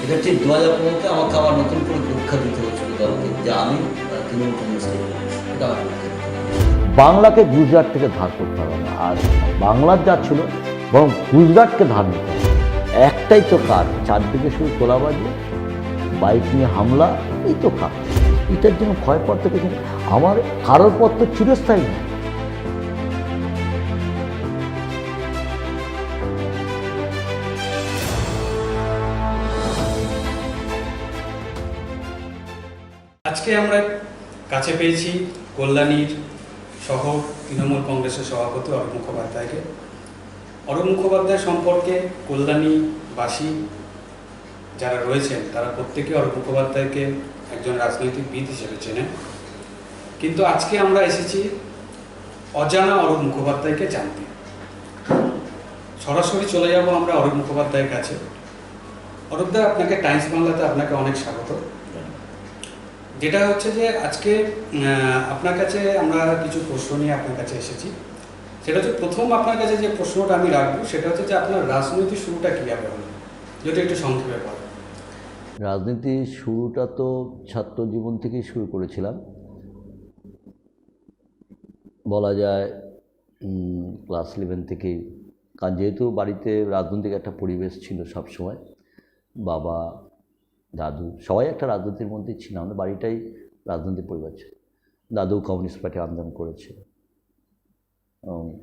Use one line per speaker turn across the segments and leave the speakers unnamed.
এটা ঠিক 2015-তে আমাকে আবার নতুন করে পরীক্ষা দিতে হয়েছিল দলকে, যে আমি তৃণমূল কংগ্রেসকে এটা আমার পরীক্ষা দিতে হয়েছিল।
বাংলাকে গুজরাট থেকে ধার করতে হবে না, আর বাংলার যা ছিল বরং গুজরাটকে ধার নিতে হবে। একটাই তো কাজ, চারদিকে শুধু তোলাবাজি, বাইক নিয়ে হামলা, এই তো কাজ। এটার জন্য ভয় পড়তে কিছু নেই। আমার কারোর পথ তো চিরস্থায়ী না।
আজকে আমরা কাছে পেয়েছি কল্যাণীর শহর তৃণমূল কংগ্রেসের সভাপতি অরূপ মুখোপাধ্যায়কে। অরূপ মুখোপাধ্যায় সম্পর্কে কল্যাণীবাসী যারা রয়েছেন তারা প্রত্যেকে অরূপ মুখোপাধ্যায়কে একজন রাজনৈতিকবিদ হিসেবে চেনেন, কিন্তু আজকে আমরা এসেছি অজানা অরূপ মুখোপাধ্যায়কে জানতে। সরাসরি চলে যাব আমরা অরূপ মুখোপাধ্যায়ের কাছে। অরূপদা, আপনাকে টাইমস বাংলাতে আপনাকে অনেক স্বাগত। যেটা হচ্ছে যে আজকে আপনার কাছে আমরা কিছু প্রশ্ন নিয়ে আপনার কাছে এসেছি। সেটা হচ্ছে, প্রথম আপনার কাছে যে প্রশ্নটা আমি রাখবো সেটা হচ্ছে যে আপনার রাজনৈতিক শুরুটা কীভাবে হলো, যদি একটু সংক্ষেপে বলেন।
রাজনীতির শুরুটা তো ছাত্র জীবন থেকেই শুরু করেছিলাম বলা যায়। ক্লাস 11 থেকেই, কারণ যেহেতু বাড়িতে রাজনৈতিক একটা পরিবেশ ছিল সবসময়, বাবা দাদু সবাই একটা রাজনীতির মধ্যেই ছিল। আমাদের বাড়িটাই রাজনৈতিক পরিবার ছিল। দাদু কমিউনিস্ট পার্টি আন্দোলন করেছে,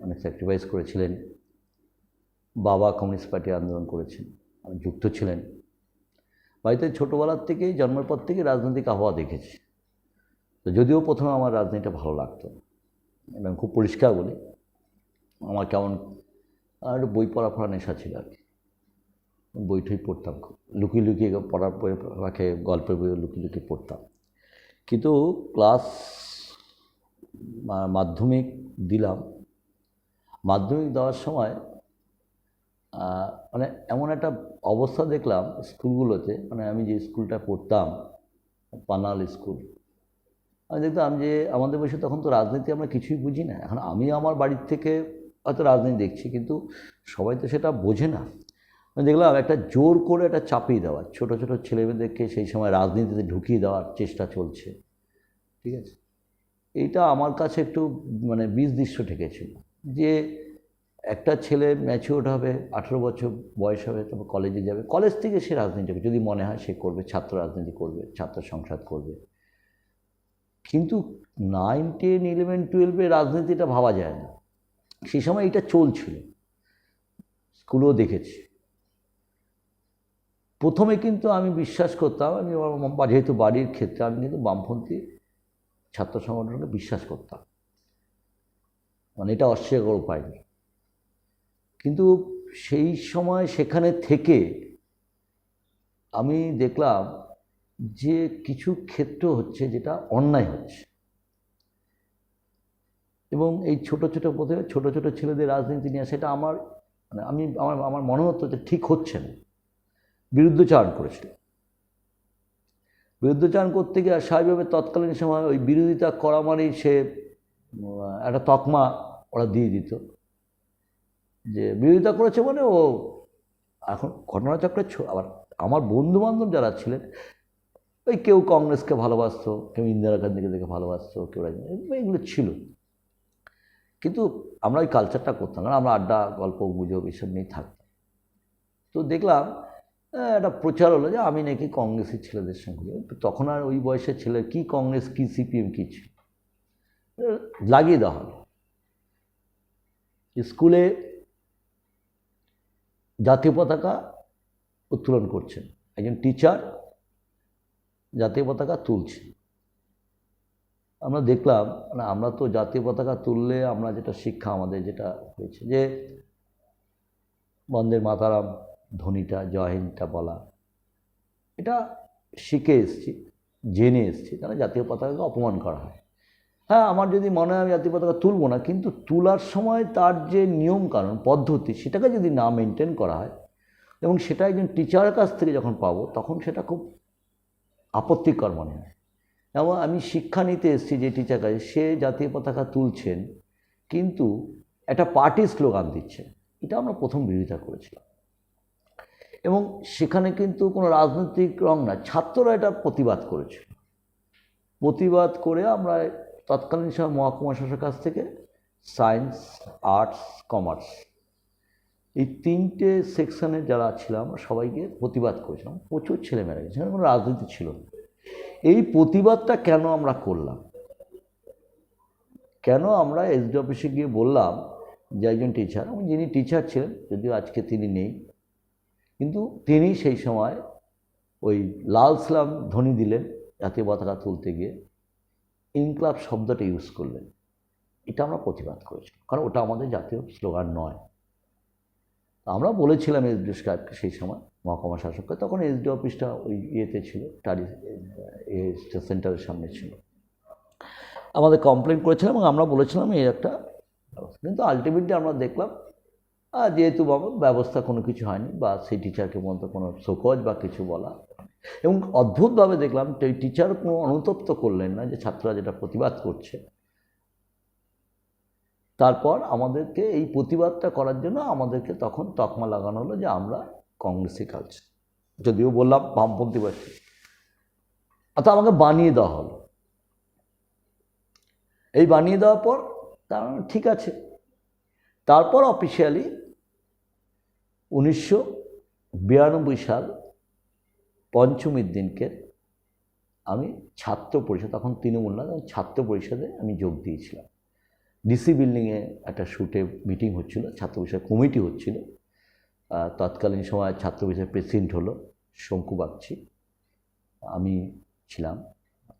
অনেক স্যাক্রিফাইস করেছিলেন। বাবা কমিউনিস্ট পার্টি আন্দোলন করেছেন, যুক্ত ছিলেন। বাড়িতে ছোটোবেলার থেকেই, জন্মের পর থেকে রাজনৈতিক আবহাওয়া দেখেছি। তো যদিও প্রথমে আমার রাজনীতিটা ভালো লাগতো না, আমি খুব পরিষ্কার বলি, আমার কেমন একটু বই পড়া নেশা ছিল আর কি। বইটাই পড়তাম, খুব লুকিয়ে লুকিয়ে পড়ার রাখে, গল্পের বই লুকিয়ে লুকিয়ে পড়তাম। কিন্তু ক্লাস মাধ্যমিক দিলাম। মাধ্যমিক দেওয়ার সময় মানে এমন একটা অবস্থা দেখলাম স্কুলগুলোতে, মানে আমি যে স্কুলটা পড়তাম, পানাল স্কুল, আমি দেখতাম যে আমাদের বয়সে তখন তো রাজনীতি আমরা কিছুই বুঝি না। এখন আমি আমার বাড়ির থেকে হয়তো রাজনীতি দেখছি, কিন্তু সবাই তো সেটা বোঝে না। আমি দেখলাম একটা জোর করে একটা চাপিয়ে দেওয়া, ছোটো ছোটো ছেলেমেয়েদেরকে সেই সময় রাজনীতিতে ঢুকিয়ে দেওয়ার চেষ্টা চলছে, ঠিক আছে। এইটা আমার কাছে একটু মানে বিষ দৃশ্য ঠেকেছিল, যে একটা ছেলে ম্যাচিওর্ড হবে, 18 বছর বয়স হবে, তারপর কলেজে যাবে, কলেজ থেকে সে রাজনীতি যদি মনে হয় সে করবে, ছাত্র রাজনীতি করবে, ছাত্র সংসদ করবে। কিন্তু 9, 10, 11, 12-এ রাজনীতিটা ভাবা যায় না। সেই সময় এটা চলছিল, স্কুলেও দেখেছি। প্রথমে কিন্তু আমি বিশ্বাস করতাম, আমি যেহেতু বাড়ির ক্ষেত্রে আমি কিন্তু বামপন্থী ছাত্র সংগঠনকে বিশ্বাস করতাম, মানে এটা অস্বীকার পাইনি। কিন্তু সেই সময় সেখানে থেকে আমি দেখলাম যে কিছু ক্ষেত্র হচ্ছে যেটা অন্যায় হচ্ছে, এবং এই ছোটো ছোটো ছেলেদের রাজনীতি নিয়ে সেটা আমার মানে আমার মনে হতো যে ঠিক হচ্ছে না। বিরুদ্ধচারণ করেছিল। বিরুদ্ধচারণ করতে গিয়ে স্বাভাবিকভাবে তৎকালীন সময় ওই বিরোধিতা করা মানেই সে একটা তকমা ওরা দিয়ে দিত, যে বিরোধিতা করেছে মানে ও। এখন ঘটনাচক্রে আবার আমার বন্ধুবান্ধব যারা ছিলেন, ওই কেউ কংগ্রেসকে ভালোবাসতো, কেউ ইন্দিরা গান্ধীকে দেখে ভালোবাসতো, কেউ এগুলো ছিল। কিন্তু আমরা ওই কালচারটা করতাম না, আমরা আড্ডা গল্প গুজব এসব নিয়েই থাকতাম। তো দেখলাম একটা প্রচার হলো যে আমি নাকি কংগ্রেসের ছেলেদের সঙ্গে, তখন আর ওই বয়সের ছেলে কি কংগ্রেস কি সিপিএম কি ছিল, লাগিয়ে দেওয়া হলো। স্কুলে জাতীয় পতাকা উত্তোলন করছেন, একজন টিচার জাতীয় পতাকা তুলছে। আমরা দেখলাম, মানে আমরা তো জাতীয় পতাকা তুললে আমরা যেটা শিক্ষা আমাদের যেটা হয়েছে যে বন্দে মাতারাম ধ্বনিটা, জয় হিন্দটা বলা, এটা শিখে এসেছি, জেনে এসেছি, তাহলে জাতীয় পতাকাকে অপমান করা হয়। হ্যাঁ, আমার যদি মনে হয় আমি জাতীয় পতাকা তুলব না, কিন্তু তোলার সময় তার যে নিয়মকানুন পদ্ধতি সেটাকে যদি না মেনটেন করা হয়, এবং সেটা একজন টিচারের কাছ থেকে যখন পাবো তখন সেটা খুব আপত্তিকর মনে হয়। এবং আমি শিক্ষা নিতে এসেছি যে টিচার কাছে, সে জাতীয় পতাকা তুলছেন কিন্তু একটা পার্টি স্লোগান দিচ্ছে, এটা আমরা প্রথম বিরোধিতা করেছিলাম। এবং সেখানে কিন্তু কোনো রাজনৈতিক রং না, ছাত্ররা এটা প্রতিবাদ করেছিল। প্রতিবাদ করে আমরা তৎকালীন সময় মহকুমা শাসকের কাছ থেকে সায়েন্স, আর্টস, কমার্স এই 3টে সেকশনে যারা ছিলাম আমরা সবাইকে প্রতিবাদ করেছিলাম। প্রচুর ছেলেমেয়েরা গেছে, সেখানে কোনো রাজনীতি ছিল না। এই প্রতিবাদটা কেন আমরা করলাম, কেন আমরা এসডি অফিসে গিয়ে বললাম যে একজন টিচার, এবং যিনি টিচার ছিলেন, যদিও আজকে তিনি নেই, কিন্তু তিনি সেই সময় ওই লাল সালাম ধ্বনি দিলেন জাতীয় পতাকা তুলতে গিয়ে, ইনকলাব শব্দটা ইউজ করলেন। এটা আমরা প্রতিবাদ করেছি, কারণ ওটা আমাদের জাতীয় স্লোগান নয়। আমরা বলেছিলাম এসডি সাহেবকে সেই সময়, মহকুমা শাসককে, তখন এসডি অফিসটা ওই ইয়েতে ছিল, টারি সেন্টারের সামনে ছিল। আমাদের কমপ্লেন করেছিলাম এবং আমরা বলেছিলাম এই একটা ব্যবস্থা, কিন্তু আলটিমেটলি আমরা দেখলাম যেহেতু ব্যবস্থা কোনো কিছু হয়নি, বা সেই টিচারকে মতো কোনো শোকজ বা কিছু বলা, এবং অদ্ভুতভাবে দেখলাম এই টিচার কোনো অনুতপ্ত করলেন না যে ছাত্ররা যেটা প্রতিবাদ করছে। তারপর আমাদেরকে এই প্রতিবাদটা করার জন্য আমাদেরকে তখন তকমা লাগানো হলো যে আমরা কংগ্রেসি কালচার, যদিও বললাম বামপন্থী বাসী, অর্থাৎ আমাকে বানিয়ে দেওয়া হলো। এই বানিয়ে দেওয়ার পর তার ঠিক আছে, তারপর অফিসিয়ালি 1992 সাল পঞ্চমীর দিনকে আমি ছাত্র পরিষদ, তখন তৃণমূল না, ছাত্র পরিষদে আমি যোগ দিয়েছিলাম। ডিসি বিল্ডিংয়ে একটা শুটে মিটিং হচ্ছিল, ছাত্র পরিষদ কমিটি হচ্ছিল। তৎকালীন সময় ছাত্র পরিষদের প্রেসিডেন্ট হলো শঙ্কু বাগচি, আমি ছিলাম,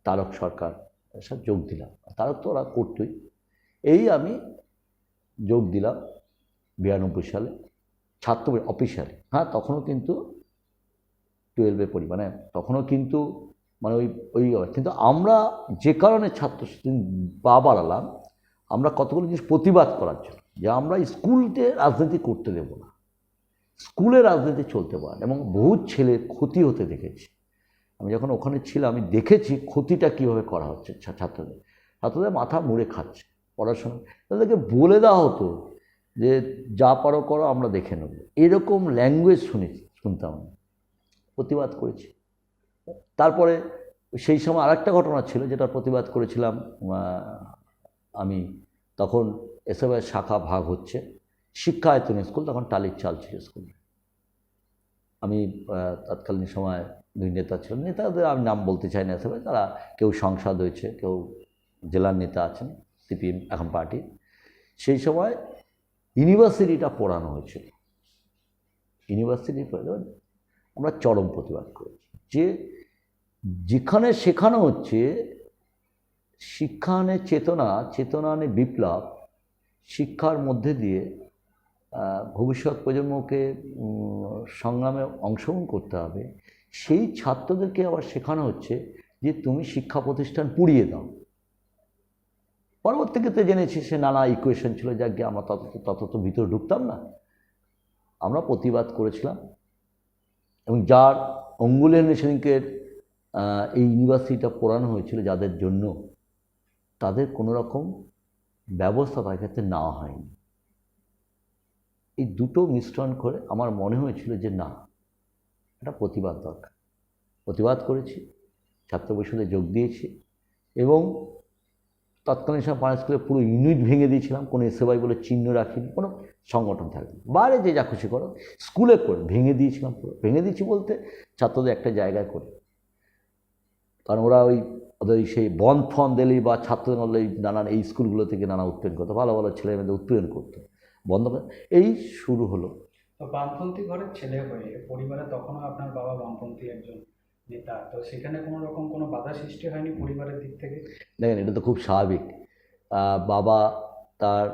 তারক সরকার সব যোগ দিলাম। তারক তো ওরা করতোই। এই আমি যোগ দিলাম 92 সালে ছাত্র অফিসিয়ালি। হ্যাঁ, তখনও কিন্তু 12-এ পড়ি, মানে তখনও কিন্তু মানে ওই কিন্তু আমরা যে কারণে ছাত্র পা বাড়ালাম, আমরা কতগুলো জিনিস প্রতিবাদ করার জন্য, যে আমরা স্কুলতে রাজনীতি করতে দেব না, স্কুলে রাজনীতি চলতে পারে, এবং বহু ছেলের ক্ষতি হতে দেখেছি। আমি যখন ওখানে ছিলাম আমি দেখেছি ক্ষতিটা কীভাবে করা হচ্ছে ছাত্রদের মাথা মুড়ে খাচ্ছে পড়াশোনা। তাদেরকে বলে দেওয়া হতো যে যা পারো করো, আমরা দেখে নেব, এরকম ল্যাঙ্গুয়েজ শুনতাম, প্রতিবাদ করেছি। তারপরে সেই সময় আরেকটা ঘটনা ছিল যেটা প্রতিবাদ করেছিলাম আমি, তখন এসবের শাখা ভাগ হচ্ছে, শিক্ষায়তন স্কুল, তখন টালির চাল ছিল স্কুল। আমি তৎকালীন সময় 2 নেতা ছিলেন, নেতাদের আমি নাম বলতে চাই না, এসবে তারা কেউ সংসদ হয়েছে, কেউ জেলার নেতা আছেন সিপিএম এখন পার্টি। সেই সময় ইউনিভার্সিটিটা পড়ানো হয়েছিল, ইউনিভার্সিটি আমরা চরম প্রতিবাদ করেছি, যে যেখানে শেখানো হচ্ছে শিক্ষানে চেতনানে বিপ্লব, শিক্ষার মধ্যে দিয়ে ভবিষ্যৎ প্রজন্মকে সংগ্রামে অংশগ্রহণ করতে হবে, সেই ছাত্রদেরকে আবার শেখানো হচ্ছে যে তুমি শিক্ষা প্রতিষ্ঠান পুড়িয়ে দাও। পরবর্তী ক্ষেত্রে জেনেছি সে নানা ইকুয়েশন ছিল, যাক গিয়ে আমরা তত তো ভিতরে ঢুকতাম না। আমরা প্রতিবাদ করেছিলাম, এবং যার অঙ্গুলের সেদিনকে এই ইউনিভার্সিটিটা পড়ানো হয়েছিল, যাদের জন্য তাদের কোনো রকম ব্যবস্থা তার ক্ষেত্রে নেওয়া হয়নি। এই দুটো মিশ্রণ করে আমার মনে হয়েছিল যে না, এটা প্রতিবাদ দরকার। প্রতিবাদ করেছি, ছাত্র পরিষদে যোগ দিয়েছি, এবং তৎকালীন সময় পাড়া স্কুলে পুরো ইউনিট ভেঙে দিয়েছিলাম, কোনো এসএফআই বলে চিহ্ন রাখিনি, কোনো সংগঠন থাকেনি, বাইরে যে যা খুশি করো, স্কুলে করে ভেঙে দিয়েছিলাম। পুরো ভেঙে দিয়েছি বলতে ছাত্রদের একটা জায়গায় করে, কারণ ওরা ওদের সেই বন্ধ ফন দিলেই বা ছাত্রদের বললে নানান এই স্কুলগুলো থেকে নানা উৎপীড়ন করতো, ভালো ভালো ছেলে মেয়েদের উৎপীড়ন করতো, বন্ধ করে। এই শুরু হলো।
তো বামপন্থী ঘরের ছেলে হয়ে পরিবারে তখনও আপনার বাবা বামপন্থী একজন নেতা, তো সেখানে কোনো রকম কোনো বাধা সৃষ্টি হয়নি পরিবারের দিক থেকে?
দেখেন, এটা তো খুব স্বাভাবিক। বাবা তার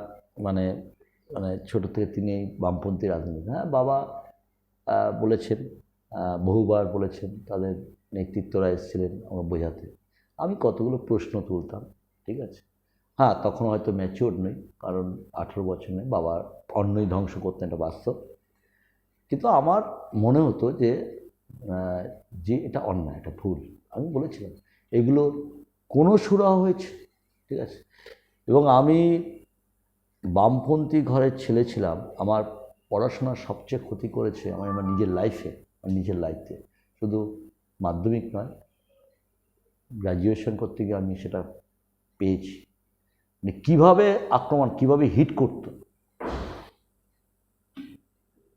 মানে ছোটো থেকে তিনি বামপন্থী রাজনীতি, হ্যাঁ, বাবা বলেছেন, বহুবার বলেছেন, তাদের নেতৃত্বরা এসেছিলেন আমার বোঝাতে। আমি কতগুলো প্রশ্ন তুলতাম, ঠিক আছে। হ্যাঁ, তখন হয়তো ম্যাচিওর নই, কারণ 18 বছর নেই, বাবার অন্যই ধ্বংস করতেন, এটা বাস্তব। কিন্তু আমার মনে হতো যে এটা অন্যায়, এটা ভুল। আমি বলেছিলাম এগুলো কোনো সুরাহা হয়েছে, ঠিক আছে। এবং আমি বামপন্থী ঘরের ছেলে ছিলাম, আমার পড়াশোনার সবচেয়ে ক্ষতি করেছে আমার নিজের লাইফে, নিজের লাইফে। শুধু মাধ্যমিক নয়, গ্র্যাজুয়েশন করতে গিয়ে আমি সেটা পেয়েছি। মানে কীভাবে আক্রমণ, কীভাবে হিট করতো,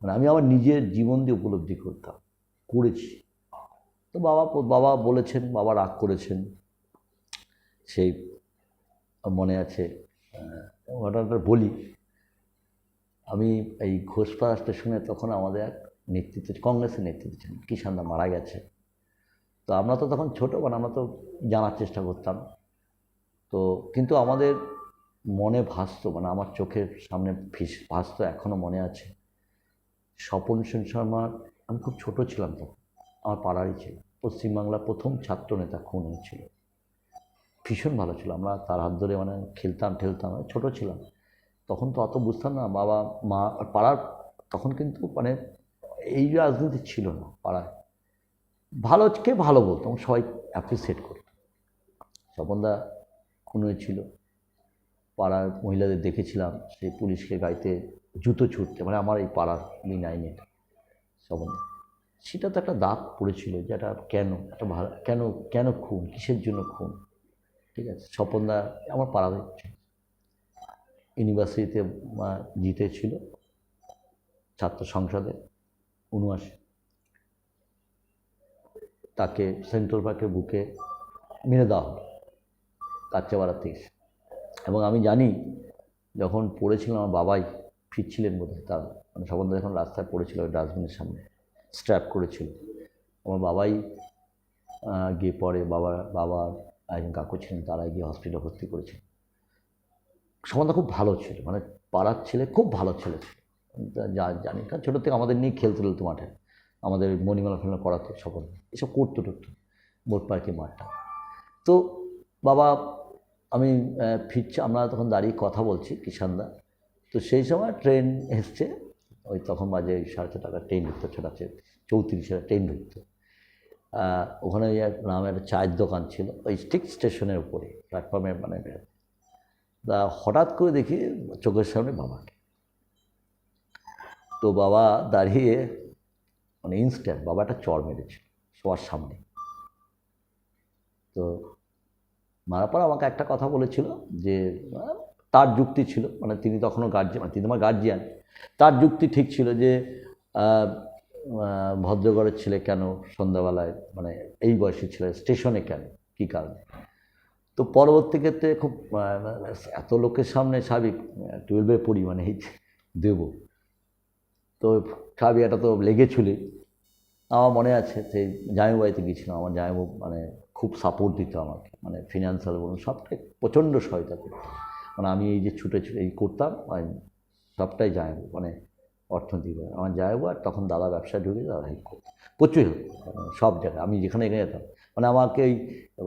মানে আমি আমার নিজের জীবন দিয়ে উপলব্ধি করতাম, করেছি। তো বাবা বলেছেন, বাবা রাগ করেছেন, সেই মনে আছে। ঘটনাটা বলি, আমি এই ঘোষপাড়া স্টেশনে তখন আমাদের এক নেতৃত্ব, কংগ্রেসের নেতৃত্ব ছিলেন, কিষানদা মারা গেছে। তো আমরা তো তখন ছোটো, মানে আমরা তো জানার চেষ্টা করতাম। তো কিন্তু আমাদের মনে ভাসতো, মানে আমার চোখের সামনে ভাসতো, এখনও মনে আছে, স্বপন সেন শর্মার, আমি খুব ছোট ছিলাম তখন, আমার পাড়ারই ছিল, পশ্চিমবাংলার প্রথম ছাত্র নেতা খুন হয়েছিল। ভীষণ ভালো ছিল, আমরা তার হাত ধরে মানে খেলতাম ঠেলতাম, ছোট ছিলাম তখন, তো অত বুঝতাম না। বাবা মা পাড়ার তখন কিন্তু মানে এই রাজনীতি ছিল না পাড়ায়, ভালোকে ভালো বলতো, সবাই অ্যাপ্রিসিয়েট করত। স্বপনদা খুন হয়েছিল, পাড়ার মহিলাদের দেখেছিলাম সেই পুলিশকে গাইতে জুতো ছুটতে, মানে আমার এই পাড়ার B9 স্বপনদা, সেটা তো একটা দাগ পড়েছিল যে এটা কেন, একটা ভালো কেন খুন, কিসের জন্য খুন, ঠিক আছে। স্বপনদা আমার পাড়ার ইউনিভার্সিটিতে জিতেছিল ছাত্র সংসদে ৭৯, তাকে সেন্ট্রাল পার্কের বুকে মেরে দেওয়া হলো কাচ্চাপাড়াতে এসে। এবং আমি জানি যখন পড়েছিলাম, আমার বাবাই ফিরছিলেন বোধহয়, তার মানে স্বপনদা যখন রাস্তায় পড়েছিল ওই ডাস্টবিনের সামনে স্ট্র্যাপ করেছিল, আমার বাবাই গিয়ে পরে বাবার একজন কাকু ছিলেন, তারা গিয়ে হসপিটালে ভর্তি করেছিল। স্বপনদা খুব ভালো ছিল, মানে পাড়ার ছেলে, খুব ভালো ছেলে ছিল, জানি, কারণ ছোটো থেকে আমাদের নিয়ে খেলতে মাঠে, আমাদের মণিমালা ফেলা করাতো, স্বপন এসব করতো বোট পার্কে মাঠটা। তো বাবা, আমি ফিরছি, আমরা তখন দাঁড়িয়ে কথা বলছি কিষানদা, তো সেই সময় ট্রেন এসছে, ওই তখন বাজে 6:30 ট্রেন ঢুকতো, ছোটা 34 ট্রেন ঢুকতো। ওখানে নামে একটা চায়ের দোকান ছিল ওই ঠিক স্টেশনের উপরে, প্ল্যাটফর্মের মানে। তা হঠাৎ করে দেখি চোখের সামনে বাবাকে, তো বাবা দাঁড়িয়ে মানে ইনস্ট্যান্ট বাবা একটা চড় মেরেছিল সবার সামনে। তো মারার পর আমাকে একটা কথা বলেছিল যে তার যুক্তি ছিল, মানে তিনি তখনও গার্জিয়ান, মানে তিনি আমার গার্জিয়ান, তার যুক্তি ঠিক ছিল যে ভদ্রগড়ের ছেলে কেন সন্ধ্যাবেলায়, মানে এই বয়সী ছেলে স্টেশনে কেন, কী কারণে। তো পরবর্তী ক্ষেত্রে খুব এত লোকের সামনে স্বাভাবিক, 12-এ পড়ি, মানে এই দেব, তো স্বাভাবিক এটা তো লেগেছিলই। আমার মনে আছে সেই জামাইবাবু বাড়িতে গিয়েছিলাম, আমার জামাইবাবু মানে খুব সাপোর্ট দিত আমাকে, মানে ফিনান্সিয়াল বলুন সবটাই প্রচণ্ড সহায়তা করতো। মানে আমি এই যে ছুটে এই করতাম, সবটাই জামাইবাবু, মানে অর্থনৈতিক আমার জামাইবাবু, আর তখন দাদা ব্যবসায় ঢুকে দাদা হেল্প করতো, প্রচুর হেল্প করতো, মানে সব জায়গায় আমি যেখানে এখানে যেতাম, মানে আমাকে এই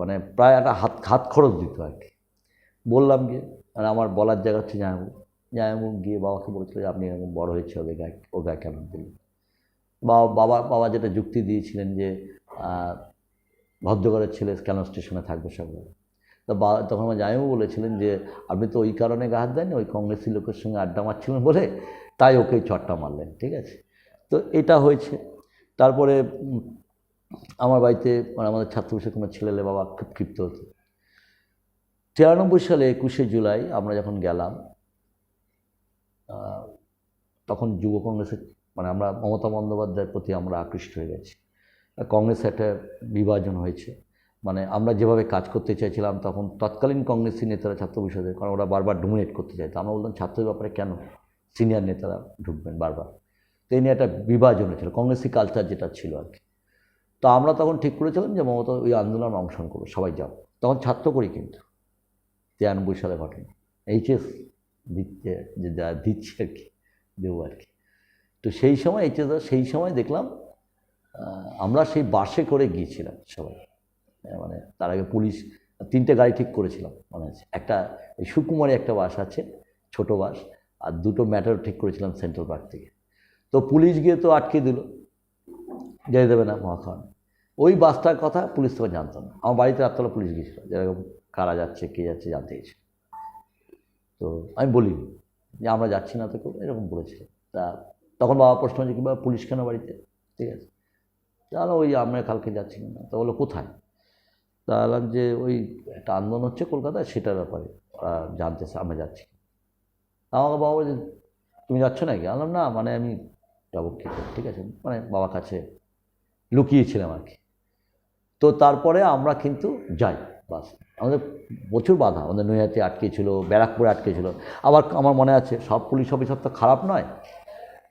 মানে প্রায় একটা হাত খরচ দিত আর কি। বললাম গিয়ে, মানে আমার বলার জায়গা হচ্ছে জামাইবাবু গিয়ে বাবাকে বলছিল যে আপনি এরকম বড় হয়েছে, ও গায়ে কেন দিলেন। বাবা যেটা যুক্তি দিয়েছিলেন যে ভদ্রগড়ের ছেলে কেন স্টেশনে থাকবে সবাই। তো তখন আমার জামাইবাবু বলেছিলেন যে আপনি তো ওই কারণে গা হাত দেননি, ওই কংগ্রেসি লোকের সঙ্গে আড্ডা মারছিলেন বলে, তাই ওকে চটটা মারলেন, ঠিক আছে। তো এটা হয়েছে। তারপরে আমার বাড়িতে, মানে আমাদের ছাত্রবর্ষে কোনো ছেলেলে বাবা খুব ক্ষিপ্ত হতো। 93 সালে 21শে জুলাই আমরা যখন গেলাম, তখন যুব কংগ্রেসের, মানে আমরা মমতা বন্দ্যোপাধ্যায়ের প্রতি আমরা আকৃষ্ট হয়ে গেছি। কংগ্রেসে একটা বিভাজন হয়েছে, মানে আমরা যেভাবে কাজ করতে চাইছিলাম তখন তৎকালীন কংগ্রেসি নেতারা ছাত্র পরিষদের, কারণ ওরা বারবার ডোমিনেট করতে চাইতো, আমরা বলতাম ছাত্রদের ব্যাপারে কেন সিনিয়র নেতারা ঢুকবেন বারবার। তো এই নিয়ে একটা বিভাজন হয়েছিল, কংগ্রেসি কালচার যেটা ছিল আর কি। তো আমরা তখন ঠিক করেছিলাম যে মমতা ওই আন্দোলনে অংশগ্রহণ করবো, সবাই যাও। তখন ছাত্র করি, কিন্তু 93 সালে ঘটনা, HS দিচ্ছে, যে দিচ্ছে আর কি, দেবো আর কি। তো সেই সময় HS সেই সময় দেখলাম আমরা সেই বাসে করে গিয়েছিলাম সবাই, মানে তার আগে পুলিশ 3টে গাড়ি ঠিক করেছিলাম মনে আছে, একটা এই সুকুমারী একটা বাস আছে ছোট বাস, আর 2টো ম্যাটার ঠিক করেছিলাম সেন্ট্রাল পার্ক থেকে। তো পুলিশ গিয়ে তো আটকে দিল, যেতে দেবে না মহাখান। ওই বাসটার কথা পুলিশ তখন জানতো না, আমার বাড়িতে রাত্রবেলা পুলিশ গিয়েছিল, যেরকম কারা যাচ্ছে কে যাচ্ছে জানতে গেছিল। তো আমি বলিনি যে আমরা যাচ্ছি না, তো এরকম বলেছিল। তা তখন বাবা প্রশ্ন হচ্ছে কিংবা পুলিশ কেন বাড়িতে, ঠিক আছে, তাহলে ওই আমরা কালকে যাচ্ছি না। তো বললো কোথায়, তা বললাম যে ওই একটা আন্দোলন হচ্ছে কলকাতায়, সেটার ব্যাপারে জানতে আমরা যাচ্ছি। আমাকে বাবা বলছে তুমি যাচ্ছ নাকি, বললাম না মানে আমি যাবো কী করে, ঠিক আছে, মানে বাবার কাছে লুকিয়েছিলাম আর কি। তো তারপরে আমরা কিন্তু যাই, বাস আমাদের প্রচুর বাধা, আমাদের নৈহাটি আটকেছিল, ব্যারাকপুরে আটকেছিল। আবার আমার মনে আছে সব পুলিশ অফিসার তো খারাপ নয়,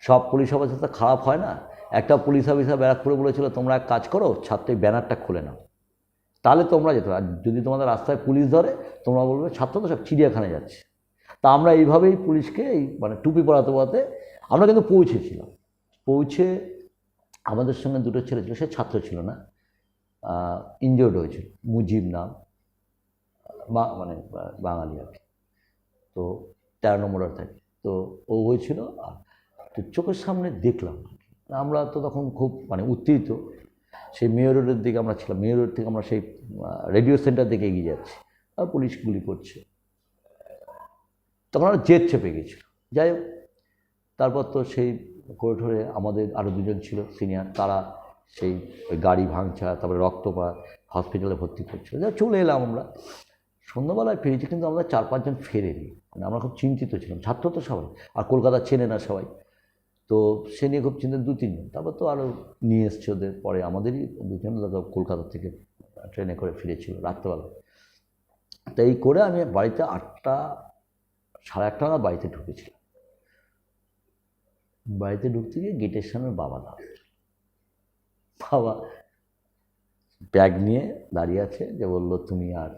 সব পুলিশ অফিসার তো খারাপ হয় না। একটা পুলিশ অফিসার ব্যারাকপুরে বলেছিল তোমরা এক কাজ করো, ছাত্রের ব্যানারটা খুলে নাও, তাহলে তোমরা যেতে পারো। আর যদি তোমাদের রাস্তায় পুলিশ ধরে তোমরা বলবে ছাত্র তো সব চিড়িয়াখানায় যাচ্ছে। তা আমরা এইভাবেই পুলিশকে এই মানে টুপি পরাতে পরাতে আমরা কিন্তু পৌঁছেছিলাম। পৌঁছে আমাদের সঙ্গে দুটো ছেলে ছিল, সে ছাত্র ছিল না, ইনজিওর্ড হয়েছিল, মুজিব নাম, মানে বাঙালি আর কি। তো 13 নম্বর থাকে, তো ও হয়েছিল। আর তো চোখের সামনে দেখলাম আর কি, আমরা তো তখন খুব মানে উত্তেজিত। সেই মেয়র রোডের দিকে আমরা ছিলাম, মেয়র রোড থেকে আমরা সেই রেডিও সেন্টার দিকে এগিয়ে যাচ্ছি, আর পুলিশ গুলি করছে। তখন আমরা জেদ চেপে গেছিল। যাই হোক, তারপর তো সেই কোর্টে আমাদের আরও দুজন ছিল সিনিয়র, তারা সেই ওই গাড়ি ভাঙচা, তারপরে রক্তপাত, হসপিটালে ভর্তি করছিল। যা চলে এলাম আমরা, সন্ধ্যাবেলায় ফিরেছি, কিন্তু আমরা 4-5 জন ফেরেনি, মানে আমরা খুব চিন্তিত ছিলাম, ছাত্র তো সবাই, আর কলকাতা চেনে না সবাই, তো সে নিয়ে খুব চিন্তিত। 2-3 জন, তারপর তো আরও নিয়ে এসছে ওদের, পরে আমাদেরই 2 জন কলকাতা থেকে ট্রেনে করে ফিরেছিল রাত্রেবেলা। তো এই করে আমি বাড়িতে 8টা, 8:30 নাগাদ বাড়িতে ঢুকেছিলাম। বাড়িতে ঢুকতে গিয়ে গেটের সামনে বাবা ব্যাগ নিয়ে দাঁড়িয়ে আছে, যে বললো তুমি আর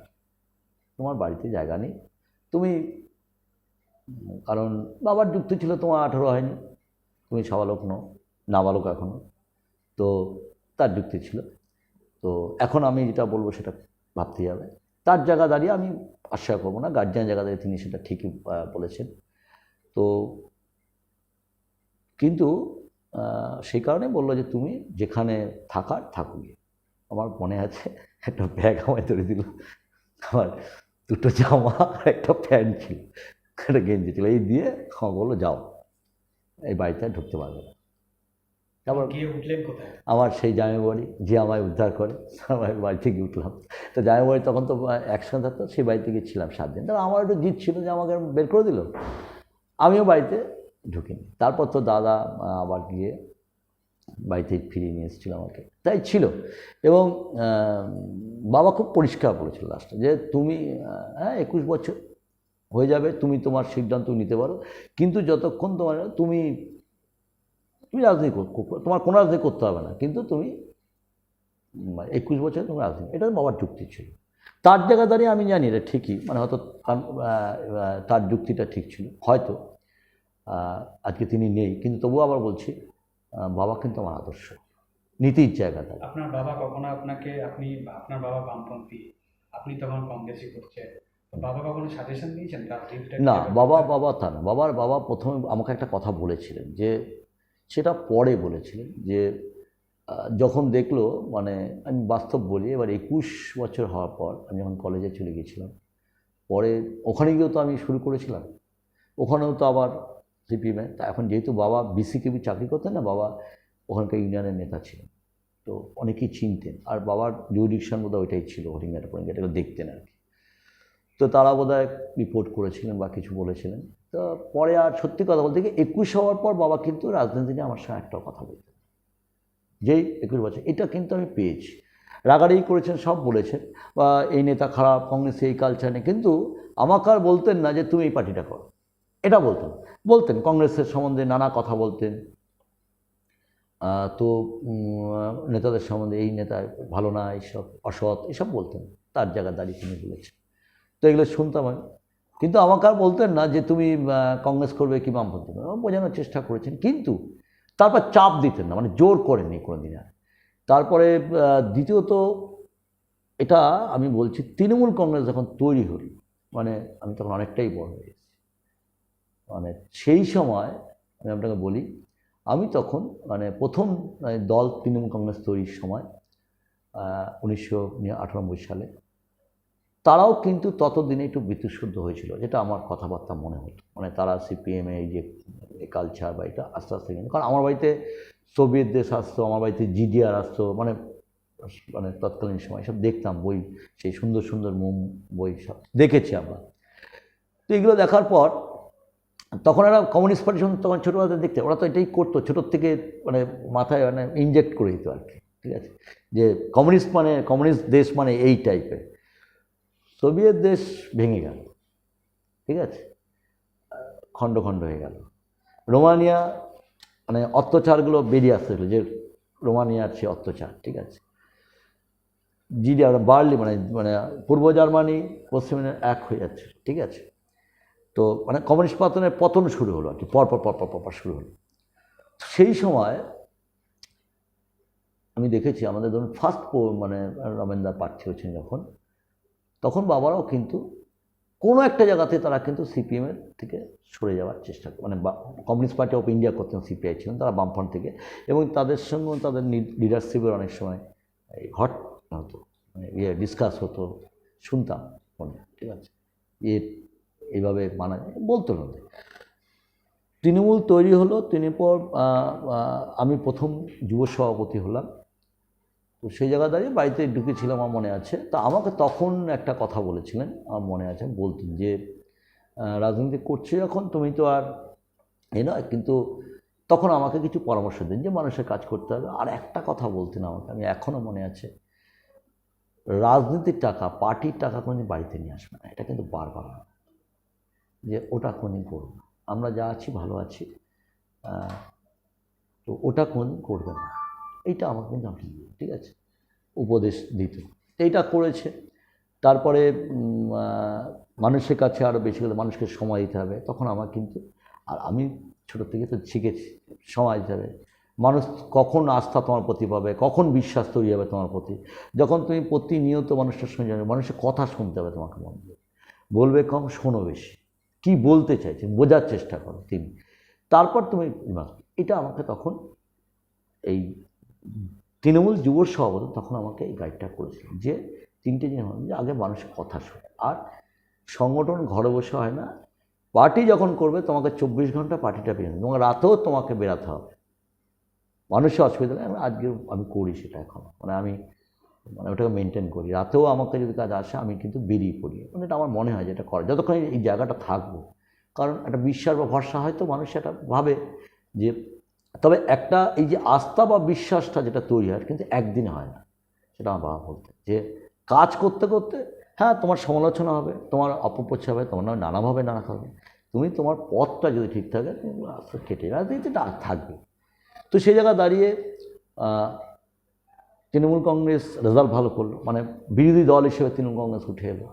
তোমার বাড়িতে জায়গা নেই, তুমি, কারণ বাবার যুক্তি ছিল তোমার 18 হয়নি, তুমি সাবালক নও, নাবালক এখনও, তো তার যুক্তি ছিল। তো এখন আমি যেটা বলবো সেটা ভাবতে যাবে, তার জায়গা দাঁড়িয়ে আমি আশ্রয় করবো না, গার্জিয়ান জায়গা দাঁড়িয়ে তিনি সেটা ঠিকই বলেছেন। তো কিন্তু সেই কারণে বললো যে তুমি যেখানে থাকার থাকো গিয়ে। আমার মনে আছে একটা ব্যাগ আমায় ধরে দিল, আমার 2টো জামা আর একটা প্যান্ট ছিল, একটা গেঞ্জি ছিল, এই দিয়ে আমার বললো যাও, এই বাড়িতে ঢুকতে পারবে না। তারপর
গিয়ে উঠলেন কোথায়?
আমার সেই জামাই বাড়ি, যে আমায় উদ্ধার করে, আমার বাড়ি থেকে উঠলাম। তো জামাই বাড়ি তখন তো একসঙ্গে থাকতো, সেই বাড়িতে গিয়েছিলাম 7 দিন। তারপর আমার একটু জিদ ছিল যে আমাকে বের করে দিল, আমিও বাড়িতে ঢুকিনি। তারপর তো দাদা আবার গিয়ে বাড়িতে ফিরিয়ে নিয়ে এসেছিল আমাকে, তাই ছিল। এবং বাবা খুব পরিষ্কার বলেছিল লাস্টে, যে তুমি 21 বছর হয়ে যাবে, তুমি তোমার সিদ্ধান্ত নিতে পারো, কিন্তু যতক্ষণ তোমার তুমি রাজনীতি তোমার কোনো রাজনীতি করতে হবে না, কিন্তু তুমি 21 বছরে তুমি রাজনীতি, এটা বাবার যুক্তি ছিল। তার জায়গা দাঁড়িয়ে আমি জানি এটা ঠিকই, মানে হয়তো তার যুক্তিটা ঠিক ছিল হয়তো, আজকে তিনি নেই, কিন্তু তবুও আবার বলছি বাবা কিন্তু আমার আদর্শ, নীতির জায়গাটা।
আপনার বাবা কখনো আপনাকে, আপনার বাবা বামপন্থী, আপনি তখন কংগ্রেসই করছেন, বাবা কখনো সাজেশন দিয়েছেন রাজনীতিটা?
না, বাবা তা না। বাবা প্রথমে আমাকে একটা কথা বলেছিলেন, যে সেটা পরে বলেছিলেন, যে যখন দেখলো, মানে আমি বাস্তব বলি, এবার 21 বছর হওয়ার পর আমি যখন কলেজে চলে গেছিলাম, পরে ওখানে গিয়েও তো আমি শুরু করেছিলাম, ওখানেও তো আবার সিপিএমে। তা এখন যেহেতু বাবা বিসিকেবি চাকরি করতেন না, বাবা ওখানকার ইউনিয়নের নেতা ছিলেন, তো অনেকেই চিনতেন, আর বাবার জুরিডিকশন বোধহয় ওইটাই ছিল, হরিঙ্গাটা ফরিঙ্গাটা এগুলো দেখতেন আর কি। তো তারা বোধহয় রিপোর্ট করেছিলেন বা কিছু বলেছিলেন। তো পরে আর সত্যি কথা বলতে গিয়ে 21 হওয়ার পর বাবা কিন্তু রাজনীতি নিয়ে আমার সঙ্গে একটাও কথা বলতেন, যেই 21 বছর, এটা কিন্তু আমি পেয়েছি। রাগারাগি করেছেন, সব বলেছেন, বা এই নেতা খারাপ, কংগ্রেসে এই কালচার নেই, কিন্তু আমাকে আর বলতেন না যে তুমি এই পার্টিটা করো, এটা বলতেন কংগ্রেসের সম্বন্ধে নানা কথা বলতেন। তো নেতাদের সম্বন্ধে এই নেতা ভালো না, এইসব অসৎ, এসব বলতেন, তার জায়গা দাঁড়িয়ে তিনি বলেছেন। তো এগুলো শুনতাম আমি, কিন্তু আমাকে আর বলতেন না যে তুমি কংগ্রেস করবে কি বামপন্থী করবে, বোঝানোর চেষ্টা করেছেন, কিন্তু তারপর চাপ দিতেন না, মানে জোর করেননি কোনো দিন আর। তারপরে দ্বিতীয়ত, এটা আমি বলছি, তৃণমূল কংগ্রেস যখন তৈরি হল, মানে আমি তখন অনেকটাই বড় হয়ে গেছি, মানে সেই সময় আমি আপনাকে বলি, আমি তখন মানে প্রথম দল তৃণমূল কংগ্রেস তৈরির সময় 1998 সালে, তারাও কিন্তু ততদিনে একটু বিতুশুদ্ধ হয়েছিল, যেটা আমার কথাবার্তা মনে হতো। মানে তারা সিপিএমে এই যে কালচার বা এটা আস্তে আস্তে কিন্তু, কারণ আমার বাড়িতে সোভিয়েত দেশ আসতো, আমার বাড়িতে জিডিআর আসতো, মানে মানে তৎকালীন সময় সব দেখতাম বই, সেই সুন্দর সুন্দর বই সব দেখেছি আমরা। তো এগুলো দেখার পর তখন এরা কমিউনিস্ট পার্টি তখন ছোটোবেলাতে দেখতে, ওরা তো এটাই করতো ছোটোর থেকে, মানে মাথায় মানে ইনজেক্ট করে দিত আর কি, ঠিক আছে, যে কমিউনিস্ট দেশ মানে এই টাইপের। সোভিয়েত দেশ ভেঙে গেল, ঠিক আছে, খণ্ড খণ্ড হয়ে গেল। রোমানিয়া মানে অত্যাচারগুলো বেরিয়ে আসতেছিল, যে রোমানিয়ার সে অত্যাচার, ঠিক আছে। জিডিআর বার্লি মানে মানে পূর্ব জার্মানি পশ্চিম এক হয়ে যাচ্ছে, ঠিক আছে। তো মানে কমিউনিস্ট পতন শুরু হলো আর কি, পরপর শুরু হলো। সেই সময় আমি দেখেছি আমাদের ধরুন ফার্স্ট মানে রমেনদার প্রার্থী হচ্ছেন যখন, তখন বাবারাও কিন্তু কোনো একটা জায়গাতে তারা কিন্তু সিপিএমের থেকে সরে যাওয়ার চেষ্টা করে, মানে কমিউনিস্ট পার্টি অফ ইন্ডিয়া করতেন, সিপিআই ছিলেন তারা বামফ্রন্ট থেকে, এবং তাদের সঙ্গে তাদের লিডারশিপের অনেক সময় এই হট হতো, মানে ডিসকাস হতো, শুনতাম ফোনে, ঠিক আছে, এইভাবে মানা বলতো না। তৃণমূল তৈরি হলো, পর আমি প্রথম যুব সভাপতি হলাম। তো সেই জায়গা দাঁড়িয়ে বাড়িতে ঢুকেছিলাম, আমার মনে আছে। তা আমাকে তখন একটা কথা বলেছিলেন, আমার মনে আছে, বলতেন যে রাজনীতি করছে যখন তুমি তো আর নয়, কিন্তু তখন আমাকে কিছু পরামর্শ দেন যে মানুষের কাজ করতে হবে। আর একটা কথা বলতেন আমাকে, আমি এখনও মনে আছে, রাজনীতির টাকা, পার্টির টাকা কোনোদিন বাড়িতে নিয়ে আসবে না, এটা কিন্তু বারবার, যে ওটা কোনোদিন করবো না, আমরা যা আছি ভালো আছি, তো ওটা কোনোদিন করবে না, এইটা আমাকে কিন্তু আপনি, ঠিক আছে, উপদেশ দিত। এইটা করেছে। তারপরে মানুষের কাছে আরও বেশি করে মানুষকে সময় দিতে হবে, তখন আমার কিন্তু, আর আমি ছোটো থেকে তো শিখেছি সময় দিতে হবে। মানুষ কখন আস্থা তোমার প্রতি পাবে, কখন বিশ্বাস তৈরি হবে তোমার প্রতি, যখন তুমি প্রতিনিয়ত মানুষটার সঙ্গে যাবে, মানুষের কথা শুনতে হবে তোমাকে, মন দিয়ে বলবে কম, শোনো বেশি, কি বলতে চাইছে বোঝার চেষ্টা করো তিনি, তারপর তুমি, এটা আমাকে তখন এই তৃণমূল যুব সভাপতি তখন আমাকে এই গাইডটা করেছিল, যে তিনটে জিনিস, যে আগে মানুষের কথা শোনে, আর সংগঠন ঘরে বসে হয় না, পার্টি যখন করবে তোমাকে 24 ঘন্টা পার্টিটা বেরোবে, তোমাকে রাতেও তোমাকে বেরাতে হবে, মানুষের অসুবিধা নেই। আজকে আমি করি সেটা এখন, মানে আমি মানে ওটাকে মেনটেন করি, রাতেও আমাকে যদি কাজ আসে আমি কিন্তু বেরিয়ে পড়ি, মানে এটা আমার মনে হয় যে এটা করে যতক্ষণ এই জায়গাটা থাকবো, কারণ একটা বিশ্বাস বা ভরসা হয়তো মানুষ সেটা ভাবে যে, তবে একটা এই যে আস্থা বা বিশ্বাসটা যেটা তৈরি হয় কিন্তু একদিনে হয় না, সেটা আমার বাবা বলতে, যে কাজ করতে করতে হ্যাঁ তোমার সমালোচনা হবে, তোমার অপপ্রচার হবে, তোমার নানাভাবে নানা হবে, তুমি তোমার পথটা যদি ঠিক থাকে তুমি আস্তে কেটে রাজনীতিটা থাকবে। তো সেই জায়গা দাঁড়িয়ে তৃণমূল কংগ্রেস রেজাল্ট ভালো করলো, মানে বিরোধী দল হিসেবে তৃণমূল কংগ্রেস উঠে এলো।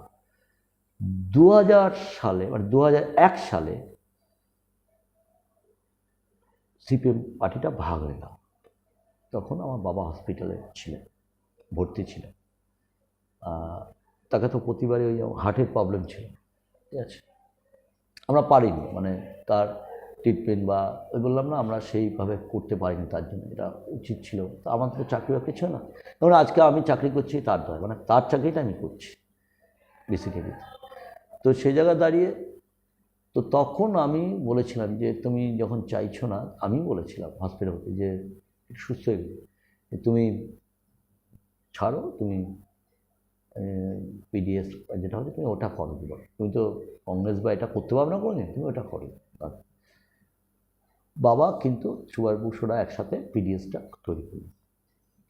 2000 সালে মানে 2001 সালে সিপিএম পার্টিটা ভাগ হয়ে গেল। তখন আমার বাবা হসপিটালে ছিলেন, ভর্তি ছিলেন, তাকে তো প্রতিবারই ওই হার্টের প্রবলেম ছিল, ঠিক আছে, আমরা পারিনি, মানে তার ট্রিটমেন্ট বা ওই বললাম না, আমরা সেইভাবে করতে পারিনি, তার জন্য এটা উচিত ছিল। তো আমাদের তো চাকরি বাকরি ছিল না, যেমন আজকে আমি চাকরি করছি তার দ্বারা, মানে তার চাকরিটা আমি করছি বেসিক্যালি। তো সেই জায়গায় দাঁড়িয়ে তো তখন আমি বলেছিলাম যে তুমি যখন চাইছো না, আমি বলেছিলাম হসপিটালকে যে সুস্থ হয়ে গেলে তুমি ছাড়ো, তুমি পিডিএস যেটা হচ্ছে তুমি ওটা করো, তুমি তো কংগ্রেস বা এটা করতে পারবে না কোনোদিন, তুমি ওটা করো। বাবা কিন্তু সুভাষ বসুরা একসাথে পিডিএসটা তৈরি করল,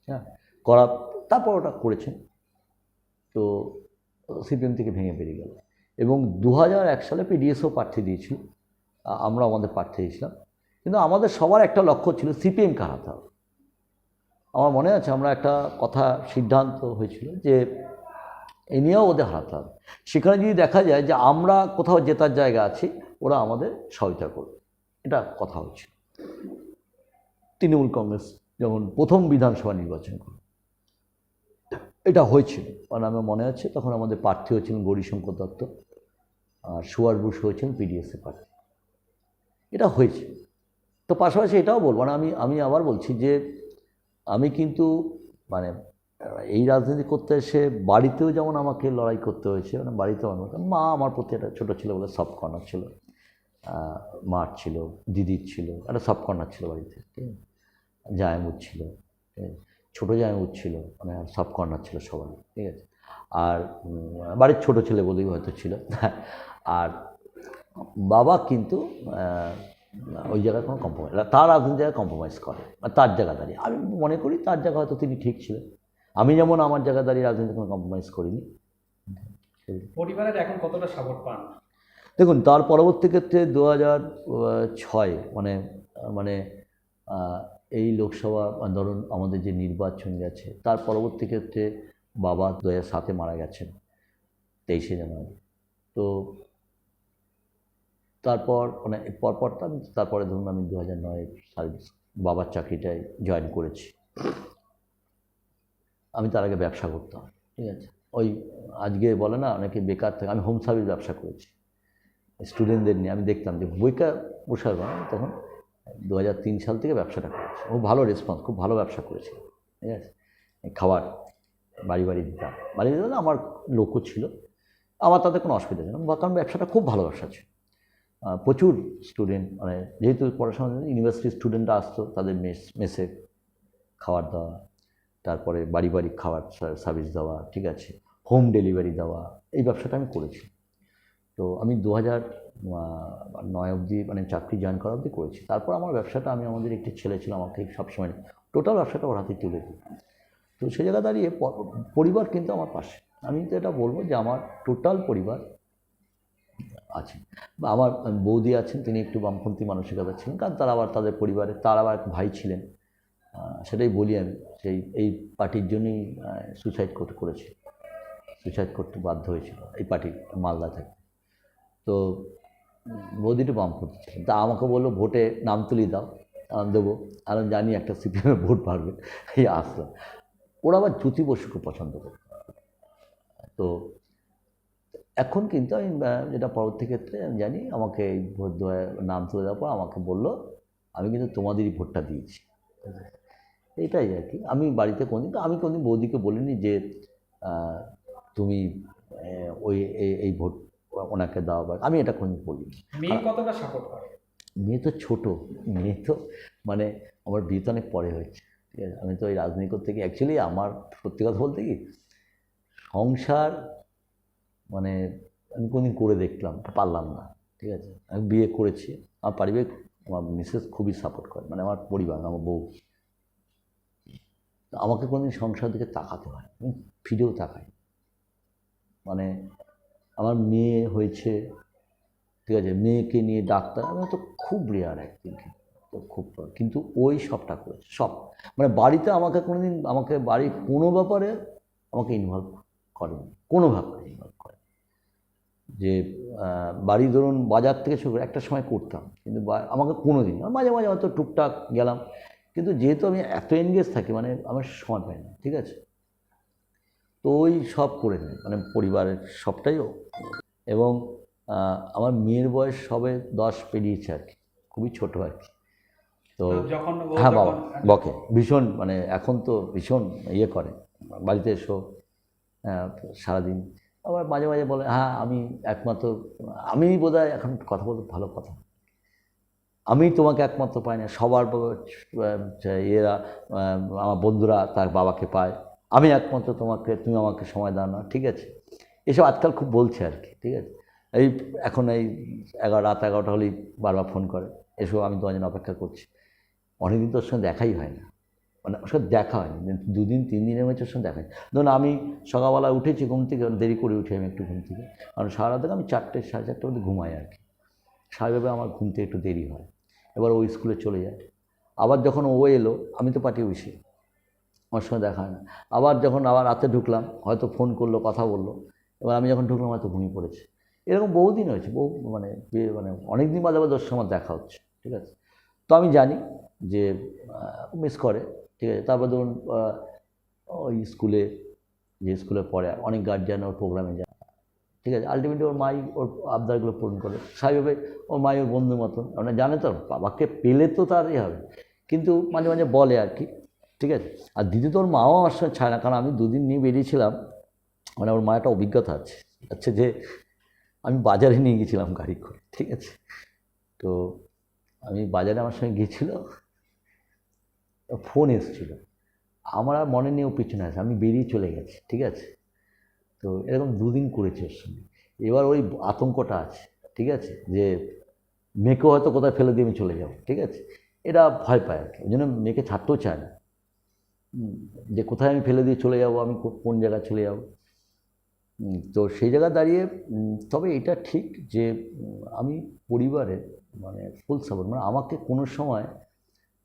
হ্যাঁ, করা, তারপর ওটা করেছেন। তো সিপিএম থেকে ভেঙে বেরিয়ে গেল, এবং 2001 সালে পিডিএসও প্রার্থী দিয়েছিল, আমরা আমাদের প্রার্থী দিয়েছিলাম, কিন্তু আমাদের সবার একটা লক্ষ্য ছিল সিপিএমকে হারাতে হবে। আমার মনে আছে আমরা একটা কথা সিদ্ধান্ত হয়েছিল যে এ নিয়েও ওদের হারাতে হবে, সেখানে যদি দেখা যায় যে আমরা কোথাও জেতার জায়গা আছি, ওরা আমাদের সহায়তা করবে, এটা কথা হচ্ছে। তৃণমূল কংগ্রেস যখন প্রথম বিধানসভা নির্বাচন করে এটা হয়েছিল, কারণ আমার মনে আছে তখন আমাদের প্রার্থী হয়েছিলেন গৌরীশঙ্কর দত্ত, আর সুভাষ বসু হয়েছিলেন পিডিএসের প্রার্থী, এটা হয়েছে। তো পাশাপাশি এটাও বলবো না, আমি আবার বলছি যে আমি কিন্তু মানে এই রাজনীতি করতে এসে বাড়িতেও যেমন আমাকে লড়াই করতে হয়েছে, মানে বাড়িতেও মা আমার প্রতি একটা ছোটো ছিল বলে সফট কর্নার ছিল, মার ছিল, দিদির ছিল, একটা সফট কর্নার ছিল বাড়িতে, ঠিক আছে, জায়মুদ ছিল, ঠিক আছে, ছোটো জায়মুদ ছিল, মানে সফট কর্নার ছিল সবাই, ঠিক আছে। আর বাড়ির ছোটো ছেলে বলেই হয়তো ছিল। আর বাবা কিন্তু ওই জায়গায় কোনো কম্প্রোমাইজ, তার রাজনীতি জায়গায় কম্প্রোমাইজ করে, তার জায়গা দাঁড়িয়ে আমি মনে করি তার জায়গা হয়তো তিনি ঠিক ছিলেন। আমি যেমন আমার জায়গা দাঁড়িয়ে রাজনীতি কোনো কম্প্রোমাইজ করিনি।
পরিবারের এখন কতটা সাপোর্ট পান?
দেখুন, তার পরবর্তী ক্ষেত্রে 2006 মানে এই লোকসভা ধরুন আমাদের যে নির্বাচন গেছে, তার পরবর্তী ক্ষেত্রে বাবা 2007-এ মারা গেছেন 23শে জানুয়ারি। তো তারপর মানে পরপর তারপরে ধরুন আমি 2009 সার্ভিস বাবার চাকরিটায় জয়েন করেছি। আমি তার আগে ব্যবসা করতাম, ঠিক আছে, ওই আজকে বলে না অনেকে বেকার থাকে, আমি হোম সার্ভিস ব্যবসা করেছি স্টুডেন্টদের নিয়ে। আমি দেখতাম যে বেকার বসার তখন 2003 সাল থেকে ব্যবসাটা করেছি, খুব ভালো রেসপন্স, খুব ভালো ব্যবসা করেছি, ঠিক আছে। খাবার বাড়ি বাড়ি দিতাম, বাড়ি দিতে আমার লোকও ছিল, আমার তাতে কোনো অসুবিধা ছিল না, কারণ ব্যবসাটা খুব ভালো ব্যবসা ছিল। প্রচুর স্টুডেন্ট, মানে যেহেতু পড়াশোনা ইউনিভার্সিটির স্টুডেন্টরা আসতো, তাদের মেসে খাবার দেওয়া, তারপরে বাড়ি বাড়ি খাবার সার্ভিস দেওয়া, ঠিক আছে, হোম ডেলিভারি দেওয়া, এই ব্যবসাটা আমি করেছি। তো আমি 2009 অবধি মানে চাকরি জয়েন করা অবধি করেছি। তারপর আমার ব্যবসাটা, আমি আমাদের একটি ছেলে ছিল, আমাকে সবসময় টোটাল ব্যবসাটা ওর হাতে তুলে দিই। তো সে জায়গা দাঁড়িয়ে পরিবার কিন্তু আমার পাশে। আমি তো এটা বলবো যে আমার টোটাল পরিবার আছে। বা আমার বৌদি আছেন, তিনি একটু বামপন্থী মানসিকতা ছিলেন, কারণ তারা আবার তাদের পরিবারে তার আবার এক ভাই ছিলেন, সেটাই বলি আমি, এই পার্টির জন্যই সুসাইড করেছে, সুসাইড করতে বাধ্য হয়েছিল এই পার্টির মালদা থেকে। তো বৌদিটা বামপন্থী ছিলেন, তা আমাকে বললো ভোটে নাম তুলি দাও, দেবো, আর আমি জানি একটা সিপিএমের ভোট বাড়বে, এই আসলাম। ওরা আবার জ্যোতি বসুকে পছন্দ করে। তো এখন কিন্তু আমি যেটা পরবর্তী ক্ষেত্রে আমি জানি, আমাকে এই ভোট দেওয়ার নাম তুলে দেওয়ার পর আমাকে বললো আমি কিন্তু তোমাদেরই ভোটটা দিয়েছি, এটাই আর কি। আমি বাড়িতে কোনোদিন বৌদিকে বলিনি যে তুমি ওই এই ভোট ওনাকে দাও, বা আমি এটা কোনোদিন বলিনি।
মেয়ে কতটা সাপোর্ট করে?
মেয়ে তো ছোটো, মেয়ে তো মানে আমার বিয়ে তো অনেক পরে হয়েছে, ঠিক আছে। আমি তো এই রাজনীতি করতে গিয়ে অ্যাকচুয়ালি আমার সত্যি কথা বলতে কি সংসার মানে আমি কোনোদিন করে দেখলাম, পারলাম না, ঠিক আছে। আমি বিয়ে করেছি, আমার পারিবারিক, আমার মিসেস খুবই সাপোর্ট করে, মানে আমার পরিবার, আমার বউ। আমাকে কোনোদিন সংসার দিকে তাকাতে হয়, আমি ফিরেও তাকাই। মানে আমার মেয়ে হয়েছে, ঠিক আছে, মেয়েকে নিয়ে ডাক্তার, আমি তো খুব রেয়ার একদিন, তো খুব, কিন্তু ওই সবটা করেছে সব। মানে বাড়িতে আমাকে কোনোদিন, আমাকে বাড়ির কোনো ব্যাপারে আমাকে ইনভলভ করেনি, কোনো ব্যাপারে ইনভলভ করে। যে বাড়ি ধরুন বাজার থেকে শুরু করে একটা সময় করতাম, কিন্তু আমাকে কোনো দিন, মাঝে মাঝে হয়তো টুকটাক গেলাম, কিন্তু যেহেতু আমি এত এনগেজ থাকি, মানে আমার সময় পাই না, ঠিক আছে। তো ওই সব করে নেয়, মানে পরিবারের সবটাই। এবং আমার মেয়ের বয়স সবে 10 পেরিয়েছে আর কি, খুবই ছোটো আর কি। তো হ্যাঁ, বাবা বকে ভীষণ, মানে এখন তো ভীষণ ইয়ে করে, বাড়িতে এসো সারাদিন। আবার মাঝে মাঝে বলে হ্যাঁ আমি একমাত্র, আমি বোধহয় এখন কথা বলতে ভালো কথা, আমি তোমাকে একমাত্র পাই না, সবার এরা আমার বন্ধুরা তার বাবাকে পায়, আমি একমাত্র তোমাকে, তুমি আমাকে সময় দাও না, ঠিক আছে। এসব আজকাল খুব বলছে আর কি, ঠিক আছে। এই এখন এই রাত 11টা হলেই বারবার ফোন করে, এসব আমি তোমার জন্য অপেক্ষা করছি। অনেকদিন তোর সঙ্গে দেখাই হয় না, মানে ওর সঙ্গে দেখা হয়নি, 2 দিন 3 দিনের মধ্যে ওর সঙ্গে দেখা হয়। ধরুন আমি সকালবেলা উঠেছি ঘুম থেকে, দেরি করে উঠি আমি একটু ঘুম থেকে, কারণ সারা রাত আমি 4টে সাড়ে 4টের মধ্যে ঘুমাই আর কি, স্বাভাবিকভাবে আমার ঘুম থেকে একটু দেরি হয়। এবার ও স্কুলে চলে যায়, আবার যখন ও এলো আমি তো পাঠিয়ে বসি, আমার সঙ্গে দেখা হয় না। আবার যখন আবার রাতে ঢুকলাম, হয়তো ফোন করলো, কথা বললো, এবার আমি যখন ঢুকলাম হয়তো ঘুমিয়ে পড়েছে। এরকম বহুদিন হয়েছে, মানে অনেক দিন বাদে আবার ওর সঙ্গে দেখা হচ্ছে, ঠিক আছে। তো আমি জানি যে মিস করে, ঠিক আছে। তারপর ধরুন ওই স্কুলে, যে স্কুলে পড়ে অনেক গার্জিয়ান ওর প্রোগ্রামে যায়, ঠিক আছে। আলটিমেটলি ওর মাই ওর আবদারগুলো পূরণ করে, স্বাভাবিকভাবে ওর মাই ওর বন্ধুর মতন, মানে জানে তো বাবাকে পেলে তো তার হবে, কিন্তু মাঝে মাঝে বলে আর কি ঠিক আছে। আর দ্বিতীয়ত ওর মাও আমার সঙ্গে ছায় না, কারণ আমি 2 দিন নিয়ে বেরিয়েছিলাম, মানে ওর মা একটা অভিজ্ঞতা আছে আচ্ছা, যে আমি বাজারে নিয়ে গেছিলাম গাড়ি করে, ঠিক আছে। তো আমি বাজারে আমার সঙ্গে গিয়েছিল, ফোন এসেছিল, আমার আর মনে নেই ও পিছনে আছে, আমি বেরিয়ে চলে গেছি, ঠিক আছে। তো এরকম 2 দিন করেছে ওর সঙ্গে। এবার ওই আতঙ্কটা আছে, ঠিক আছে, যে মেয়েকেও হয়তো কোথায় ফেলে দিয়ে আমি চলে যাব, ঠিক আছে। এরা ভয় পায় আর কি, ওই জন্য মেয়েকে ছাড়তেও চায় না, যে কোথায় আমি ফেলে দিয়ে চলে যাব, আমি কোন জায়গায় চলে যাব। তো সেই জায়গায় দাঁড়িয়ে তবে এটা ঠিক যে আমি পরিবারের মানে ফুল সাপোর্ট, মানে আমাকে কোনো সময়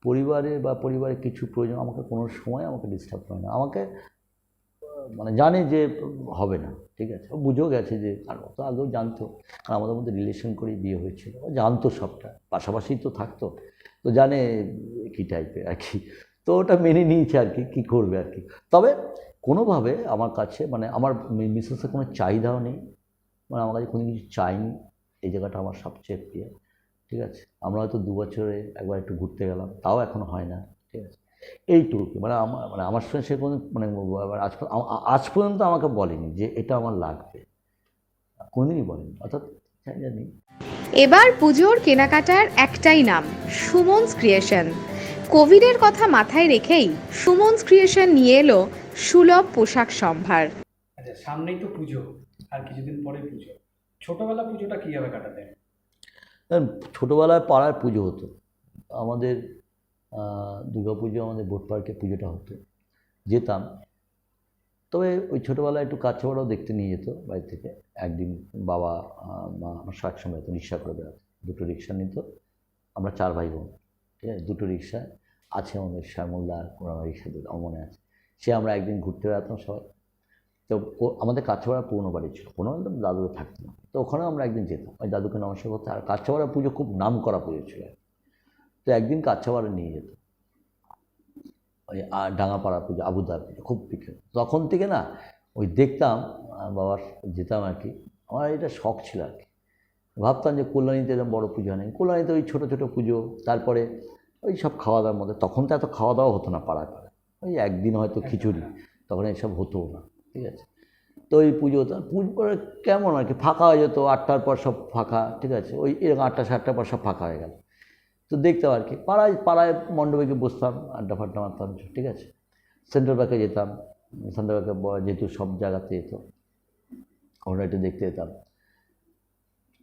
পরিবারের কিছু প্রয়োজন আমাকে কোনো সময় আমাকে ডিস্টার্ব করে না, আমাকে মানে জানে যে হবে না, ঠিক আছে। ও বুঝেও গেছে যে, আর ও তো আগেও জানতো, আর আমাদের মধ্যে রিলেশন করেই বিয়ে হয়েছিল, ও জানতো সবটা, পাশাপাশি তো থাকতো, তো জানে কী টাইপের আর কি। তো ওটা মেনে নিয়েছে আর কি, কী করবে আর কি। তবে কোনোভাবে আমার কাছে মানে আমার মিসেসের কোনো চাহিদাও নেই, মানে আমার কাছে কোনো কিছু চাইনি, এই জায়গাটা আমার সবচেয়ে প্রিয়, ঠিক আছে। আমরা হয়তো 2 বছরে একবার একটু ঘুরতে গেলাম, তাও এখনও হয় না, ঠিক আছে। এইটুকু মানে আমার সঙ্গে সে কোনো মানে আজ পর্যন্ত আমাকে বলেনি যে এটা আমার লাগবে, কোনোদিনই বলেনি, অর্থাৎ জানি।
এবার পুজোর কেনাকাটার একটাই নাম, সুমনস ক্রিয়েশন। কোভিডের কথা মাথায় রেখেই সুমনস ক্রিয়েশন নিয়ে এলো সুলভ পোশাক সম্ভার।
আচ্ছা, সামনেই তো পুজো, আর কিছুদিন পরে পুজো। ছোটবেলা পুজোটা কীভাবে কাটাতেন?
ছোটোবেলায় পাড়ায় পুজো হতো আমাদের, দুর্গা পুজো আমাদের বোট পার্কে পুজোটা হতো, যেতাম। তবে ওই ছোটোবেলায় একটু কাচ্চাপাড়াও দেখতে নিয়ে যেত বাড়ি থেকে। একদিন বাবা মা আমার একসঙ্গে যেত, রিক্সা করে বেড়াতো, 2টো রিক্সা নিত, আমরা 4 ভাই বোন, ঠিক আছে। 2টো রিক্সা আছে আমাদের, শ্যামলদার পুরানো রিক্সা আমার মনে আছে। সে আমরা একদিন ঘুরতে বেড়াতাম সবাই। তো আমাদের কাচ্চাপাড়া পুরনো বাড়ি ছিল, পুরনো একদম দাদুর থাকতো না, তো ওখানেও আমরা একদিন যেতাম ওই দাদুকে নমস্কার করতে। আর কাচ্চাপাড়া পুজো খুব নাম করা পুজো ছিল, তো একদিন কাচ্চাপাড়া নিয়ে যেত, ওই ডাঙাপাড়া পুজো, আবুদার পুজো খুব বিখ্যাত। তখন থেকে না ওই দেখতাম, বাবার যেতাম আর কি, আমার এটা শখ ছিল আর কি। ভাবতাম যে কল্যাণীতে এরকম বড়ো পুজো নেই, কল্যাণীতে ওই ছোটো ছোটো পুজো, তারপরে ওই সব খাওয়া দাওয়ার মধ্যে, তখন তো এত খাওয়া দাওয়া হতো না পাড়ায় পাড়ায়, ওই একদিন হয়তো খিচুড়ি, তখন এসব হতো না, ঠিক আছে। তো ওই পুজো পরে কেমন আর কি ফাঁকা হয়ে যেত, 8টার পর সব ফাঁকা, ঠিক আছে। ওই এরকম 8টা 7টার পর সব ফাঁকা হয়ে গেল, তো দেখতাম আর কি, পাড়ায় পাড়ায় মণ্ডপে গিয়ে বসতাম, আড্ডা ফাড্ডা মারতাম, ঠিক আছে। সেন্ট্রাল পার্কে যেতাম, সেন্ট্রাল পার্কে যেহেতু সব জায়গাতে যেত, আমরা একটু দেখতে যেতাম।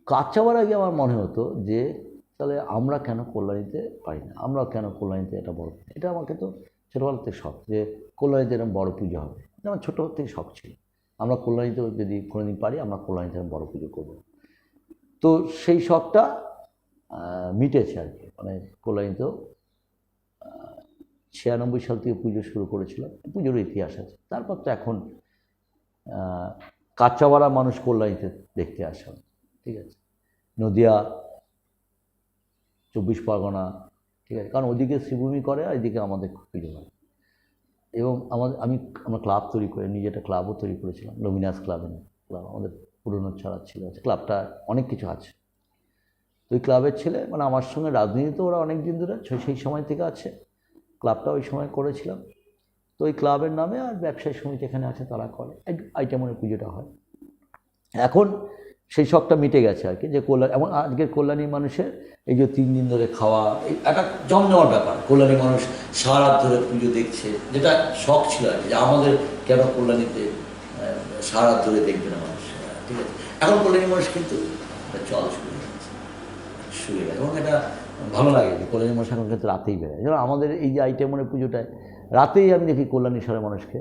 কাচ্চাপাড়া গিয়ে আমার মনে হতো যে তাহলে আমরা কেন কল্যাণীতে পারি না, আমরা কেন কল্যাণীতে এটা বড়, এটা আমাকে তো ছোটোবেলা থেকে শখ যে কল্যাণীতে এরকম বড়ো পুজো হবে, আমার ছোটো থেকে শখ ছিল, আমরা কল্যাণীতে যদি কোনোদিন পারি আমরা কল্যাণীতে বড় পুজো করব। তো সেই শখটা মিটেছে আর কি, মানে কল্যাণীতেও 96 সাল থেকে পুজো শুরু করেছিলাম, পুজোর ইতিহাস আছে। তারপর তো এখন কাচ্চাপাড়া মানুষ কল্যাণীতে দেখতে আসে, ঠিক আছে। নদিয়া, 24 পরগনা, ঠিক আছে, কারণ ওদিকে শ্রীভূমি করে আর এদিকে আমাদের পুজো হয়। এবং আমরা ক্লাব তৈরি করে, নিজে একটা ক্লাবও তৈরি করেছিলাম, লুমিনাস ক্লাব আমাদের পুরনো ছাড়া ছিল, ক্লাবটা অনেক কিছু আছে। তো ওই ক্লাবের ছেলে মানে আমার সঙ্গে রাজনীতিতে ওরা অনেক দিন ধরে সেই সময় থেকে আছে, ক্লাবটা ওই সময় করেছিলাম। তো ওই ক্লাবের নামে আর ব্যবসায়ী সমিতি এখানে আছে, তারা করে আইটেমের পুজোটা হয়। এখন সেই শখটা মিটে গেছে আর কি, যে কল্যাণ এমন আজকের কল্যাণী মানুষের এই যে 3 দিন ধরে খাওয়া, একটা জমজমার ব্যাপার, কল্যাণী মানুষ সারা রাত ধরে পুজো দেখছে, যেটা শখ ছিল আর কি, যে আমাদের কেন কল্যাণীতে সারা রাত ধরে দেখবে না মানুষ, ঠিক আছে। এখন কল্যাণী মানুষ কিন্তু চল শুয়ে গেছে, এবং এটা ভালো লাগে যে কল্যাণী মানুষ এখন কিন্তু রাতেই বেরোয়। যেমন আমাদের এই যে আইটেমের পুজোটায় রাতেই আমি দেখি কল্যাণী শহরের মানুষকে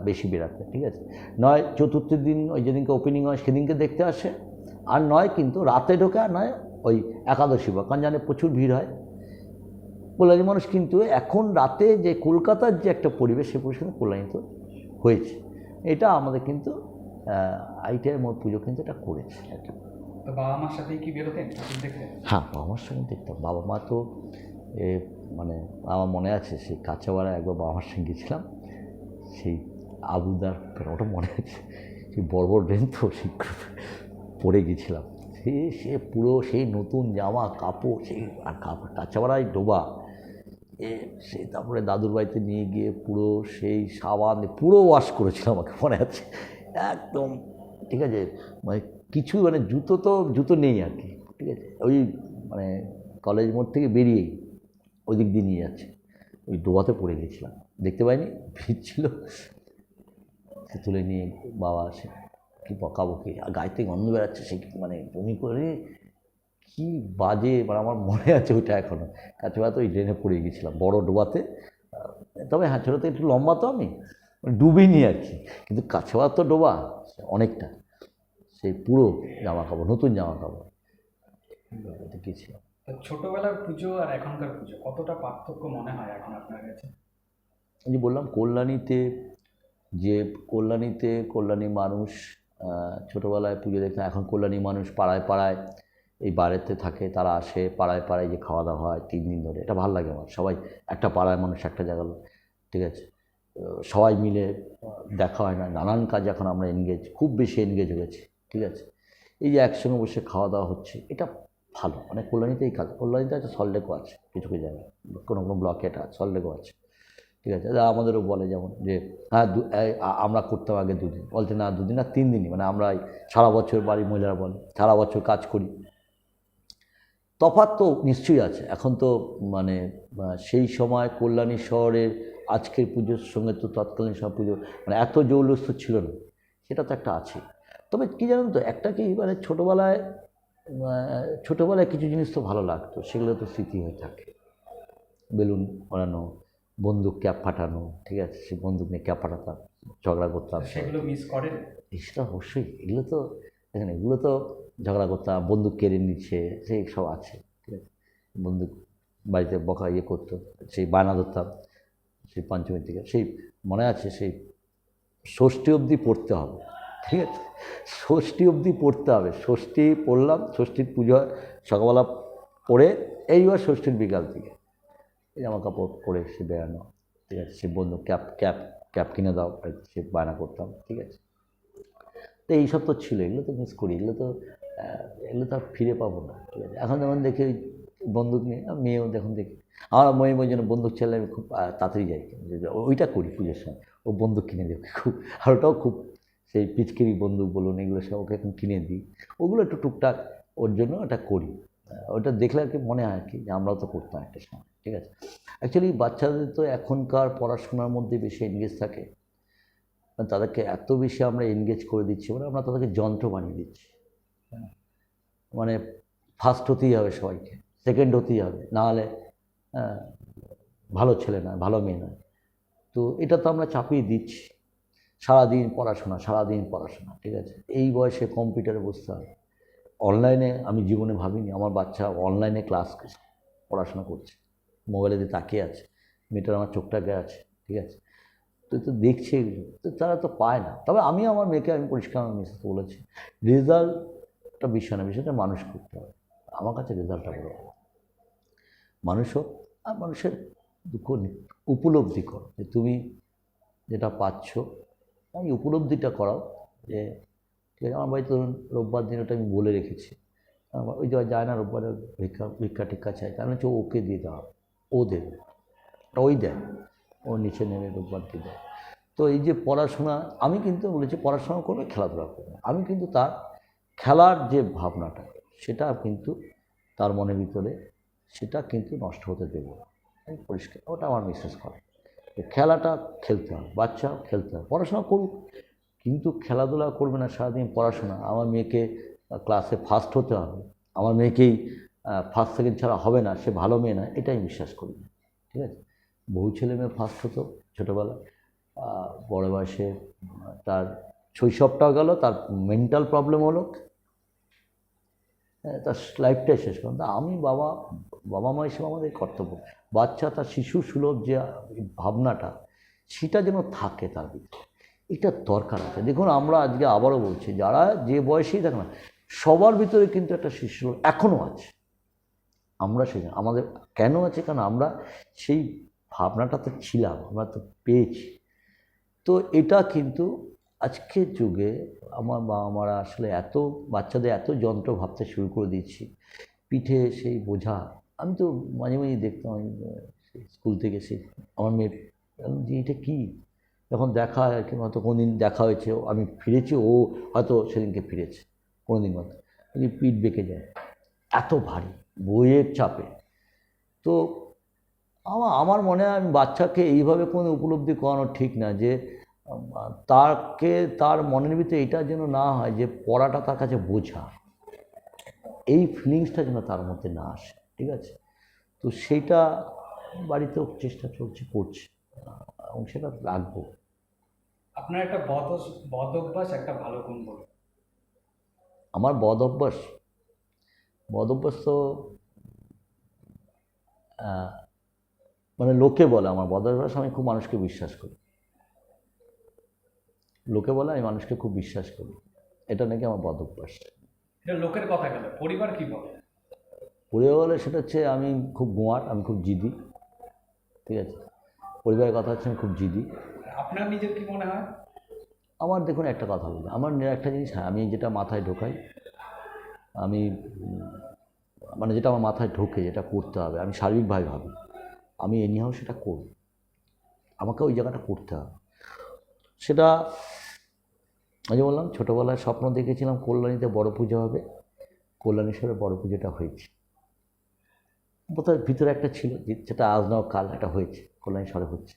বেশি বেরাতে, ঠিক আছে। নয় চতুর্থীর দিন ওই যেদিনকে ওপেনিং হয় সেদিনকে দেখতে আসে, আর নয় কিন্তু রাতে ঢোকে, আর নয় ওই একাদশী বা, কারণ জানে প্রচুর ভিড় হয়। কল্যাণী মানুষ কিন্তু এখন রাতে যে কলকাতার যে একটা পরিবেশ, সে পরিবেশ কিন্তু কল্যাণীতে হয়েছে, এটা আমাদের কিন্তু আইটেমের পুজো কিন্তু এটা করেছে আর কি।
তো বাবা মার সাথেই কি বেরোতেন দেখতে?
হ্যাঁ, বাবা মার সঙ্গে দেখতাম। বাবা মা তো মানে আমার মনে আছে সেই কাঁচাপাড়া একবার বাবা মার সঙ্গে গেছিলাম, সেই আবুদার ওটা মনে আছে, সেই বড় বড় ড্রেন, তো সেই পরে গেছিলাম, সে পুরো সেই নতুন জামা কাপড়, সেই আর কাঁচাপাড়ায় ডোবা, সে তারপরে দাদুর বাড়িতে নিয়ে গিয়ে পুরো সেই সাবান দিয়ে পুরো ওয়াশ করেছিল, আমাকে মনে আছে একদম, ঠিক আছে। মানে কিছু মানে জুতো নেই আর কি, ঠিক আছে। ওই মানে কলেজ মোড় থেকে বেরিয়েই ওই দিক দিয়ে নিয়ে যাচ্ছে, ওই ডোবাতে পড়ে গেছিলাম, দেখতে পাইনি, ভিড় ছিল। সে তুলে নিয়ে বাবা আসে, কি বকাবকি, আর গায়ে থেকে গন্ধ বেড়াচ্ছে, সে মানে বমি করে কি বাজে, মানে আমার মনে আছে ওইটা এখনও। কাছেবাতে ওই ড্রেনে পড়ে গেছিলাম বড় ডোবাতে। তবে হ্যাঁ, ছোটোতে একটু লম্বা তো আমি, ডুবিনি আর কি, কিন্তু কাছেবা তো ডোবা অনেকটা, সেই পুরো জামা কাপড়, নতুন জামা কাপড় গিয়েছিলাম।
তো ছোটবেলার পুজো আর এখনকার পুজো কতটা পার্থক্য মনে হয় এখন আপনার কাছে?
এই যে বললাম কল্যাণী মানুষ ছোটোবেলায় পুজো দেখতাম, এখন কল্যাণী মানুষ পাড়ায় পাড়ায় এই বাইরেতে থাকে, তারা আসে পাড়ায় পাড়ায়, যে খাওয়া দাওয়া হয় 3 দিন ধরে, এটা ভালো লাগে আমার। সবাই একটা পাড়ায় মানুষ একটা জায়গা, ঠিক আছে, সবাই মিলে দেখা হয় না, নানান কাজ এখন আমরা খুব বেশি এনগেজ হয়েছি, ঠিক আছে। এই যে একসঙ্গে বসে খাওয়া দাওয়া হচ্ছে, এটা ভালো। মানে কল্যাণীতে এই কাজ, কল্যাণীতে আছে, সল্টলেকও আছে, কিছু কিছু জায়গায়, কোনো ব্লকে এটা সল্টলেকও আছে, ঠিক আছে। আমাদেরও বলে যেমন যে হ্যাঁ আমরা করতাম আগে 2 দিন, বলছে না 2 দিন না 3 দিনই, মানে আমরা সারা বছর, বাড়ির মহিলারা বলে সারা বছর কাজ করি। তফাৎ তো নিশ্চয়ই আছে। এখন তো মানে সেই সময় কল্যাণী শহরের আজকের পুজোর সঙ্গে তো তৎকালীন সব পুজো মানে এত জৌলুস ছিল না, সেটা তো একটা আছে। তবে কী জানেন তো, একটা কি মানে ছোটোবেলায় কিছু জিনিস তো ভালো লাগতো, সেগুলো তো স্মৃতি হয়ে থাকে। বেলুন ওড়ানো, বন্দুক ক্যাপ ফাটানো, ঠিক আছে, সেই বন্দুক নিয়ে ক্যাপ ফাটাতাম, ঝগড়া করতাম,
সেগুলো মিস করেন?
সেটা অবশ্যই। এগুলো তো দেখেন, এগুলো তো ঝগড়া করতাম, বন্দুক কেড়ে নিচ্ছে, সেই সব আছে, ঠিক আছে। বন্দুক বাড়িতে বকা করতো, সেই বায়না ধরতাম, সেই পঞ্চমীর থেকে, সেই মনে আছে, সেই ষষ্ঠী অবধি পড়তে হবে, ঠিক আছে, ষষ্ঠী অবধি পড়তে হবে। ষষ্ঠী পড়লাম, ষষ্ঠীর পুজো সকালবেলা পড়ে এইবার ষষ্ঠীর বিকাল থেকে এই জামা কাপড় পরে সে বেড়ানো, ঠিক আছে, সে বন্ধু ক্যাপ কিনে দাও, সে বায়না করতাম, ঠিক আছে। তো এইসব তো ছিল, এগুলো তো মিস করি, এগুলো তো আর ফিরে পাবো না, ঠিক আছে। এখন যেমন দেখি ওই বন্দুক নিয়ে মেয়েও দেখুন দেখি, আমার মেয়ে জন্য বন্দুক চাইলে আমি খুব তাড়াতাড়ি যাই, ওইটা করি পুজোর সময়, ও বন্দুক কিনে দেবে খুব, আর ওটাও খুব সেই পিচকিরি বন্দুক বলুন, এগুলো সব ওকে এখন কিনে দিই, ওগুলো একটু টুকটাক ওর জন্য ওটা করি। ওটা দেখলে আর কি মনে হয় আর কি যে আমরাও তো করতাম একটা সময়, ঠিক আছে। অ্যাকচুয়ালি বাচ্চাদের তো এখনকার পড়াশোনার মধ্যে বেশি এনগেজ থাকে, তাদেরকে এত বেশি আমরা এনগেজ করে দিচ্ছি, মানে আমরা তাদেরকে যন্ত্র বানিয়ে দিচ্ছি। মানে ফার্স্ট হতেই হবে সবাইকে, সেকেন্ড হতেই হবে, নাহলে ভালো ছেলে নয়, ভালো মেয়ে নয়। তো এটা তো আমরা চাপিয়ে দিচ্ছি, সারাদিন পড়াশোনা, ঠিক আছে। এই বয়সে কম্পিউটারে বসতে হবে, অনলাইনে আমি জীবনে ভাবিনি আমার বাচ্চা অনলাইনে ক্লাস পড়াশোনা করছে, মোবাইলে দিয়ে তাকিয়ে আছে, মেয়েটার আমার চোখটাকে আছে, ঠিক আছে। তো দেখছে এগুলো, তো তারা তো পায় না। তবে আমি আমার মেয়েকে আমি পরিষ্কার আমার মিসেসকে বলেছি, রেজাল্টটা বিষয় না, বিষয়টা মানুষ করতে হবে। আমার কাছে রেজাল্টটা বড়, মানুষ হোক, আর মানুষের দুঃখ উপলব্ধি করো, যে তুমি যেটা পাচ্ছ এই উপলব্ধিটা করাও, যে ঠিক আছে। আমার বাড়িতে ধরুন রোববার দিন ওটা আমি বলে রেখেছি, আমার ওই যায় না রোববারে ভিক্ষা টিক্ষা চাই, তার হচ্ছে ওকে দিয়ে দেওয়া, ও দেবে, ওই দেয়, ও নিচে নেমে রোববার দিয়ে দেয়। তো এই যে পড়াশোনা, আমি কিন্তু বলেছি পড়াশোনা করবে, খেলাধুলা করবে, আমি কিন্তু তার খেলার যে ভাবনাটা সেটা কিন্তু তার মনের ভিতরে সেটা কিন্তু নষ্ট হতে দেবো না, আমি পরিষ্কার, ওটা আমার মিসেস করে। খেলাটা খেলতে হবে, বাচ্চা খেলতে হবে, পড়াশোনা করুক, কিন্তু খেলাধুলা করবে না সারাদিন পড়াশোনা। আমার মেয়েকে ক্লাসে ফার্স্ট হতে হবে, আমার মেয়েকেই ফার্স্ট সেকেন্ড ছাড়া হবে না, সে ভালো মেয়ে না, এটাই বিশ্বাস করি না, ঠিক আছে। বহু ছেলে মেয়ে ফার্স্ট হতো ছোটোবেলায়, বড় বয়সে তার শৈশবটাও গেল, তার মেন্টাল প্রবলেম হলো, তার লাইফটাই শেষ করুন। আমি বাবা মা হিসেবে আমাদের কর্তব্য, বাচ্চা তার শিশু সুলভ যে ভাবনাটা সেটা যেন থাকে তার ভিতরে, এটা দরকার আছে। দেখুন আমরা আজকে আবারও বলছি, যারা যে বয়সেই থাকে না, সবার ভিতরে কিন্তু একটা শিশু এখনও আছে। আমরা সেই আমাদের কেন আছে, কারণ আমরা সেই ভাবনাটা তো ছিলাম, আমরা তো পেয়েছি। তো এটা কিন্তু আজকের যুগে আমার বাবা মারা আসলে এত বাচ্চাদের এত যন্ত্র ভাবতে শুরু করে দিচ্ছি, পিঠে সেই বোঝা। আমি তো মাঝে মাঝে দেখতাম স্কুল থেকে এসে আমার মেয়ে যে এটা কী, যখন দেখা হয় আর কি, হয়তো কোনো দিন দেখা হয়েছে, আমি ফিরেছি, ও হয়তো সেদিনকে ফিরেছে কোনো দিন মতো, পিঠ বেঁকে যায়, এত ভারী বইয়ের চাপে। তো আমার মনে হয় আমি বাচ্চাকে এইভাবে কোনো উপলব্ধি করানো ঠিক না, যে তার মনের ভিতরে এটা যেন না হয় যে পড়াটা তার কাছে বোঝা, এই ফিলিংসটা যেন তার মধ্যে না আসে, ঠিক আছে? তো সেইটা বাড়িতেও চেষ্টা চলছে, করছে, এবং সেটা রাখবো।
আপনার একটা বদ অভ্যাস, একটা ভালো গুণ বলুন।
আমার বদ অভ্যাস তো মানে লোকে বলে আমার বদ অভ্যাস, আমি খুব মানুষকে বিশ্বাস করি। লোকে বলে আমি মানুষকে খুব বিশ্বাস করি, এটা নাকি আমার বদ অভ্যাস।
এটা লোকের কথা গেল, পরিবার কি বলে?
পরিবার বলে সেটা হচ্ছে আমি খুব গোয়ার, আমি খুব জিদি, ঠিক আছে? পরিবারের কথা হচ্ছে আমি খুব জিদি।
আপনার নিজের কি মনে হয়?
আমার দেখুন একটা কথা বলি, আমার একটা জিনিস, হ্যাঁ, আমি যেটা মাথায় ঢোকাই, আমি মানে যেটা আমার মাথায় ঢোকে, যেটা করতে হবে, আমি সার্বিকভাবে ভাবি, আমি এনিহাও সেটা করি, আমাকে ওই জায়গাটা করতে হবে। সেটা ওই যে বললাম, ছোটোবেলায় স্বপ্ন দেখেছিলাম কল্যাণীতে বড় পুজো হবে, কল্যাণেশ্বরে বড় পুজোটা হয়েছে। বোধহয় ভিতরে একটা ছিল যেটা আজ নাও কাল এটা হয়েছে, কল্যাণেশ্বরে হচ্ছে।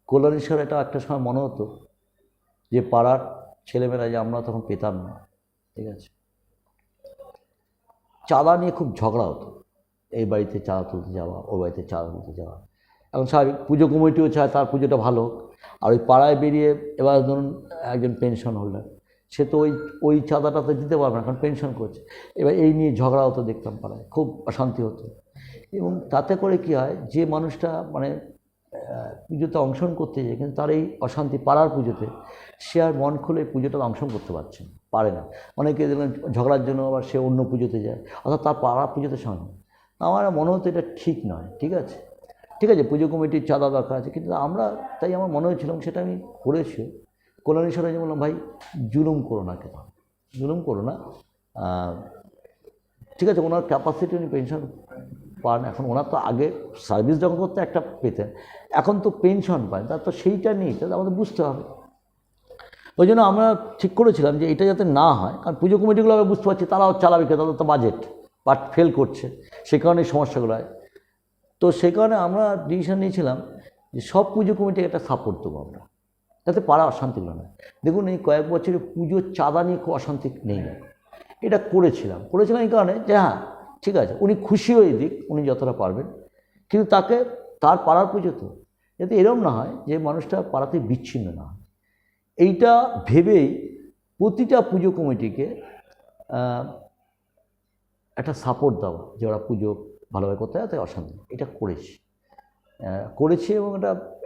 কল্যাণেশ্বরে এটা একটা সময় মনে হতো যে পাড়ার ছেলেমেয়েরা, যে আমরা তখন পেতাম না, ঠিক আছে, চাঁদা নিয়ে খুব ঝগড়া হতো, এই বাড়িতে চাঁদা তুলতে যাওয়া, ওই বাড়িতে চাঁদা তুলতে যাওয়া। এখন স্বাভাবিক পুজো কমিটিও চায় তার পুজোটা ভালো হোক, আর ওই পাড়ায় বেরিয়ে এবার ধরুন একজন পেনশন হোল্ডার, সে তো ওই চাঁদাটা তো দিতে পারবে না, কারণ পেনশন করছে। এবার এই নিয়ে ঝগড়া হতো, দেখতাম পাড়ায় খুব অশান্তি হতো। এবং তাতে করে কি হয়, যে মানুষটা মানে পুজোতে অংশগ্রহণ করতে যায়, কিন্তু তার এই অশান্তি পাড়ার পুজোতে, সে আর মন খুলে পুজোটাতে অংশগ্রহণ করতে পারছে না, পারে না। অনেকে দেখলেন ঝগড়ার জন্য আবার সে অন্য পুজোতে যায়, অর্থাৎ তার পাড়ার পুজোতে সঙ্গে। আমার মনে হতো এটা ঠিক নয়, ঠিক আছে, পুজো কমিটির চাঁদা দরকার আছে, কিন্তু আমরা, তাই আমার মনে হয়েছিলাম, সেটা আমি করেছি। কল্যাণেশ্বরে যে বললাম, ভাই জুলুম করো না, কেন জুলুম করো না, ঠিক আছে, ওনার ক্যাপাসিটি, উনি পেনশন পান, এখন ওনার তো আগে সার্ভিস যখন করতে একটা পেতেন, এখন তো পেনশন পান, তার তো সেইটা নেই, তাহলে আমাদের বুঝতে হবে। ওই জন্য আমরা ঠিক করেছিলাম যে এটা যাতে না হয়, কারণ পুজো কমিটিগুলো আমরা বুঝতে পারছি তারাও চালাবে, তাদের তো বাজেট ফেল করছে, সে কারণে সমস্যাগুলো হয়। তো সে কারণে আমরা ডিসিশন নিয়েছিলাম যে সব পুজো কমিটিকে একটা সাপোর্ট দেবো আমরা, যাতে পাড়া অশান্তিগুলো নয়। দেখুন এই কয়েক বছরে পুজোর চাঁদা নিয়ে খুব অশান্তি নেই, এটা করেছিলাম এই কারণে যে হ্যাঁ ঠিক আছে, উনি খুশি হয়ে দিক, উনি যতটা পারবেন, কিন্তু তাকে তার পাড়ার পুজো তো, যাতে এরকম না হয় যে মানুষটা পাড়াতে বিচ্ছিন্ন না হয়, এইটা ভেবেই প্রতিটা পুজো কমিটিকে একটা সাপোর্ট দেওয়া, যে ওরা পুজো ভালোভাবে করতে হয়, তাই অশান্তি, এটা করেছি। এবং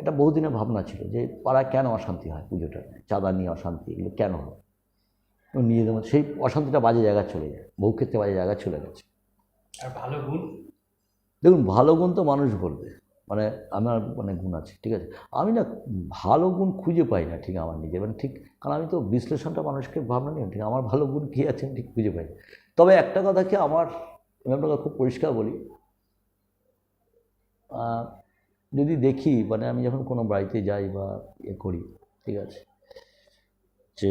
এটা বহুদিনের ভাবনা ছিল যে পাড়ায় কেন অশান্তি হয়, পুজোটা চাঁদা নিয়ে অশান্তি, এগুলো কেন হয়, নিজেদের মধ্যে সেই অশান্তিটা বাজে জায়গায় চলে যায়, বহু ক্ষেত্রে বাজে জায়গায় চলে গেছে।
আর ভালো গুণ?
দেখুন ভালো গুণ তো মানুষ বলবে, মানে আমার মানে গুণ আছে, ঠিক আছে, আমি না ভালো গুণ খুঁজে পাই না ঠিক আমার নিজে, মানে ঠিক, কারণ আমি তো বিশ্লেষণটা মানুষকে ভাবনা নিই, ঠিক আমার ভালো গুণ কী আছে আমি ঠিক খুঁজে পাই। তবে একটা কথা কি, আমি আপনাকে খুব পরিষ্কার বলি, যদি দেখি, মানে আমি যখন কোনো বাড়িতে যাই বা করি, ঠিক আছে, যে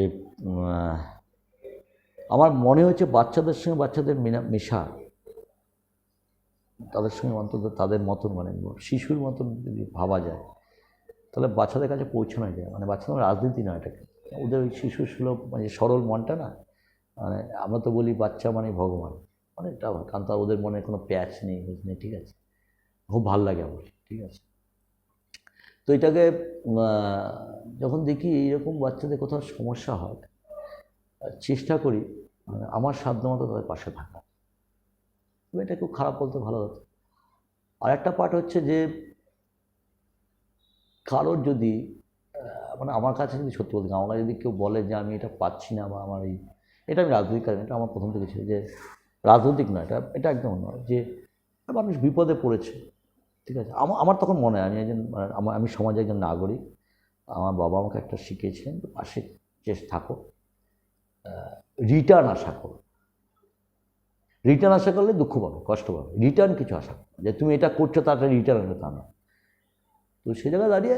আমার মনে হচ্ছে বাচ্চাদের সঙ্গে বাচ্চাদের মেশা, তাদের সঙ্গে অন্তত তাদের মতন, মানে শিশুর মতন যদি ভাবা যায়, তাহলে বাচ্চাদের কাছে পৌঁছানো যায়, মানে বাচ্চাদের রাজনীতি নয় এটাকে, ওদের ওই শিশু সুলভ মানে সরল মনটা না, মানে আমরা তো বলি বাচ্চা মানে ভগবান, মানে এটা, কারণ তার ওদের মনে কোনো প্যাচ নেই, ঠিক আছে, খুব ভাল লাগে আমার, ঠিক আছে। তো এটাকে যখন দেখি এইরকম বাচ্চাদের কোথাও সমস্যা হয়, চেষ্টা করি মানে আমার সাধ্যমতো তাদের পাশে থাকা। এটা খুব খারাপ বলতে ভালো হতো। আর একটা পার্ট হচ্ছে যে কারোর যদি মানে আমার কাছে যদি সত্যি বলতে, আমার কাছে যদি কেউ বলে যে আমি এটা পাচ্ছি না, বা আমার এটা আমি রাজনৈতিক কারণ, এটা আমার প্রথম থেকে ছিল যে রাজনৈতিক নয়, এটা একদম নয়, যে মানুষ বিপদে পড়েছে, ঠিক আছে, আমার তখন মনে হয় আমি একজন, আমি সমাজে একজন নাগরিক, আমার বাবা আমাকে একটা শিখিয়েছিলেন, পাশে থাকো, রিটার্ন আশা করো, রিটার্ন আশা করলে দুঃখ পাবে, কষ্ট পাবে। রিটার্ন কিছু আশা করবে যে তুমি এটা করছো তার একটা রিটার্ন আসবে, তা না। তো সেই জায়গায় দাঁড়িয়ে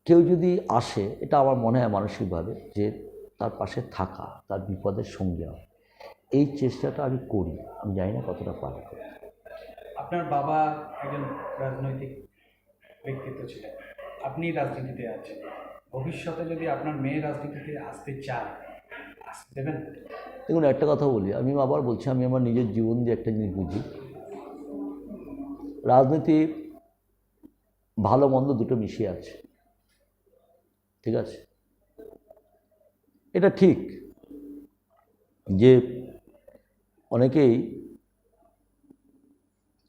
কেউ যদি আসে, এটা আমার মনে হয় মানসিকভাবে যে তার পাশে থাকা, তার বিপদের সঙ্গে হওয়া, এই চেষ্টাটা আমি করি। আমি জানি না কতটা পারি।
আপনার বাবা একজন রাজনৈতিক ব্যক্তিত্ব ছিলেন, আপনি রাজনীতিতে আছেন, ভবিষ্যতে যদি আপনার মেয়ে রাজনীতিতে আসতে চায়, আসতে দেবেন?
দেখুন, একটা কথা বলি, আমি আবার বলছি, আমি আমার নিজের জীবন দিয়ে একটা জিনিস বুঝি। রাজনীতি ভালো মন্দ দুটো মিশিয়ে আছে, ঠিক আছে? এটা ঠিক যে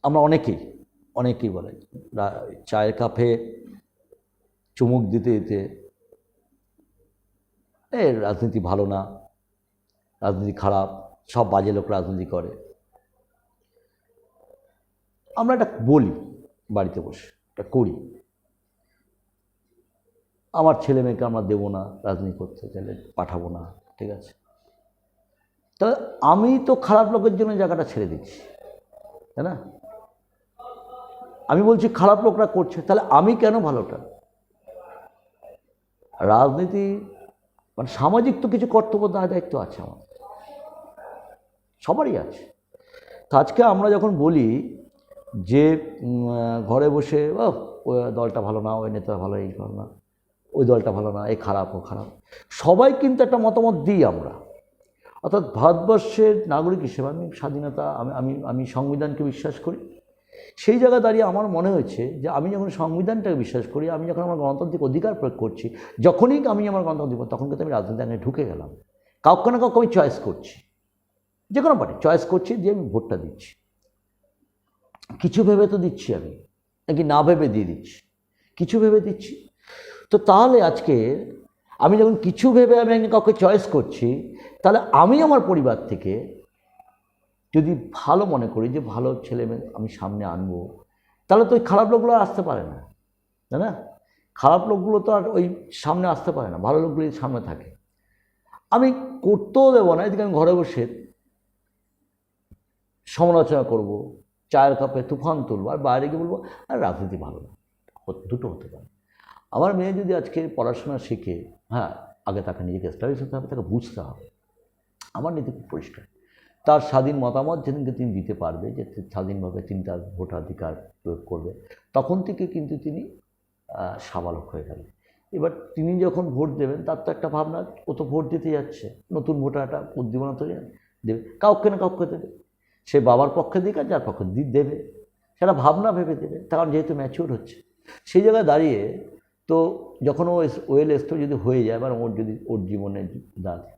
আমরা অনেকেই বলে চায়ের কাপে চুমুক দিতে দিতে রাজনীতি ভালো না, রাজনীতি খারাপ, সব বাজে লোক রাজনীতি করে। আমরা এটা বলি বাড়িতে বসে, এটা করি। আমার ছেলে মেয়েকে আমরা দেবো না রাজনীতি করতে, চাইলে পাঠাবো না, ঠিক আছে? তাহলে আমি তো খারাপ লোকের জন্য জায়গাটা ছেড়ে দিচ্ছি, তাই না? আমি বলছি খারাপ লোকরা করছে, তাহলে আমি কেন ভালোটা? রাজনীতি মানে সামাজিক তো কিছু কর্তব্য দায়িত্ব আছে, আমার সবারই আছে। তো আজকে আমরা যখন বলি যে ঘরে বসে ওই দলটা ভালো না, ওই নেতা ভালো, এই ভালো না, ওই দলটা ভালো না, এই খারাপ, ও খারাপ, সবাই কিন্তু একটা মতামত দিই আমরা। অর্থাৎ ভারতবর্ষের নাগরিক হিসেবে আমি স্বাধীনতা, আমি সংবিধানকে বিশ্বাস করি। সেই জায়গায় দাঁড়িয়ে আমার মনে হয়েছে যে আমি যখন সংবিধানটাকে বিশ্বাস করি, আমি যখন আমার গণতান্ত্রিক অধিকার প্রয়োগ করছি, যখনই আমি আমার গণতান্ত্রিক, তখন কিন্তু আমি রাজনীতিতে ঢুকে গেলাম। কাউকে না কাউকে আমি চয়েস করছি, যে কোনো পার্টি চয়েস করছি, দিয়ে আমি ভোটটা দিচ্ছি। কিছু ভেবে তো দিচ্ছি, আমি নাকি না ভেবে দিয়ে দিচ্ছি, কিছু ভেবে দিচ্ছি। তো তাহলে আজকে আমি যখন কিছু ভেবে আমি কাউকে চয়েস করছি, তাহলে আমি আমার পরিবার থেকে যদি ভালো মনে করি যে ভালো ছেলে মেয়ে আমি সামনে আনবো, তাহলে তো ওই খারাপ লোকগুলো আর আসতে পারে না, তাই না? খারাপ লোকগুলো তো আর ওই সামনে আসতে পারে না, ভালো লোকগুলি সামনে থাকে। আমি করতেও দেবো না, এদিকে আমি ঘরে বসে সমালোচনা করব, চায়ের কাপে তুফান তুলবো, আর বাইরে গিয়ে বলবো আর রাজনীতি ভালো না। দুটো হতে পারে। আমার মেয়ে যদি আজকে পড়াশোনা শিখে, হ্যাঁ, আগে তাকে নিজেকে এস্টাবলিশ হতে হবে, তাকে বুঝতে হবে। আমার নীতি খুব পরিষ্কার, তার স্বাধীন মতামত যেদিনকে তিনি দিতে পারবে, যে স্বাধীনভাবে তিনি তার ভোটাধিকার প্রয়োগ করবে, তখন থেকে কিন্তু তিনি সাবালক হয়ে গেলেন। এবার তিনি যখন ভোট দেবেন, তার তো একটা ভাবনা, ও তো ভোট দিতে যাচ্ছে, নতুন ভোটার একটা উদ্দীপনা তৈরি দেবে, কাউকে না কাউকে দেবে, সে বাবার পক্ষে দিক আর যার পক্ষে দেবে, সেটা ভাবনা ভেবে দেবে, কারণ যেহেতু ম্যাচিওর হচ্ছে। সেই জায়গায় দাঁড়িয়ে তো যখন ও ওয়েল এস্টাবলিশড যদি হয়ে যায়, এবার ওর জীবনে দাঁড়ায়,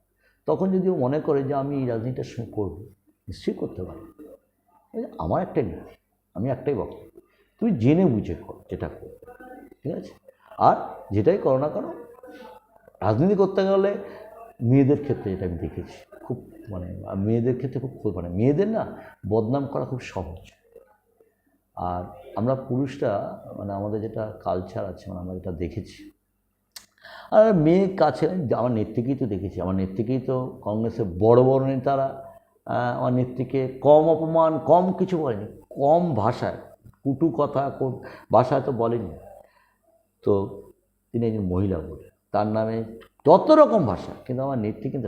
তখন যদি ও মনে করে যে আমি এই রাজনীতিটার সঙ্গে করবো, নিশ্চয়ই করতে পারে। আমার একটাই নীতি, আমি একটাই বক্তব্য, তুমি জেনে বুঝে করো যেটা করো, ঠিক আছে? আর যেটাই করো না করো, রাজনীতি করতে গেলে মেয়েদের ক্ষেত্রে যেটা আমি দেখেছি, খুব মেয়েদের ক্ষেত্রে খুব মেয়েদের না বদনাম করা খুব সহজ। আর আমরা পুরুষরা আমাদের যেটা কালচার আছে, আমরা যেটা দেখেছি, আর মেয়ে কাছে, আমার নেত্রীকেই তো দেখেছি, আমার নেত্রীকেই তো কংগ্রেসের বড় বড় নেতারা আমার নেত্রীকে কম অপমান, কম কিছু বলেনি, কম ভাষায়, কুটু কথা ভাষায় তো বলেনি। তো তিনি একজন মহিলা বলে, তার নামে যত রকম ভাষা, কিন্তু আমার নেত্রী কিন্তু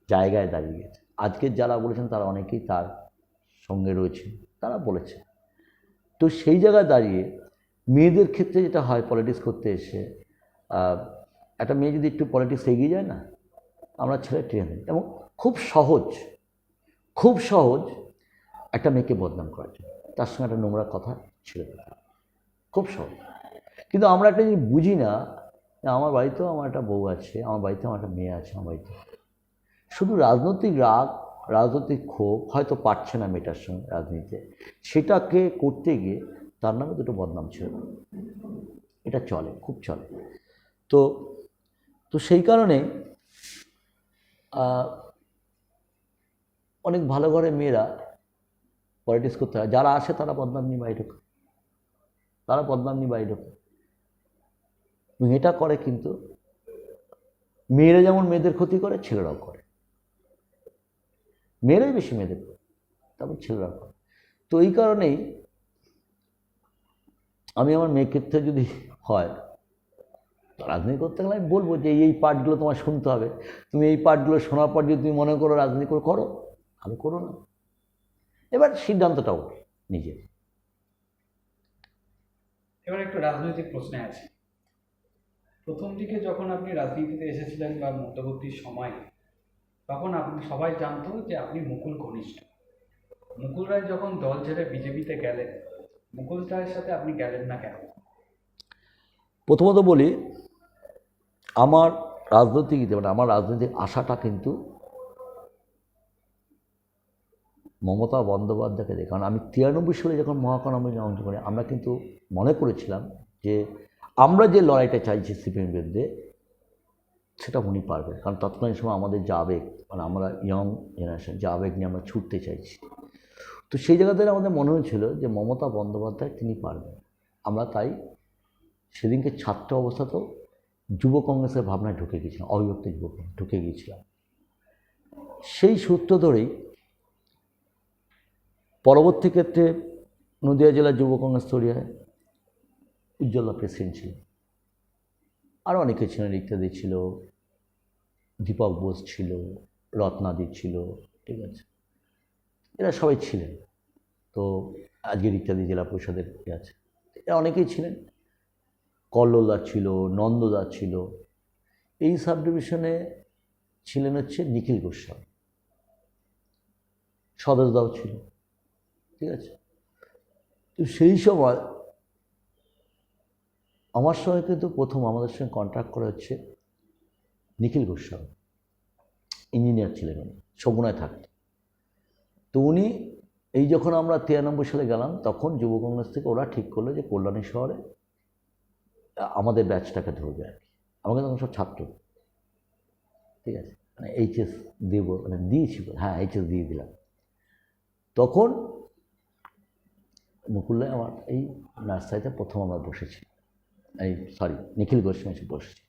জায়গায় দাঁড়িয়ে গেছে। আজকের যারা বলেছেন তারা অনেকেই তার সঙ্গে রয়েছে, তারা বলেছে। তো সেই জায়গায় দাঁড়িয়ে মেয়েদের ক্ষেত্রে যেটা হয়, পলিটিক্স করতে এসে একটা মেয়ে যদি একটু পলিটিক্স এগিয়ে যায় না, আমরা ছেলে ট্রেন দিই, এবং খুব সহজ একটা মেয়েকে বদনাম করার জন্য, তার সঙ্গে একটা নোংরা কথা ছেড়ে দেওয়া, খুব সহজ। কিন্তু আমরা একটা জিনিস বুঝি না, আমার বাড়িতেও আমার একটা বউ আছে, আমার বাড়িতে আমার একটা মেয়ে আছে, আমার বাড়িতে শুধু রাজনৈতিক রাগ, রাজনৈতিক ক্ষোভ হয়তো পারছে না মেয়েটার সঙ্গে রাজনীতিতে, সেটাকে করতে গিয়ে তার নামে দুটো বদনাম ছিল, এটা চলে, খুব চলে। তো সেই কারণে অনেক ভালো ঘরে মেয়েরা পলিটিক্স করতে হয়, যারা আসে তারা বদনাম নিয়ে বাড়ি ঢোকে, এটা করে। কিন্তু মেয়েরা যেমন মেয়েদের ক্ষতি করে, ছেলেরাও করে। মেয়েরাই বেশি মেয়েদের করে, তারপর ছেলেরা করে। তো এই কারণেই আমি আমার মেয়ের ক্ষেত্রে যদি হয় রাজনীতি করতে গেলে আমি বলবো যে এই পার্টগুলো তোমার শুনতে হবে, তুমি এই পার্টগুলো শোনার পর যদি তুমি মনে করো রাজনীতি করো, আমি করো না। এবার সিদ্ধান্তটা ওর নিজের।
এবার একটু রাজনৈতিক প্রশ্নে আছে। প্রথম দিকে যখন আপনি রাজনীতিতে এসেছিলেন বা মধ্যবর্তী সময়ে, তখন আপনি সবাই জানতো যে আপনি মুকুল ঘনিষ্ঠ। মুকুল রায় যখন দল ছেড়ে বিজেপিতে গেলেন, মুকুল রায়ের সাথে আপনি গেলেন না কেন?
প্রথমত বলি, আমার রাজনৈতিক মানে আমার রাজনৈতিক আশাটা কিন্তু মমতা বন্দ্যোপাধ্যায়কে দেখে। কারণ আমি 93 সালে যখন মহাকরণে অংশ করি, আমরা কিন্তু মনে করেছিলাম যে আমরা যে লড়াইটা চাইছি সিপিএমের বিরুদ্ধে সেটা উনি পারবেন। কারণ তৎকালীন সময় আমাদের যে আবেগ, মানে আমরা ইয়ং জেনারেশন, যে আবেগ নিয়ে আমরা ছুটতে চাইছি, তো সেই জায়গাতে আমাদের মনে হয়েছিল যে মমতা বন্দ্যোপাধ্যায় তিনি পারবেন। আমরা তাই সেদিনকে ছাত্র অবস্থাতেও যুব কংগ্রেসের ভাবনায় ঢুকে গিয়েছিলাম, অবিভক্ত যুব কংগ্রেস ঢুকে গিয়েছিলাম। সেই সূত্র ধরেই পরবর্তী ক্ষেত্রে নদিয়া জেলার যুব কংগ্রেস তৈরি হয়, উজ্জ্বলা প্রেসিডেন্ট ছিল, আরও অনেকে ছিলেন, ইত্যাদি ছিল, দীপক বোস ছিল, রত্নাদি ছিল, ঠিক আছে, এরা সবাই ছিলেন। তো আজকের ইত্যাদি জেলা পরিষদের আছে, এরা অনেকেই ছিলেন, কল্লোলদা ছিল, নন্দদা ছিল। এই সাব ডিভিশনে ছিলেন হচ্ছে নিখিল গোস্বামী, সদস্যদাও ছিল, ঠিক আছে। তো সেই সময় আমার সঙ্গে কিন্তু প্রথম আমাদের সঙ্গে কন্ট্যাক্ট করা হচ্ছে নিখিল গোস্বামী, ইঞ্জিনিয়ার ছিলেন উনি, শগুনায় থাকতেন। তো উনি এই যখন আমরা 93 সালে গেলাম, তখন যুব কংগ্রেস থেকে ওরা ঠিক করলো যে কল্যাণী শহরে আমাদের ব্যাচটাকে ধরবে আর কি। আমাকে তখন সব ছাত্র, ঠিক আছে, মানে এইচএস দেবো, মানে দিয়েছি, হ্যাঁ এইচএস দিয়ে দিলাম। তখন মুকুল্লায় আমার এই নার্সারিতে প্রথম আমরা বসেছি, এই নিখিল গোস্বামী এসে বসেছি,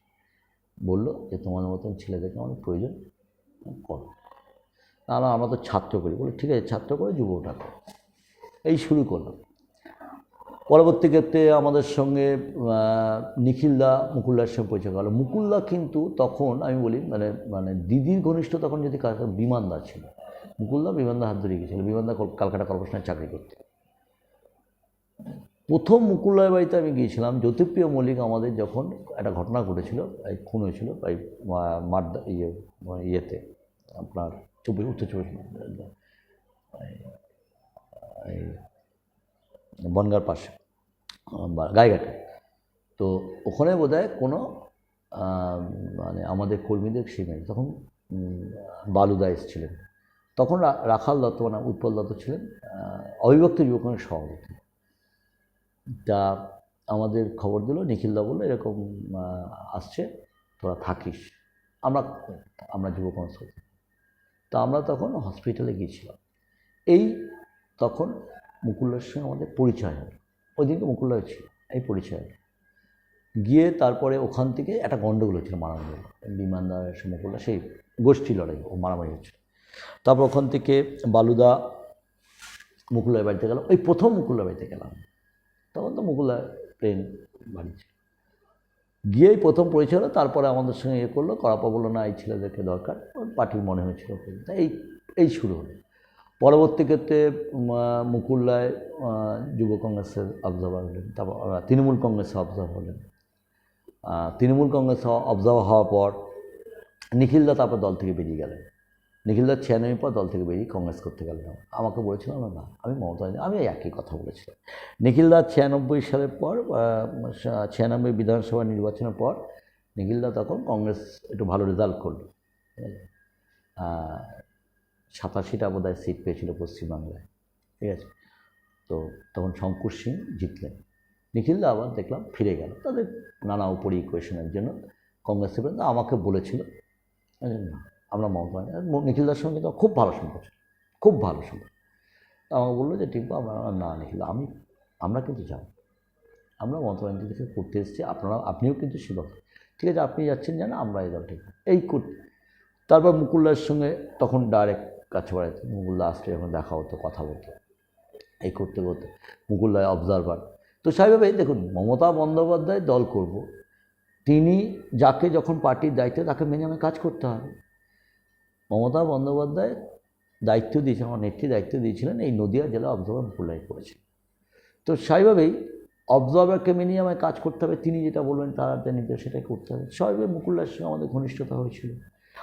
বললো যে তোমাদের মতন ছেলেদেরকে আমাদের প্রয়োজন, করো। তাহলে আমরা তো ছাত্র করি, বলি ঠিক আছে ছাত্র করে যুবটা করো। এই শুরু করলাম। পরবর্তী ক্ষেত্রে আমাদের সঙ্গে নিখিলদা মুকুল্লার সঙ্গে পরিচয় গেল। মুকুল্লা কিন্তু তখন আমি বলি মানে মানে দিদির ঘনিষ্ঠ তখন যদি বিমানদা ছিল, মুকুল্লা বিমানদা হাত ধরে গিয়েছিল, বিমানদা কলকাতা কর্পোরেশনে চাকরি করতে। প্রথম মুকুল্লার বাড়িতে আমি গিয়েছিলাম, জ্যোতিপ্রিয় মল্লিক আমাদের যখন একটা ঘটনা ঘটেছিল, এই খুন হয়েছিল এই মাড্ডা ইয়েতে আপনার উত্তর 24 এই বনগাঁর পাশে গাইঘাটে। তো ওখানে বোধহয় কোনো মানে আমাদের কর্মীদের সেখানে তখন বালুদা এসেছিলেন, তখন রাখাল দত্ত মানে উৎপল দত্ত ছিলেন অবিভক্ত যুব কংগ্রেস সভাপতি। তা আমাদের খবর দিল, নিখিলদা বললো এরকম আসছে, তোরা থাকিস, আমরা যুব কংগ্রেস করতাম। তা আমরা তখন হসপিটালে গিয়েছিলাম। এই তখন মুকুল্লার সঙ্গে আমাদের পরিচয় হয়, ওই দিনকে মুকুল্লা ছিল, এই পরিচয় গিয়ে তারপরে ওখান থেকে একটা গণ্ডগোল হচ্ছিল, মারামারি, বিমানদার মুকুল্লা সেই গোষ্ঠী লড়াই, ও মারামারি হচ্ছিল। তারপর ওখান থেকে বালুদা মুকুল্লার বাড়িতে গেলাম, ওই প্রথম মুকুল্লার বাড়িতে গেলাম, তখন তো মুকুল্লা প্লেন বাড়ি ছিল, গিয়েই প্রথম পরিচয় হলো। তারপরে আমাদের সঙ্গে ইয়ে করলো, করার পর বললো না এই ছেলেদেরকে দরকার, পার্টির মনে হয়েছিল, এই শুরু হলো। পরবর্তী ক্ষেত্রে মুকুল্লায় যুব কংগ্রেসের অবজারভার হলেন, তারপর তৃণমূল কংগ্রেসে অবজার্ভার হলেন। তৃণমূল কংগ্রেসে অবজার্ভার হওয়ার পর নিখিলদা তারপর দল থেকে বেরিয়ে গেলেন। নিখিলদা 96 পর দল থেকে বেরিয়ে কংগ্রেস করতে গেলেন। আমাকে বলেছিলাম না, আমি মমতা, আমি একই কথা বলেছিলাম। নিখিলদা 96 সালের পর 96 বিধানসভা নির্বাচনের পর নিখিলদা তখন কংগ্রেস একটু ভালো রেজাল্ট করল, 87টা বোধহয় সিট পেয়েছিল পশ্চিমবাংলায়, ঠিক আছে। তো তখন শঙ্কুর সিং জিতলেন। নিখিলদা আবার দেখলাম ফিরে গেল তাদের নানা উপর ইকুয়েশনের জন্য কংগ্রেসের। আমাকে বলেছিল না আমরা মমতা, নিখিলদার সঙ্গে তো খুব ভালো সম্পর্ক, খুব ভালো সম্পর্ক। আমাকে বললো যে ঠিক আমরা না নিখিল, আমরা কিন্তু যাব, আমরা মমতা ব্যানার্জিকে করতে এসেছি, আপনিও কিন্তু শিবক, ঠিক আছে আপনি যাচ্ছেন জানা, আমরা এই দল ঠিক এই করতে। তারপর মুকুল্লার সঙ্গে তখন ডাইরেক্ট কাছে বাড়াইতো, মুকুলদা আসলে এখন দেখা হতো, কথা বলতো, এই করতে করতে মুকুলদা অবজারভার। তো স্বাভাবিকভাবেই দেখুন, মমতা বন্দ্যোপাধ্যায় দল করব, তিনি যাকে যখন পার্টির দায়িত্বে তাকে মেনে আমি কাজ করতে হবে। মমতা বন্দ্যোপাধ্যায় দায়িত্ব দিয়েছেন, আমার নেত্রী দায়িত্ব দিয়েছিলেন এই নদিয়া জেলা অবজারভার মুকুলদাই করেছেন। তো স্বাভাবিকভাবেই অবজারভারকে মেনে আমায় কাজ করতে হবে, তিনি যেটা বলবেন তার নির্দেশ সেটাই করতে হবে। স্বাভাবিক মুকুলদার সঙ্গে আমাদের ঘনিষ্ঠতা হয়েছিল,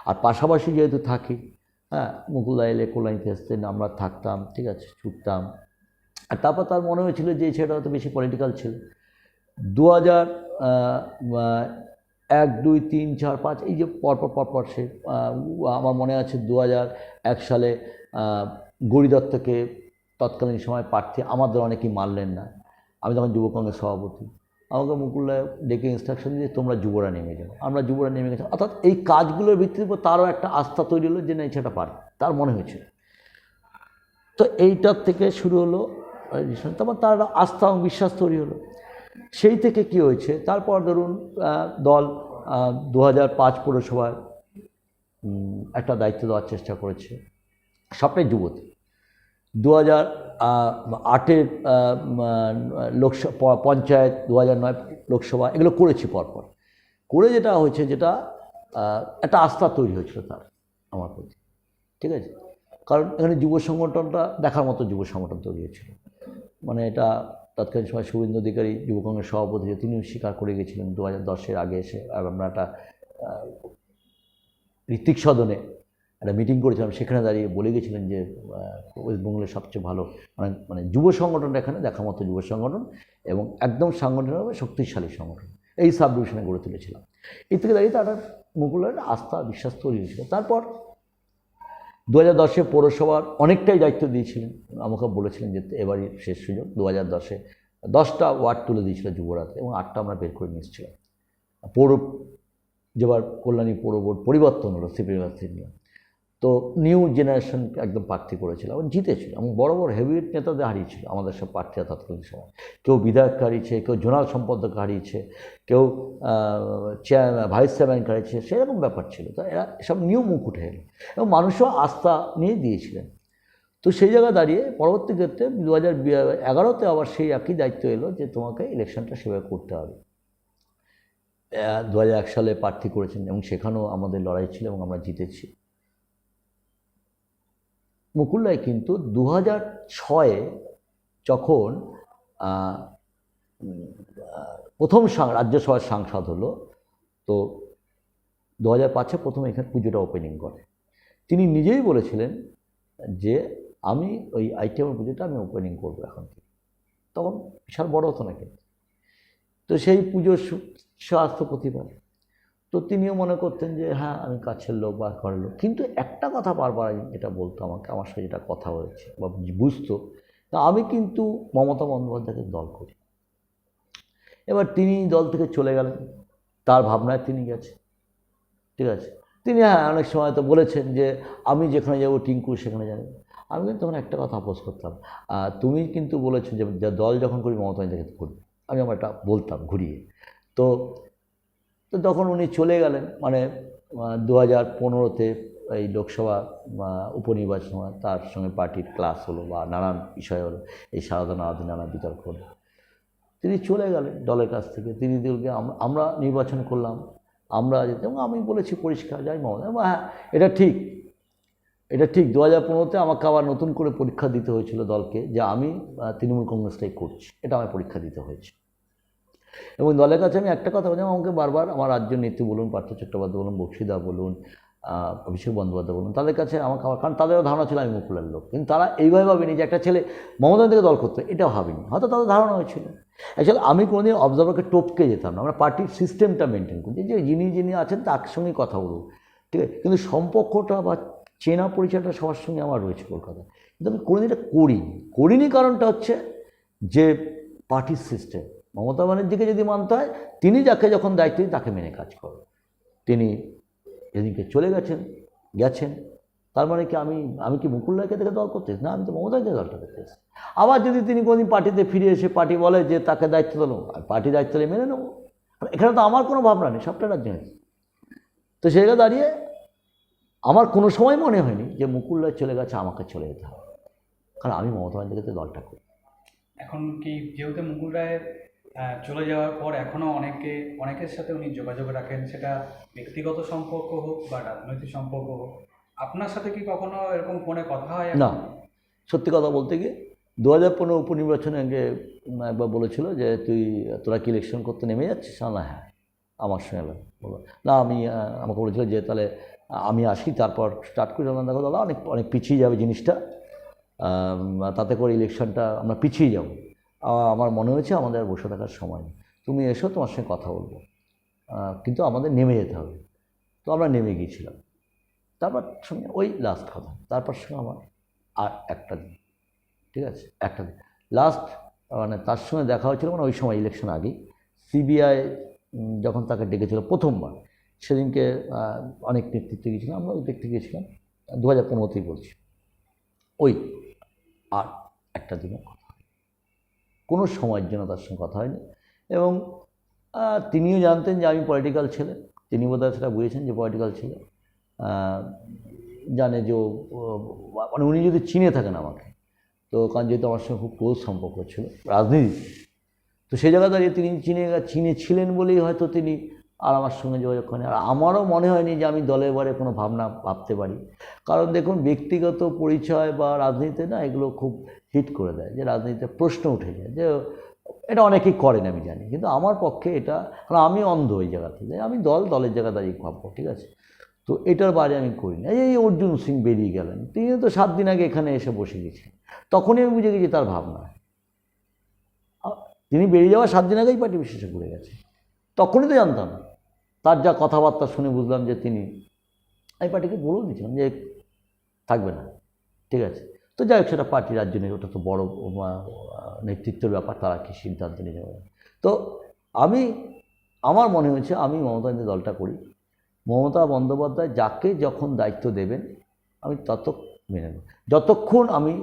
আর পাশাপাশি যেহেতু থাকি, হ্যাঁ, মুকুলদা এলে কল্যাণীতে আসতেন, আমরা থাকতাম, ঠিক আছে, ছুটতাম। আর তারপর তার মনে হয়েছিল যে ছেলেটা হয়তো বেশি পলিটিক্যাল ছিল। 2001, 2, 3, 4, 5 এই যে পরপর সে, আমার মনে আছে 2001 সালে গৌরী দত্তকে তৎকালীন সময় প্রার্থী আমাদের অনেকেই মানলেন না। আমি তখন যুব কংগ্রেস সভাপতি, আমাকে মুকুলদা ডেকে ইনস্ট্রাকশন দিয়ে তোমরা যুবরা নেমে যাও, আমরা যুবরা নেমে গেছি। অর্থাৎ এই কাজগুলোর ভিত্তির উপর তারও একটা আস্থা তৈরি হলো যে না, সেটা পারে, তার মনে হয়েছিল। তো এইটার থেকে শুরু হলো, তারপর তার আস্থা এবং বিশ্বাস তৈরি হলো। সেই থেকে কি হয়েছে, তারপর ধরুন দল 2005 পৌরসভায় একটা দায়িত্ব দেওয়ার চেষ্টা করেছে, সবটাই যুবতী। 2008-এর লোকসভা পঞ্চায়েত, 2009 লোকসভা, এগুলো করেছি পরপর করে। যেটা হয়েছে, যেটা একটা আস্থা তৈরি হয়েছিল তার আমার প্রতি, ঠিক আছে। কারণ এখানে যুব সংগঠনটা দেখার মতো যুব সংগঠন তৈরি হয়েছিল। মানে এটা তৎকালীন সময় শুভেন্দু অধিকারী যুব কংগ্রেস সভাপতি, তিনিও স্বীকার করে গেছিলেন 2010-এর আগে এসে। আর আমরা একটা ঋত্বিক সদনে একটা মিটিং করেছিলাম, সেখানে দাঁড়িয়ে বলে গেছিলেন যে ওয়েস্টবেঙ্গলের সবচেয়ে ভালো মানে যুব সংগঠনটা এখানে দেখার মতো যুব সংগঠন এবং একদম সাংগঠনিকভাবে শক্তিশালী সংগঠন, এই সাব ডিভিশনে গড়ে তুলেছিলাম। এই থেকে দাঁড়িয়ে তার মুকুলের আস্থা বিশ্বাস তৈরি হয়েছিল। তারপর 2010-এ পৌরসভার অনেকটাই দায়িত্ব দিয়েছিলেন, আমাকে বলেছিলেন যে এবারই শেষ সুযোগ। 2010-এ 10টা ওয়ার্ড তুলে দিয়েছিল যুবরাতে এবং 8টা আমরা বের করে নিয়ে এসেছিলাম। পৌর যেবার কল্যাণী পৌর বোর্ড পরিবর্তন হলো সিপিএম নিয়ে, তো নিউ জেনারেশন একদম প্রার্থী করেছিল এবং জিতেছিল এবং বড় বড় হেভিওয়েট নেতাদের হারিয়েছিল আমাদের সব প্রার্থীরা তৎকালীন সময়। কেউ বিধায়ককে হারিয়েছে, কেউ জোনাল সম্পাদককে হারিয়েছে, কেউ ভাইস চেয়ারম্যানকে হারিয়েছে, সেরকম ব্যাপার ছিল। তো এরা সব নিউ মুখ উঠে এলো এবং মানুষও আস্থা নিয়ে দিয়েছিলেন। তো সেই জায়গায় দাঁড়িয়ে পরবর্তী ক্ষেত্রে 2011-তে আবার সেই একই দায়িত্ব এলো যে তোমাকে ইলেকশনটা সেভাবে করতে হবে। 2001 সালে প্রার্থী করেছেন এবং সেখানেও আমাদের লড়াই ছিল এবং আমরা জিতেছি। মুকুলদাই কিন্তু 2006-এ যখন প্রথম রাজ্যসভার সাংসদ হলো, তো 2005-এ প্রথম এখানে পুজোটা ওপেনিং করে। তিনি নিজেই বলেছিলেন যে আমি ওই আইটিএমের পুজোটা আমি ওপেনিং করবো এখন থেকে। তখন বিশাল বড় হতো না কিন্তু। তো সেই পুজোর আসতো প্রতিবার। তো তিনিও মনে করতেন যে হ্যাঁ আমি কাছের লোক বা ঘরের লোক, কিন্তু একটা কথা বারবার এটা বলতো আমাকে, আমার সাথে যেটা কথা হয়েছে বা বুঝতো, তা আমি কিন্তু মমতা বন্দ্যোপাধ্যায়কে দল করি। এবার তিনি দল থেকে চলে গেলেন, তার ভাবনায় তিনি গেছেন, ঠিক আছে। তিনি হ্যাঁ অনেক সময় তো বলেছেন যে আমি যেখানে যাবো টিঙ্কু সেখানে যাবে। আমি কিন্তু তখন একটা কথা আপোষ করতাম, তুমি কিন্তু বলেছো যে দল যখন করি মমতা বন্দ্যোপাধ্যায়কে করবে, আমি আমার এটা বলতাম ঘুরিয়ে। তো তখন উনি চলে গেলেন, মানে 2015-তে এই লোকসভা উপনির্বাচন হয়, তার সঙ্গে পার্টির ক্লাস হলো বা নানান বিষয় হলো, এই সারদা আদি নানা বিতর্ক হলো, তিনি চলে গেলেন দলের কাছ থেকে। তিনি দলকে আমরা নির্বাচন করলাম, আমরা যেতে, এবং আমি বলেছি পরিষ্কার যাই মমতা, হ্যাঁ এটা ঠিক, এটা ঠিক 2015-তে আমাকে আবার নতুন করে পরীক্ষা দিতে হয়েছিল দলকে, যে আমি তৃণমূল কংগ্রেসটাই করছি, এটা আমার পরীক্ষা দিতে হয়েছে। এবং দলের কাছে আমি একটা কথা বলছি, আমাকে বারবার আমার রাজ্য নেত্রী বলুন, পার্থ চট্টোপাধ্যায় বলুন, বক্সিদা বলুন, অভিষেক বন্দ্যোপাধ্যায় বলুন, তাদের কাছে আমাকে কারণ তাদেরও ধারণা ছিল আমি মুকুলের লোক, কিন্তু তারা এইভাবে ভাবেনি যে একটা ছেলে মমতা থেকে দল করতে, এটাও ভাবিনি, হয়তো তাদের ধারণা হয়েছিল। অ্যাকচুয়ালি আমি কোনোদিন অবজারভারকে টপকে যেতাম না, আমরা পার্টির সিস্টেমটা মেনটেন করছি, যে যিনি আছেন তার সঙ্গে কথা বলব, ঠিক আছে, কিন্তু সম্পর্কটা বা চেনা পরিচয়টা সবার সঙ্গে আমার রয়েছে কলকাতায়, কিন্তু আমি কোনোদিন এটা করিনি। কারণটা হচ্ছে যে পার্টির সিস্টেম, মমতা ব্যানার্জিকে যদি মানতে হয়, তিনি যাকে যখন দায়িত্ব দিন তাকে মেনে কাজ করো। তিনি যেদিনকে চলে গেছেন, তার মানে কি আমি কি মুকুলদাকে থেকে দল করতে না, আমি তো মমতাকে দলটা করতে এসেছি। আবার যদি তিনি কোনোদিন পার্টিতে ফিরে এসে পার্টি বলে যে তাকে দায়িত্ব দিল, আর পার্টি দায়িত্ব নিয়ে মেনে নেবো, এখানে তো আমার কোনো ভাবনা নেই, সবটা রাজ্য নেই। তো সেটা দাঁড়িয়ে আমার কোনো সময় মনে হয়নি যে মুকুল রায় চলে গেছে আমাকে চলে যেতে হবে, কারণ আমি মমতা বন্দ্যোপাধ্যায়ের দলটা করি।
এখন কি যেহেতু মুকুল রায়ের চলে যাওয়ার পর এখনও অনেকের সাথে উনি যোগাযোগ রাখেন, সেটা ব্যক্তিগত সম্পর্ক হোক বা রাজনৈতিক সম্পর্ক হোক, আপনার সাথে কি কখনো এরকম ফোনে কথা হয়?
না, সত্যি কথা বলতে গিয়ে 2015 উপনির্বাচনে আগে একবার বলেছিল যে তোরা কি ইলেকশন করতে নেমে যাচ্ছিস? না, হ্যাঁ আমার সঙ্গে বলো না, আমাকে বলেছিল যে তাহলে আমি আসি তারপর স্টার্ট করি। আমরা দেখো দাদা অনেক অনেক পিছিয়ে যাবে জিনিসটা, তাতে করে ইলেকশনটা আমরা পিছিয়ে যাব। আমার মনে হয়েছে আমাদের আর বসে থাকার সময় নেই, তুমি এসো, তোমার সঙ্গে কথা বলবো, কিন্তু আমাদের নেমে যেতে হবে। তো আমরা নেমে গিয়েছিলাম। তারপর সঙ্গে ওই লাস্ট কথা, তারপর সঙ্গে আমার আর একটা দিন, ঠিক আছে, একটা দিন লাস্ট মানে তার সঙ্গে দেখা হয়েছিল, মানে ওই সময় ইলেকশন আগেই সিবিআই যখন তাকে ডেকেছিল প্রথমবার, সেদিনকে অনেক নেতৃত্বে গিয়েছিলাম, আমরা ওই দেখতে গিয়েছিলাম 2015তেই বলছি। ওই আর একটা দিনও কথা হয়নি, কোনো সময়ের জন্য তার সঙ্গে কথা হয়নি। এবং তিনিও জানতেন যে আমি পলিটিক্যাল ছেলে, তিনি বোধহয় সেটা বুঝেছেন যে পলিটিক্যাল ছেলে, জানে যে মানে উনি যদি চিনে থাকেন আমাকে, তো কারণ যেহেতু আমার সঙ্গে খুব ক্লোজ সম্পর্ক ছিল রাজনীতি, তো সেই জায়গায় দাঁড়িয়ে তিনি চিনেছিলেন বলেই হয়তো তিনি আর আমার সঙ্গে যোগাযোগ করেন। আর আমারও মনে হয়নি যে আমি দলের বারে কোনো ভাবনা ভাবতে পারি, কারণ দেখুন ব্যক্তিগত পরিচয় বা রাজনীতিতে না এগুলো খুব হিট করে দেয়, যে রাজনীতিতে প্রশ্ন উঠে যায়, যে এটা অনেকেই করেন আমি জানি, কিন্তু আমার পক্ষে এটা, কারণ আমি অন্ধ ওই জায়গাতে, যে আমি দলের জায়গা দাঁড়িয়ে ভাববো, ঠিক আছে, তো এটার বাইরে আমি করি না। এই অর্জুন সিং বেরিয়ে গেলেন, তিনি তো 7 দিন আগে এখানে এসে বসে গেছেন, তখনই আমি বুঝে গেছি তার ভাবনা। তিনি বেরিয়ে যাওয়ার 7 দিন আগেই পার্টি বিশেষে ঘুরে গেছে, তখনই তো জানতাম। তার যা কথাবার্তা শুনে বুঝলাম যে তিনি, আমি পার্টিকে বলেও দিয়েছিলাম যে থাকবে না, ঠিক আছে। তো যাই হোক, সেটা পার্টি রাজ্য নেই, ওটা তো বড় নেতৃত্বের ব্যাপার, তারা কি সিদ্ধান্ত নিয়ে যাবে। তো আমার মনে হয়েছে আমি মমতা বন্দ্যোপাধ্যায় দলটা করি, মমতা বন্দ্যোপাধ্যায় যাকে যখন দায়িত্ব দেবেন আমি তত মেনে নেব। যতক্ষণ আমি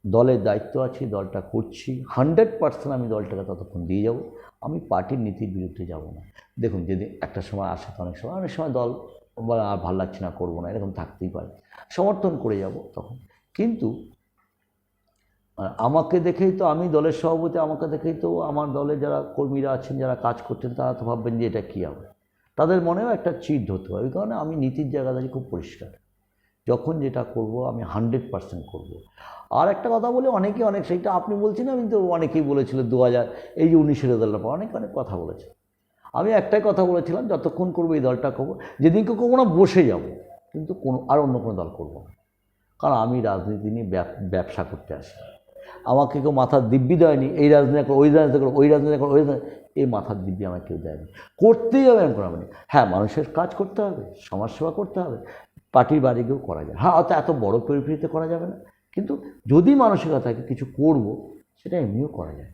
দলের দায়িত্ব আছি, দলটা করছি, 100% আমি দলটাকে ততক্ষণ দিয়ে যাব, আমি পার্টির নীতির বিরুদ্ধে যাব না। দেখুন যদি একটা সময় আসে, তো অনেক সময় দল বলে আর ভালো লাগছে না, করবো না, এরকম থাকতেই পারে, সমর্থন করে যাব তখন। কিন্তু আমাকে দেখেই তো, আমি দলের সভাপতি, আমাকে দেখেই তো আমার দলে যারা কর্মীরা আছেন, যারা কাজ করছেন, তারা তো ভাববেন যে এটা কী হবে, তাদের মনেও একটা চিট ধরতে হবে। এই কারণে আমি নীতির জায়গা দাঁড়িয়ে খুব পরিষ্কার, যখন যেটা করব আমি 100% করব। আর একটা কথা বলে অনেকেই সেইটা আপনি বলছেন, আমি তো অনেকেই বলেছিল 2000 এই যে 19-এর রেজাল্টের পর অনেক কথা বলেছে। আমি একটাই কথা বলেছিলাম, যতক্ষণ করবো এই দলটা করবো, যেদিনকে করবো না বসে যাব, কিন্তু অন্য কোনো দল করব না, কারণ আমি রাজনীতি নিয়ে ব্যবসা করতে আসি। আমাকে কেউ মাথার দিব্যি দেয়নি, এই রাজনীতি করো, ওই রাজনীতি করো, ওই রাজনীতি করো, এই মাথার দিব্যি আমাকে কেউ দেয়নি। করতেই হবে এমন করা, মানে হ্যাঁ মানুষের কাজ করতে হবে, সমাজসেবা করতে হবে, পার্টির বাড়ি গিয়েও করা যায়, হ্যাঁ অত এত বড় পরিপ্রেক্ষিতে করা যাবে না, কিন্তু যদি মানসিকতা থাকে কিছু করব, সেটা এমনিও করা যায়।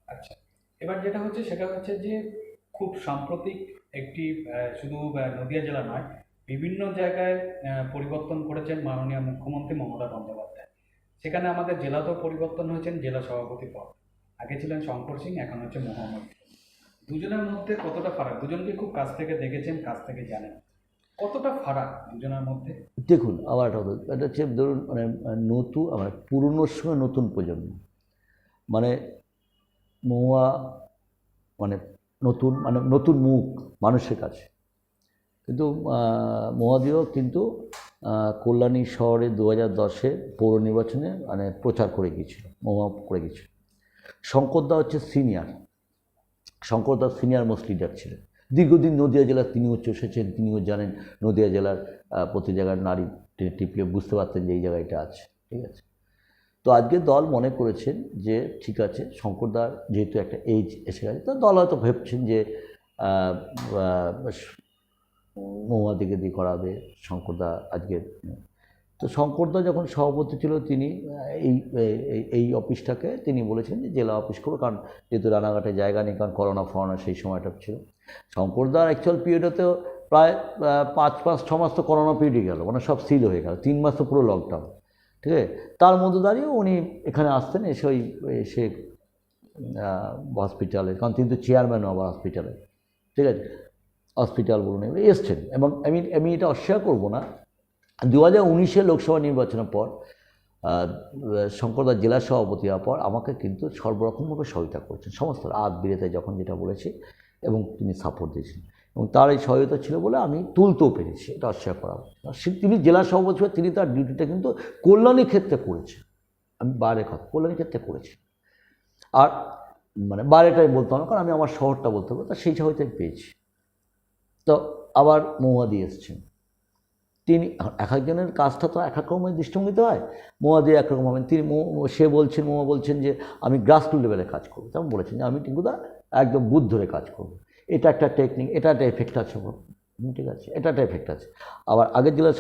আচ্ছা, এবার যেটা হচ্ছে সেটা হচ্ছে যে খুব সাম্প্রতিক একটি শুধু নদিয়া জেলা নয়, বিভিন্ন জায়গায় পরিবর্তন করেছেন মাননীয় মুখ্যমন্ত্রী মমতা বন্দ্যোপাধ্যায়। সেখানে আমাদের জেলাতেও পরিবর্তন হয়েছেন, জেলা সভাপতি পদ আগে ছিলেন শঙ্কর সিং, এখন হচ্ছে মোহাম্মদ। দুজনের মধ্যে কতটা ফারাক? দুজনকে খুব কাছ থেকে দেখেছেন, কাছ থেকে জানেন, কতটা ফারাক দুজনের মধ্যে?
দেখুন আবার এটা হচ্ছে ধরুন মানে নতুন, মানে পুরনোর সঙ্গে নতুন প্রজন্ম, মানে মহুয়া মানে নতুন মুখ মানুষের কাছে, কিন্তু মহাদিও কিন্তু কল্যাণী শহরে 2010-এ পৌর নির্বাচনে মানে প্রচার করে গিয়েছিল, মহুয়া করে গিয়েছিল। শঙ্করদা হচ্ছে শঙ্করদা সিনিয়র মোস্ট লিডার ছিলেন, দীর্ঘদিন নদিয়া জেলার তিনিও চষেছেন, তিনিও জানেন নদিয়া জেলার প্রতি জায়গার নারী টিপলে বুঝতে পারতেন যে এই জায়গাটা আছে, ঠিক আছে। তো আজকে দল মনে করেছেন যে ঠিক আছে, শঙ্করদার যেহেতু একটা এজ এসে গেছে, তো দল হয়তো ভাবছেন যে মহুয়াদিকে দিয়ে করাবে শঙ্করদা আজকে। তো শঙ্করদা যখন সভাপতি ছিল, তিনি এই অফিসটাকে তিনি বলেছেন যে জেলা অফিস করো, কারণ যেহেতু রানাঘাটে জায়গা নেই, কারণ করোনা সেই সময়টা ছিল। শঙ্করদার অ্যাকচুয়াল পিরিয়ডেতেও প্রায় 5-6 মাস তো করোনা পিরিয়ডে গেল, মানে সব সিল হয়ে গেল, 3 মাস তো পুরো লকডাউন, ঠিক আছে। তার মধ্যে দাঁড়িয়েও উনি এখানে আসতেন, এসে হসপিটালে, কারণ তিনি তো চেয়ারম্যান হওয়া হসপিটালে, ঠিক আছে। হসপিটাল বলুন, এগুলো এসছেন। এবং আমি এটা অস্বীকার করবো না, 2019 লোকসভা নির্বাচনের পর শঙ্করদা জেলা সভাপতি হওয়ার পর আমাকে কিন্তু সর্বরকমভাবে সহায়তা করেছেন, সমস্ত রাত বিরেতে যখন যেটা বলেছি, এবং তিনি সাপোর্ট দিয়েছেন, এবং তার এই সহায়তা ছিল বলে আমি তুলতেও পেরেছি, এটা অস্বীকার করা হচ্ছে না। তিনি জেলা সভাপতি হয়ে তিনি তার ডিউটিটা কিন্তু কল্যাণী ক্ষেত্রে করেছেন, আমি বাইরের কথা কল্যাণী ক্ষেত্রে করেছি। আর মানে বাইরেটাই বলতে হবে, কারণ আমি আমার শহরটা বলতে পারবো, তা সেই সহায়তাই পেয়েছি। তো আবার মহুয়াদি এসছেন, তিনি এক একজনের কাজটা তো এক এক রকমের দৃষ্টিভঙ্গিতে হয়, মহুয়াদি একরকম হবেন। তিনি মহুয়া বলছেন যে আমি গ্রাসরুট লেভেলে কাজ করবো, তেমন বলেছেন যে আমি টিঙ্কুদা একদম বুথ ধরে কাজ করবো, এটা একটা টেকনিক, এটা একটা এফেক্ট আছে, ঠিক আছে, এটা একটা এফেক্ট আছে। আবার আগের জেলা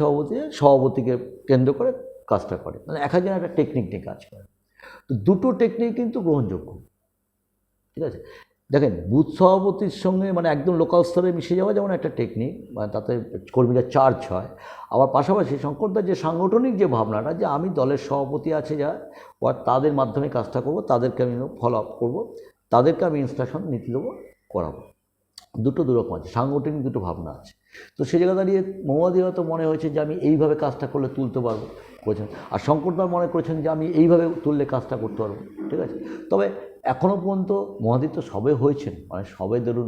সভাপতিকে কেন্দ্র করে কাজটা করে, মানে এক একজন একটা টেকনিক নিয়ে কাজ করে। তো দুটো টেকনিক কিন্তু গ্রহণযোগ্য, ঠিক আছে। দেখেন, বুথ সভাপতির সঙ্গে মানে একদম লোকাল স্তরে মিশে যাওয়া যেমন একটা টেকনিক, মানে তাতে কর্মীরা চার্জ হয়। আবার পাশাপাশি শঙ্করদার যে সাংগঠনিক যে ভাবনাটা, যে আমি দলের সভাপতি আছে যা, তাদের মাধ্যমে কাজটা করব, তাদেরকে আমি ফলো আপ করবো, তাদেরকে আমি ইনস্ট্রাকশন নীতি দেবো, করাবো, দুটো দুরকম আছে, সাংগঠনিক দুটো ভাবনা আছে। তো সেই জায়গা দাঁড়িয়ে মহুয়াদি হয়তো মনে হয়েছে যে আমি এইভাবে কাজটা করলে তুলতে পারবো, করেছেন। আর শঙ্করদার মনে করেছেন যে আমি এইভাবে তুললে কাজটা করতে পারবো, ঠিক আছে। তবে এখনও পর্যন্ত মহাদি তো সবে হয়েছেন, মানে সবে ধরুন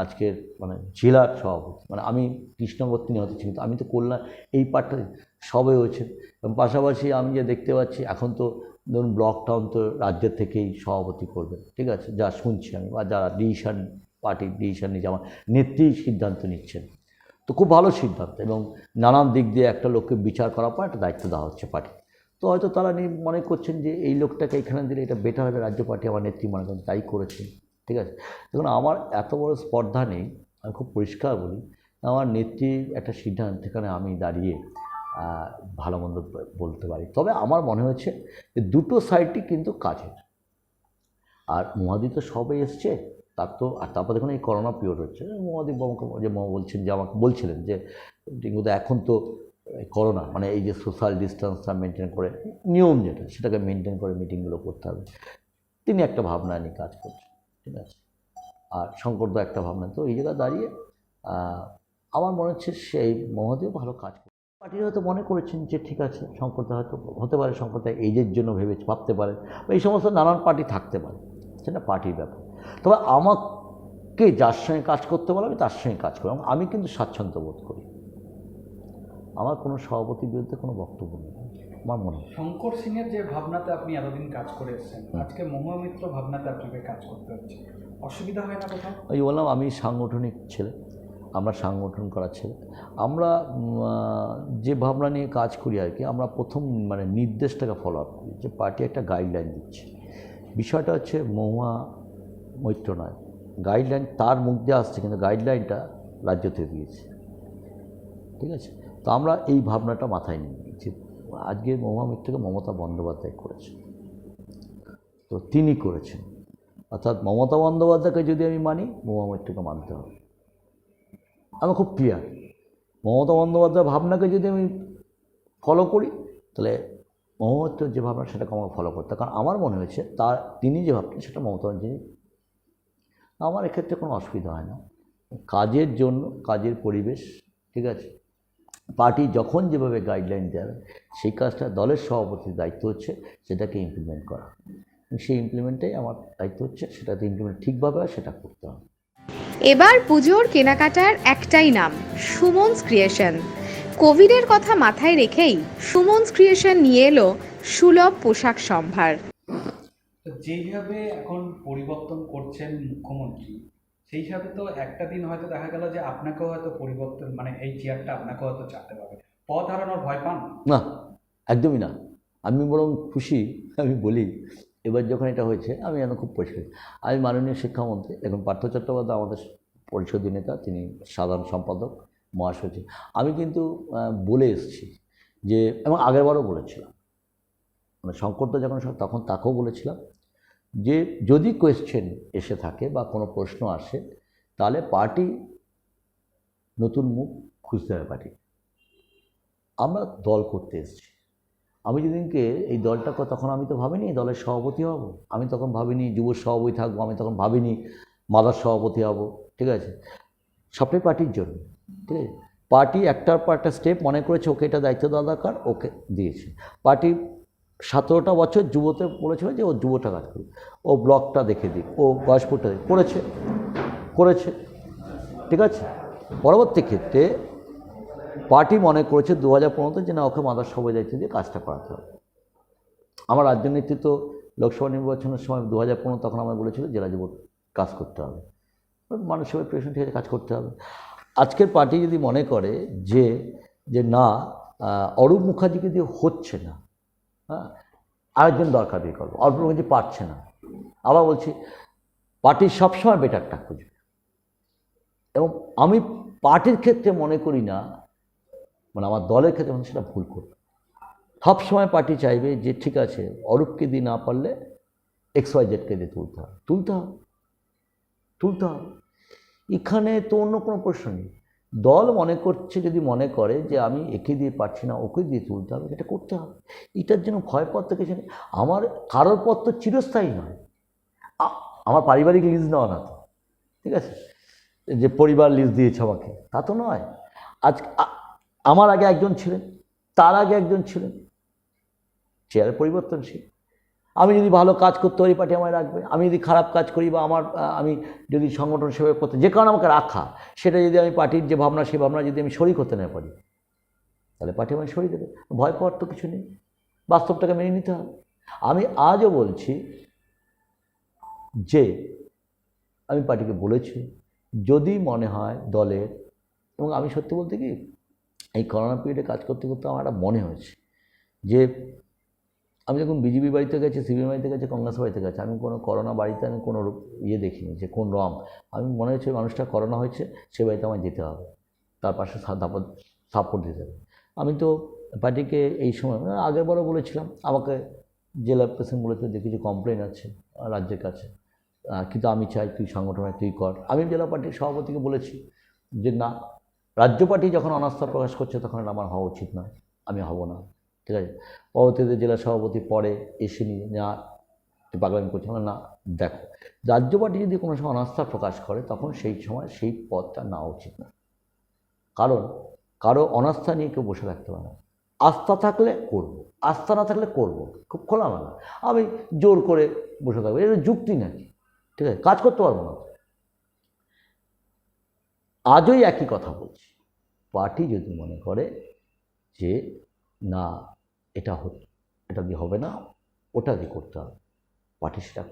আজকের মানে জেলার সভাপতি, মানে আমি কৃষ্ণনগর তিনি হতে কিন্তু আমি তো কল্যাণ এই পার্টটা সবে হয়েছেন। এবং পাশাপাশি আমি যে দেখতে পাচ্ছি এখন তো ধরুন ব্লক টাউন তো রাজ্যের থেকেই সভাপতি করবেন, ঠিক আছে, যা শুনছি আমি, বা যারা পার্টির ডিসিশন নিচ্ছে, আমার নেত্রী সিদ্ধান্ত নিচ্ছেন, তো খুব ভালো সিদ্ধান্ত। এবং নানান দিক দিয়ে একটা লোককে বিচার করার পর একটা দায়িত্ব দেওয়া হচ্ছে পার্টি। তো হয়তো তারা মনে করছেন যে এই লোকটাকে এখানে দিলে এটা বেটার হবে, রাজ্য পার্টি আমার নেত্রী মনে করেন তাই করেছেন, ঠিক আছে। দেখুন, আমার এত বড় স্পর্ধা নেই, আমি খুব পরিষ্কার বলি, আমার নেত্রীর একটা সিদ্ধান্ত এখানে আমি দাঁড়িয়ে ভালো মন্দ বলতে পারি। তবে আমার মনে হচ্ছে যে দুটো সাইডই কিন্তু কাজের। আর মহাদি তো সবে এসছে, তার তো, আর তারপর দেখুন এই করোনা পিরিয়ড হচ্ছে, মহাদি যে বলছেন যে আমাকে বলছিলেন যে টিঙ্কুদা এখন তো করোনা, মানে এই যে সোশ্যাল ডিস্টেন্সটা মেনটেন করে, নিয়ম যেটা সেটাকে মেনটেন করে মিটিংগুলো করতে হবে, তিনি একটা ভাবনা নিয়ে কাজ করছেন, ঠিক আছে। আর শঙ্করদা একটা ভাবনা, তো এই জায়গায় দাঁড়িয়ে আমার মনে হচ্ছে সেই মহাদিও ভালো কাজ করে। পার্টিরা হয়তো মনে করেছেন যে ঠিক আছে, শঙ্করদা হয়তো হতে পারে, শঙ্করদা এইজের জন্য ভাবতে পারে, বা এই সমস্ত নানান পার্টি থাকতে পারে, সেটা পার্টির ব্যাপার। তবে আমাকে যার সঙ্গে কাজ করতে বলে আমি তার সঙ্গে কাজ করি, আমি কিন্তু স্বাচ্ছন্দ্য বোধ করি, আমার কোনো সভাপতির বিরুদ্ধে কোনো বক্তব্য নেই, আমার মনে হয়।
শঙ্কর সিংয়ের যে ভাবনাতে আপনি এতদিন কাজ করে এসেছেন, আজকে মহুয়া মিত্র ভাবনাতে আপনাকে কাজ করতে হচ্ছে, অসুবিধা হয় না কোথাও?
ওই বললাম, আমি সাংগঠনিক ছেলে, আমরা সাংগঠন করার ছেলে, আমরা যে ভাবনা নিয়ে কাজ করি আর কি, আমরা প্রথম মানে নির্দেশটাকে ফলো আপ করি, যে পার্টি একটা গাইডলাইন দিচ্ছে, বিষয়টা হচ্ছে মহুয়া মৈত্র নয়, গাইডলাইন তার মুখ দিয়ে আসছে, কিন্তু গাইডলাইনটা রাজ্য থেকে দিয়েছে, ঠিক আছে। তো আমরা এই ভাবনাটা মাথায় নিই যে আজকে মহুয়া মিত্রকে মমতা বন্দ্যোপাধ্যায় করেছেন, তো তিনি করেছেন, অর্থাৎ মমতা বন্দ্যোপাধ্যায়কে যদি আমি মানি, মহুয়া মিত্রকে মানতে হবে, আমি খুব ক্লিয়ার। মমতা বন্দ্যোপাধ্যায়ের ভাবনাকে যদি আমি ফলো করি, তাহলে মহুয়া মিত্রের যে ভাবনা সেটাকে আমাকে ফলো করতে, কারণ আমার মনে হয়েছে তিনি যে ভাবছেন সেটা মমতা যিনি, আমার এক্ষেত্রে কোনো অসুবিধা হয় না। কাজের জন্য কাজের পরিবেশ, ঠিক আছে, পার্টি যখন যেভাবে গাইডলাইন দেবে সেই কাজটা দলের সভাপতির দায়িত্ব হচ্ছে সেটাকে ইমপ্লিমেন্ট করা, সেই ইমপ্লিমেন্টটাই আমার দায়িত্ব হচ্ছে, সেটাতে ইমপ্লিমেন্ট ঠিকভাবে হয় সেটা করতে হবে।
এবার পুজোর কেনাকাটার একটাই নাম, সুমনস ক্রিয়েশন। কোভিডের কথা মাথায় রেখেই সুমনস ক্রিয়েশন নিয়ে এলো সুলভ পোশাক সম্ভার।
তো যেইভাবে এখন পরিবর্তন করছেন মুখ্যমন্ত্রী, সেই হিসাবে তো একটা দিন হয়তো দেখা গেল যে আপনাকেও হয়তো পরিবর্তন, মানে এই চেয়ারটা আপনাকেও হয়তো চাপতে পারবে, পদ হারানোর ভয় পান?
না, একদমই না, আমি বরং খুশি। আমি বলি, এবার যখন এটা হয়েছে আমি যেন খুব পরিষ্কার, আমি মাননীয় শিক্ষামন্ত্রী, এখন পার্থ চট্টোপাধ্যায় আমাদের পরিষদীয় নেতা, তিনি সাধারণ সম্পাদক মহাসচিব, আমি কিন্তু বলে এসেছি যে, এবং আগেরবারও বলেছিলাম, মানে শঙ্করদা যখন তখন তাকেও বলেছিলাম যে যদি কোয়েশ্চেন এসে থাকে বা কোনো প্রশ্ন আসে, তাহলে পার্টি নতুন মুখ খুঁজতে হবে, পার্টি আমরা দল করতে এসেছি। আমি যেদিনকে এই দলটাকে, তখন আমি তো ভাবিনি দলের সভাপতি হব, আমি তখন ভাবিনি যুব সভাপতি থাকবো, আমি তখন ভাবিনি মাদার সভাপতি হব, ঠিক আছে। সবটাই পার্টির জন্য, ঠিক আছে। পার্টি একটার পর একটা স্টেপ মনে করেছে ওকে এটা দায়িত্ব দেওয়া দরকার, ওকে দিয়েছে। পার্টি 17টা বছর যুবতে বলেছিল যে ও যুবটা কাজ করবে, ও ব্লকটা দেখে দিক, ও বয়স্কটা দিক, করেছে, ঠিক আছে। পরবর্তী ক্ষেত্রে পার্টি মনে করেছে 2015-তে যে না, ওকে মাদার সবাই দায়িত্ব দিয়ে কাজটা করাতে হবে। আমার রাজ্য নেতৃত্ব লোকসভা নির্বাচনের সময় 2015 তখন আমায় বলেছিল জেলা যুব কাজ করতে হবে, মানুষের প্রেশন ঠিক আছে, কাজ করতে হবে। আজকের পার্টি যদি মনে করে যে না, অরূপ মুখার্জিকে দিয়ে হচ্ছে না, হ্যাঁ, আরেকজন দরকার বিকল্প, অরূপ মুখার্জি পারছে না, আবার বলছি পার্টি সবসময় বেটারটা খুঁজবে। এবং আমি পার্টির ক্ষেত্রে মনে করি না, মানে আমার দলের ক্ষেত্রে মানে সেটা ভুল করবে। সবসময় পার্টি চাইবে যে ঠিক আছে, অরূপকে দিয়ে না পারলে XYZকে দিয়ে তুলতে হবে। এখানে তো অন্য কোনো প্রশ্ন নেই। দল মনে করছে, যদি মনে করে যে আমি একে দিয়ে পারছি না, ওকে দিয়ে তুলতে হবে, এটা করতে হবে। এটার জন্য ভয় পথ তো কিছু নেই। আমার কারোর পথ তো চিরস্থায়ী নয়, আমার পারিবারিক লিজ নেওয়া না তো, ঠিক আছে, যে পরিবার লিজ দিয়েছে আমাকে, তা তো নয়। আজ আমার আগে একজন ছিলেন, তার আগে একজন ছিলেন, চেয়ারের পরিবর্তনশীল। আমি যদি ভালো কাজ করতে পারি পার্টি আমায় রাখবে, আমি যদি খারাপ কাজ করি বা আমি যদি সংগঠন সেবা করতে, যে কারণে আমাকে রাখা, সেটা যদি আমি পার্টির যে ভাবনা, সেই ভাবনা যদি আমি শরিক হতে না পারি, তাহলে পার্টি আমায় সরিয়ে দেবে। ভয় পাওয়ার তো কিছু নেই, বাস্তবটাকে মেনে নিতে হবে। আমি আজও বলছি যে আমি পার্টিকে বলেছি, যদি মনে হয় দলের, এবং আমি সত্যি বলতে কি এই করোনা পিরিয়ডে কাজ করতে করতে আমার একটা মনে হয়েছে যে আমি যখন বিজেপি বাড়িতে গেছি, সিপিএম বাড়িতে গেছি, কংগ্রেস বাড়িতে গেছি, আমি কোনো করোনা বাড়িতে আমি কোনো দেখিনি যে কোন রং। আমি মনে হচ্ছে মানুষটা করোনা হয়েছে, সে বাড়িতে আমার যেতে হবে, তার পাশে সাপোর্ট দিতে হবে। আমি তো পার্টিকে এই সময় আগের বারও বলেছিলাম, আমাকে জেলা প্রেসিডেন্ট বলেছিল যে কিছু কমপ্লেন আছে রাজ্যের কাছে, কিন্তু আমি চাই তুই সংগঠনে তুই কর। আমি জেলা পার্টির সভাপতিকে বলেছি যে না, রাজ্য পার্টি যখন অনাস্থা প্রকাশ করছে তখন আমার হওয়া উচিত নয়, আমি হব না, ঠিক আছে। পরবর্তীতে জেলা সভাপতি পরে এসে নিয়ে না পাগলামি করছে না, দেখো রাজ্য পার্টি যদি কোনো সময় অনাস্থা প্রকাশ করে তখন সেই সময় সেই পদটা নেওয়া উচিত না, কারণ কারো অনাস্থা নিয়ে কেউ বসে থাকতে পারে না। আস্থা থাকলে করব, আস্থা না থাকলে করব, খুব খোলামেলা। আমি জোর করে বসে থাকবো, এটা যুক্তি নাকি, ঠিক আছে, কাজ করতে পারবো না। আজই একই কথা বলছি, পার্টি যদি মনে করে যে না এটা দিয়ে হবে না, ওটা দিয়ে করতে হবে, পার্টি সেটা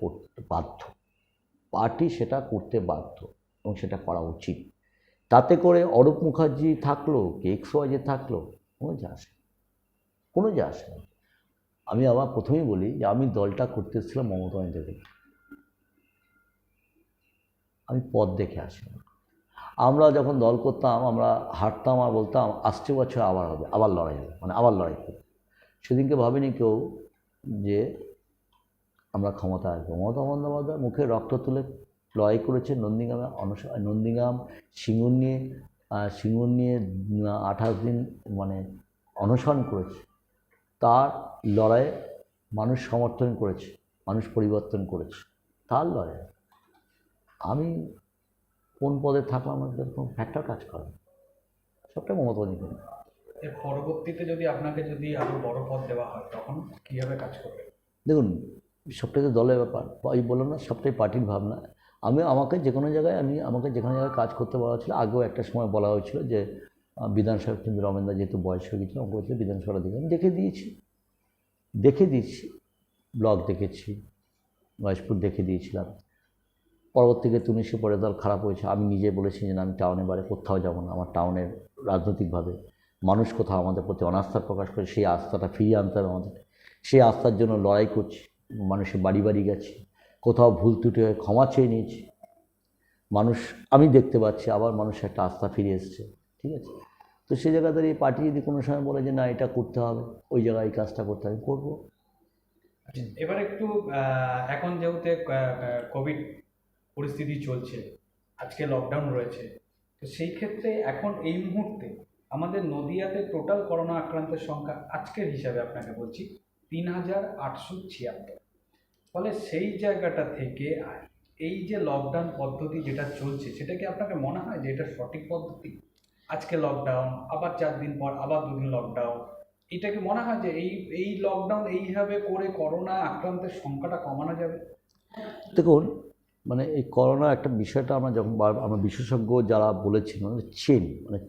করতে বাধ্য এবং সেটা করা উচিত। তাতে করে অরূপ মুখার্জি থাকলো কি XYZ থাকলো কোনো যা আসে না। আমি আবার প্রথমেই বলি যে আমি দলটা করতে এসেছিলাম মমতা ব্যানার্জি, আমি পদ দেখে আসি না। আমরা যখন দল করতাম, আমরা হাঁটতাম আর বলতাম আসছে বছর আবার হবে, আবার লড়াই হবে, মানে আবার লড়াই করবে। সেদিনকে ভাবিনি কেউ যে আমরা ক্ষমতা আসবো। মমতা বন্দ্যোপাধ্যায় মুখে রক্ত তুলে লড়াই করেছে নন্দীগ্রাম সিঙ্গুর নিয়ে 28 দিন মানে অনশন করেছে। তার লড়াইয়ে মানুষ সমর্থন করেছে, মানুষ পরিবর্তন করেছে, তার লড়াই। আমি কোন পদে থাকলাম আমাদের কোনো ফ্যাক্টর কাজ করে, সবটা মমতা বন্দ্যোপাধ্যায়।
এর পরবর্তীতে যদি আপনাকে আরো বড় পদ দেওয়া হয় তখন কীভাবে কাজ করবে?
দেখুন, সবটাই তো দলের ব্যাপার, এই বললাম না, সবটাই পার্টির ভাবনা। আমাকে যে কোনো জায়গায় কাজ করতে বলা হয়েছিল। আগেও একটা সময় বলা হয়েছিল যে বিধানসভা কিন্তু রমেনদা যেহেতু বয়স হয়ে গেছিল, আমাকে বলছিল বিধানসভাটা দেখে, আমি দেখে দিয়েছি, ব্লক দেখেছি, মহেশপুর দেখে দিয়েছিলাম। পরবর্তীতে তুমিশে পরে দল খারাপ হয়েছে, আমি নিজে বলেছি যে আমি টাউনে বাড়ি কোথাও যাব না। আমার টাউনের রাজনৈতিকভাবে মানুষ কোথাও আমাদের প্রতি অনাস্থা প্রকাশ করে, সেই আস্থাটা ফিরিয়ে আনতে হবে আমাদের। সেই আস্থার জন্য লড়াই করছি, মানুষের বাড়ি গেছি, কোথাও ভুল ত্রুটি হয়ে ক্ষমা চেয়ে নিয়েছি। আমি দেখতে পাচ্ছি আবার মানুষের একটা আস্থা ফিরে এসছে, ঠিক আছে। তো সেই জায়গা দাঁড়িয়ে পার্টি যদি কোনো সময় বলে যে না এটা করতে হবে, ওই জায়গায় এই কাজটা করতে হবে, করবো।
এবার একটু এখন যেহেতু কোভিড পরিস্থিতি চলছে, আজকে লকডাউন রয়েছে, তো সেই ক্ষেত্রে এখন এই মুহূর্তে আমাদের নদিয়াতে টোটাল করোনা আক্রান্তের সংখ্যা আজকের হিসাবে আপনাকে বলছি 3876। ফলে সেই জায়গাটা থেকে এই যে লকডাউন পদ্ধতি যেটা চলছে, সেটা কি আপনাকে মনে হয় যে এটা সঠিক পদ্ধতি? আজকে লকডাউন, আবার 4 দিন পর আবার 2 দিন লকডাউন, এটা কি মনে হয় যে এই লকডাউন এইভাবে করে করোনা আক্রান্তের সংখ্যাটা কমানো যাবে?
দেখুন, মানে এই করোনা একটা বিষয়টা আমরা যখন আমরা বিশেষজ্ঞ যারা বলেছিল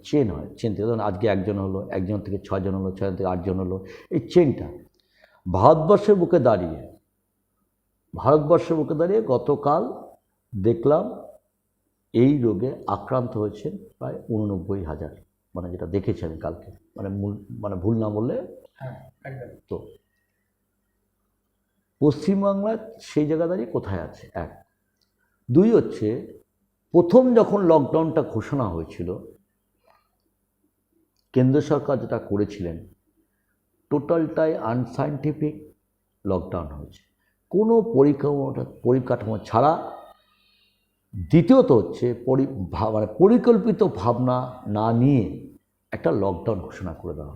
চেন হয়, চেন থেকে ধরুন আজকে একজন হলো, একজন থেকে 6 জন হলো, 6 জন থেকে 8 জন হলো, এই চেনটা ভারতবর্ষের বুকে দাঁড়িয়ে গতকাল দেখলাম এই রোগে আক্রান্ত হয়েছে প্রায় 89,000, মানে যেটা দেখেছি আমি কালকে, মানে ভুল না বললে।
হ্যাঁ, একদম।
তো পশ্চিমবাংলা সেই জায়গা দাঁড়িয়ে কোথায় আছে? 1, 2 হচ্ছে প্রথম যখন লকডাউনটা ঘোষণা হয়েছিল, কেন্দ্র সরকার যেটা করেছিলেন, টোটালটাই আনসাইন্টিফিক লকডাউন হয়েছে, কোনো পরিকাঠামো ছাড়া। দ্বিতীয়ত হচ্ছে মানে পরিকল্পিত ভাবনা না নিয়ে একটা লকডাউন ঘোষণা করে দেওয়া।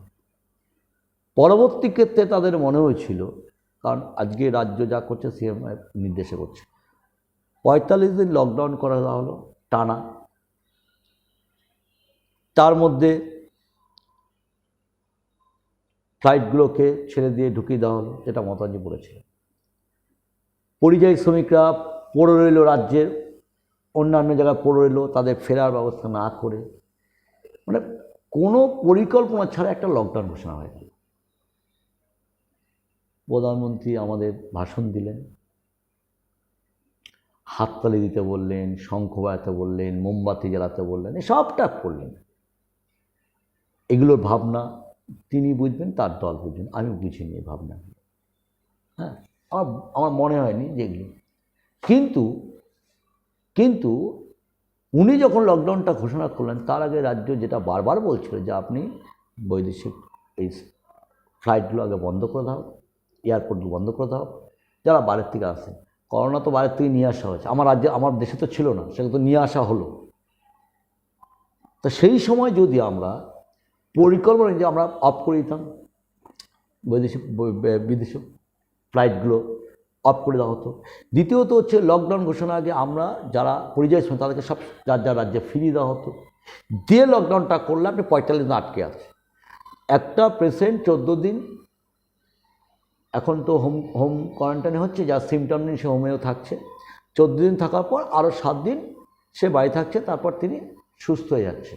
পরবর্তী ক্ষেত্রে তাদের মনে হয়েছিল, কারণ আজকে রাজ্য যা করছে সিএম নির্দেশে করছে, 45 দিন লকডাউন করা দেওয়া হলো টানা। তার মধ্যে ফ্লাইটগুলোকে ছেড়ে দিয়ে ঢুকিয়ে দেওয়া হলো, যেটা মমতাজি বলেছিল। পরিযায়ী শ্রমিকরা পড়ে রইল, রাজ্যের অন্যান্য জায়গায় পড়ে রইল, তাদের ফেরার ব্যবস্থা না করে, মানে কোনো পরিকল্পনা ছাড়া একটা লকডাউন ঘোষণা হয়ে গেল। প্রধানমন্ত্রী আমাদের ভাষণ দিলেন, হাততালি দিতে বললেন, শঙ্খ বাজাতে বললেন, মোমবাতি জ্বালাতে বললেন, সবটা করলেন। এগুলোর ভাবনা তিনি বুঝবেন, তার দল বুঝবেন, আমি বুঝিনি এই ভাবনা। হ্যাঁ, আমার মনে হয়নি যেগুলো। কিন্তু উনি যখন লকডাউনটা ঘোষণা করলেন, তার আগে রাজ্য যেটা বারবার বলছিল যে আপনি বৈদেশিক এই ফ্লাইটগুলো আগে বন্ধ করে দাও, এয়ারপোর্টগুলো বন্ধ করে দাও, যারা বাইরের থেকে আসে। করোনা তো বাইরের থেকে নিয়ে আসা হয়েছে, আমার দেশে তো ছিল না, সেটা তো নিয়ে আসা হলো। তো সেই সময় যদি আমরা পরিকল্পনা যে আমরা অফ করে দিতাম, বিদেশি ফ্লাইটগুলো অফ করে দেওয়া হতো। দ্বিতীয়ত হচ্ছে লকডাউন ঘোষণার আগে আমরা যারা পরিযায়ী শ্রমিক তাদেরকে সব যার রাজ্যে ফিরিয়ে দেওয়া হতো, দিয়ে লকডাউনটা করলে আপনি 45 দিন আটকে আছে। একটা পেশেন্ট 14 দিন এখন তো হোম কোয়ারেন্টাইনে হচ্ছে, যার সিমটম নেই সে হোমেও থাকছে, 14 দিন থাকার পর আরও 7 দিন সে বাড়ি থাকছে, তারপর তিনি সুস্থ হয়ে যাচ্ছে,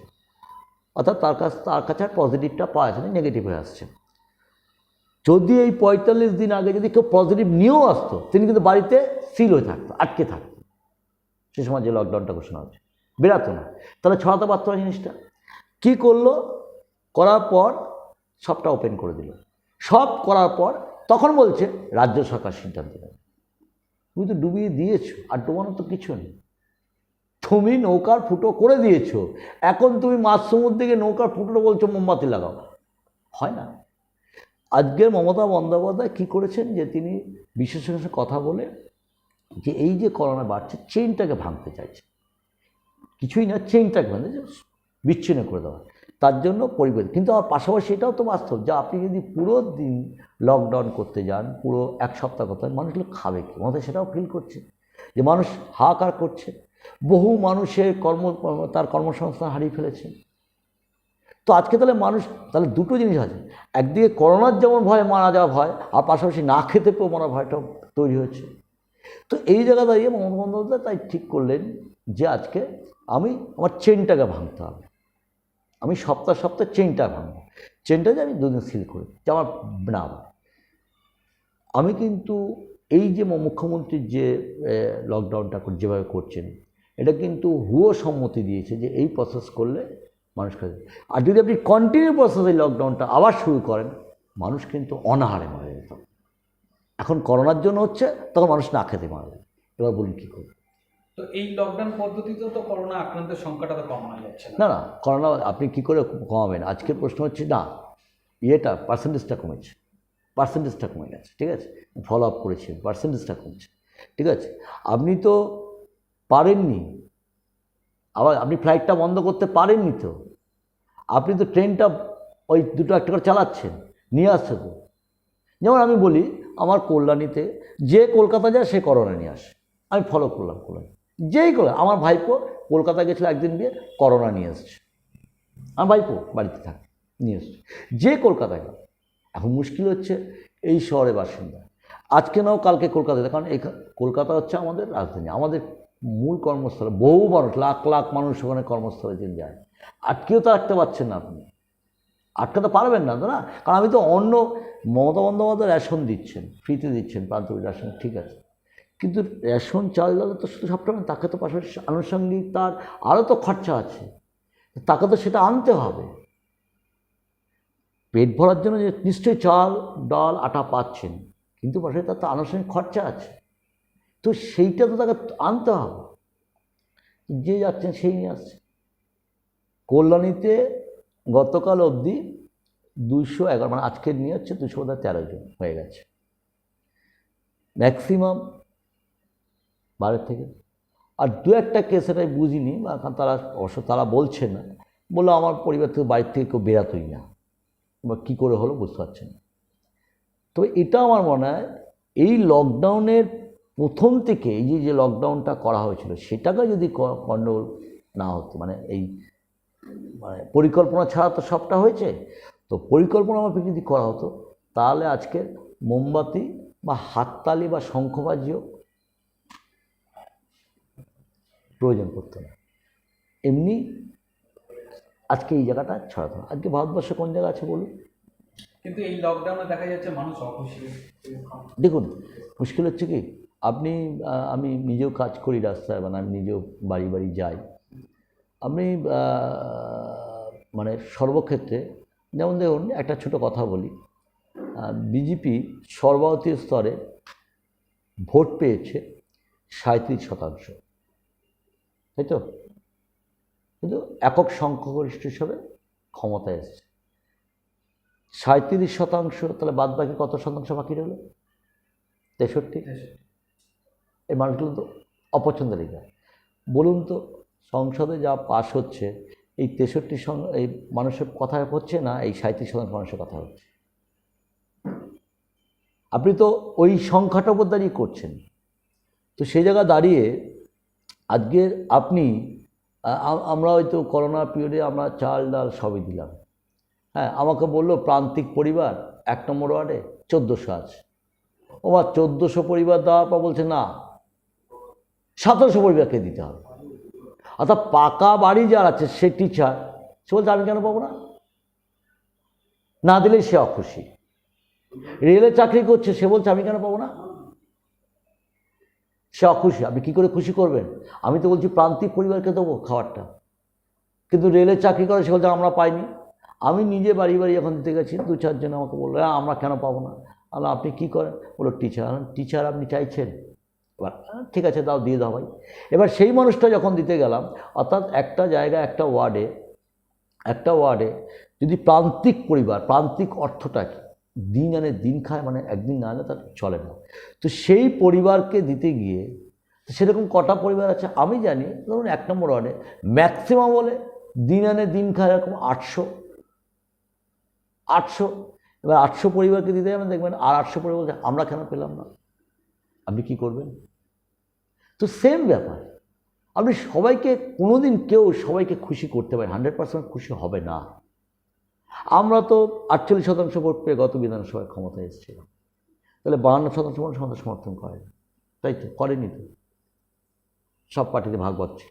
অর্থাৎ তার কাছে আর পজিটিভটা পাওয়া যাচ্ছে না, নেগেটিভ হয়ে আসছে। যদি এই 45 দিন আগে যদি কেউ পজিটিভ নিয়েও আসতো, তিনি কিন্তু বাড়িতে সিল হয়ে থাকতো, আটকে থাকতো। সে সময় যে লকডাউনটা ঘোষণা হচ্ছে, বেরাতো না, তাহলে ছড়াতে পারতো না জিনিসটা। কী করলো? করার পর সবটা ওপেন করে দিল। সব করার পর তখন বলছে রাজ্য সরকার সিদ্ধান্ত নেবে। তুমি তো ডুবিয়ে দিয়েছো, আর ডুবানোর তো কিছু নেই। তুমি নৌকার ফুটো করে দিয়েছো, এখন তুমি মাঝ সমুদ্রে গিয়ে নৌকার ফুটোটা বলছো মোমবাতি লাগাও, হয় না। আজকের মমতা বন্দ্যোপাধ্যায় কী করেছেন, যে তিনি বিশেষজ্ঞের সাথে কথা বলে যে এই যে করোনা বাড়ছে, চেইনটাকে ভাঙতে চাইছে, কিছুই না, চেইনটাকে ভাঙতে বিচ্ছিন্ন করে দেওয়া, তার জন্য পরিবেশ। কিন্তু আমার পাশাপাশি এটাও তো বাস্তব যে আপনি যদি পুরো দিন লকডাউন করতে যান, পুরো 1 সপ্তাহ করতে যান, মানুষগুলো খাবে কি? আমাদের সেটাও ফিল করছে যে মানুষ হাহাকার করছে, বহু মানুষের তার কর্মসংস্থান হারিয়ে ফেলেছে। তো আজকে তাহলে দুটো জিনিস আছে, একদিকে করোনার যেমন ভয়, মারা যাওয়া ভয়, আর পাশাপাশি না খেতে পেয়েও মারা ভয়টাও তৈরি হয়েছে। তো এই জায়গা দাঁড়িয়ে মমতা বন্দ্যোপাধ্যায় তাই ঠিক করলেন যে আজকে আমার চেনটাকে ভাঙতে হবে, আমি সপ্তাহে চেনটা ভাঙবো, চেনটা যে আমি 2 দিন সিল করি, যে আমার না। আমি কিন্তু এই যে মুখ্যমন্ত্রীর যে লকডাউনটা যেভাবে করছেন, এটা কিন্তু হুয়ো সম্মতি দিয়েছে যে এই প্রসেস করলে মানুষ খাবে। আর যদি আপনি কন্টিনিউ প্রসেস এই লকডাউনটা আবার শুরু করেন, মানুষ কিন্তু অনাহারে মারা যেত। এখন করোনার জন্য হচ্ছে, তখন মানুষ না খেতে মারা যায়। এবার বলুন কী করবে?
তো এই লকডাউন পদ্ধতিতেও তো করোনা আক্রান্তের সংখ্যাটা তো কমানো যাচ্ছে
না। করোনা আপনি কী করে কমাবেন? আজকের প্রশ্ন হচ্ছে না, পার্সেন্টেজটা কমে গেছে, ঠিক আছে, ফলো আপ করেছেন, পার্সেন্টেজটা কমছে, ঠিক আছে। আপনি তো পারেননি, আবার আপনি ফ্লাইটটা বন্ধ করতে পারেননি, তো আপনি তো ট্রেনটা ওই 2-1 করে চালাচ্ছেন, নিয়ে আসছে তো। যেমন আমি বলি, আমার কল্যাণীতে যে কলকাতা যায় সে করোনা নিয়ে আসে, আমি ফলো করলাম। যেই করলাম, আমার ভাইপো কলকাতা গেছিলো একদিন দিয়ে করোনা নিয়ে এসছে, আমার ভাইপো বাড়িতে থাকে নিয়ে এসছে, যে কলকাতায় গেল। এখন মুশকিল হচ্ছে এই শহরের বাসিন্দা, আজকে নাও কালকে কলকাতাতে, কারণ এই কলকাতা হচ্ছে আমাদের রাজধানী, আমাদের মূল কর্মস্থল, বহু মানুষ, লাখ লাখ মানুষ ওখানে কর্মস্থলে দিন যায়, আটকেও তো রাখতে পারছেন না আপনি, আটকাতে পারবেন না তো না। কারণ আমি তো অন্য, মমতা বন্দ্যোপাধ্যায় রেশন দিচ্ছেন, ফ্রিতে দিচ্ছেন, প্রান্তিক রেশন, ঠিক আছে, কিন্তু রেশন চাল ডালে তো শুধু সবটা না, তাকে তো পাশাপাশি আনুষঙ্গিক তার আরও তো খরচা আছে, তাকে তো সেটা আনতে হবে। পেট ভরার জন্য যে নিশ্চয়ই চাল ডাল আটা পাচ্ছেন, কিন্তু পাশাপাশি তার তো আনুষঙ্গিক খরচা আছে, তো সেইটা তো তাকে আনতে হবে। যে যাচ্ছেন সেই নিয়ে আসছে। কল্যাণীতে গতকাল অবধি 211, মানে আজকের নিয়ে হচ্ছে 213 জন হয়ে গেছে, ম্যাক্সিমাম বাইরের থেকে। আর দু একটা কেস এটাই বুঝিনি, বা তারা অবশ্য তারা বলছে না, বললো আমার পরিবার থেকে বাড়ির থেকে কেউ বেরাতই না, বা কী করে হলো বুঝতে পারছেন না। তো এটা আমার মনে হয় এই লকডাউনের প্রথম থেকে, এই যে লকডাউনটা করা হয়েছিল সেটাকে যদি গণ্ডগোল না হতো, মানে এই মানে পরিকল্পনা ছাড়া তো সবটা হয়েছে, তো পরিকল্পনা মাফিক যদি করা হতো তাহলে আজকে মোমবাতি বা হাততালি বা শঙ্খবাজিও প্রয়োজন পড়তো না, এমনি আজকে এই জায়গাটা ছড়াতো না। আজকে ভারতবর্ষে কোন জায়গা আছে বলুন?
কিন্তু এই লকডাউনে দেখা যাচ্ছে মানুষ অখুশি।
দেখুন, মুশকিল হচ্ছে কি, আপনি আমি নিজেও কাজ করি রাস্তায়, মানে আমি নিজেও বাড়ি বাড়ি যাই, আমি মানে সর্বক্ষেত্রে, যেমন দেখুন একটা ছোট কথা বলি, বিজেপি সর্বভারতীয় স্তরে ভোট পেয়েছে 37%, তাই তো, কিন্তু একক সংখ্যাগরিষ্ঠ হিসাবে ক্ষমতায় এসেছে 37%, তাহলে বাদ বাকি কত শতাংশ বাকি রইল? 63। এই মানুষগুলো তো অপছন্দের রেখা। বলুন তো, সংসদে যা পাশ হচ্ছে এই 63 এই মানুষের কথা হচ্ছে না, এই 37% মানুষের কথা হচ্ছে। আপনি তো ওই সংখ্যাটার উপর দাঁড়িয়ে করছেন, তো সেই জায়গা দাঁড়িয়ে আজকের আপনি, আমরা হয়তো করোনা পিরিয়ডে আমরা চাল ডাল সবই দিলাম, হ্যাঁ, আমাকে বললো প্রান্তিক পরিবার 1 নম্বর ওয়ার্ডে 1400 আছে, ওমা 1400 পরিবার দেওয়ার পর বলছে না 1700 পরিবারকে দিতে হবে। অর্থাৎ পাকা বাড়ি যার আছে সে টিচার, সে বলছে আমি কেন পাবো না, না দিলেই সে অখুশি। রেলে চাকরি করছে, সে বলছে আমি কেন পাবো না, সে অখুশি। আপনি কী করে খুশি করবেন? আমি তো বলছি প্রান্তিক পরিবারকে দেবো খাবারটা, কিন্তু রেলে চাকরি করে সে বলছে আমরা পাইনি। আমি নিজে বাড়ি বাড়ি এখন দিতে গেছি, 2-4 জন আমাকে বললো আমরা কেন পাবো না, আল্লাহ আপনি কী করেন? বললো টিচার। টিচার আপনি চাইছেন, এবার ঠিক আছে দাও, দিয়ে দাও ভাই। এবার সেই মানুষটা যখন দিতে গেলাম, অর্থাৎ একটা জায়গায় একটা ওয়ার্ডে যদি প্রান্তিক পরিবার, প্রান্তিক অর্থটা কি, দিন আনে দিন খায়, মানে একদিন না আনে তার চলে না, তো সেই পরিবারকে দিতে গিয়ে সেরকম কটা পরিবার আছে আমি জানি, ধরুন 1 নম্বর ওয়ার্ডে ম্যাক্সিমাম বলে দিন আনে দিন খায় এরকম 800। এবার 800 পরিবারকে দিতে যাবেন, দেখবেন আর 800 পরিবার বলছে আমরা কেন পেলাম না। আপনি কি করবেন? তো সেম ব্যাপার, আপনি সবাইকে কোনোদিন কেউ সবাইকে খুশি করতে পারেন, 100% খুশি হবে না। আমরা তো 48% ভোট পেয়ে গত বিধানসভায় ক্ষমতায় এসেছিলাম, তাহলে 52% মানুষ আমাদের সমর্থন করে, তাই তো করেনি তো, সব পার্টিতে ভাগ পাচ্ছে,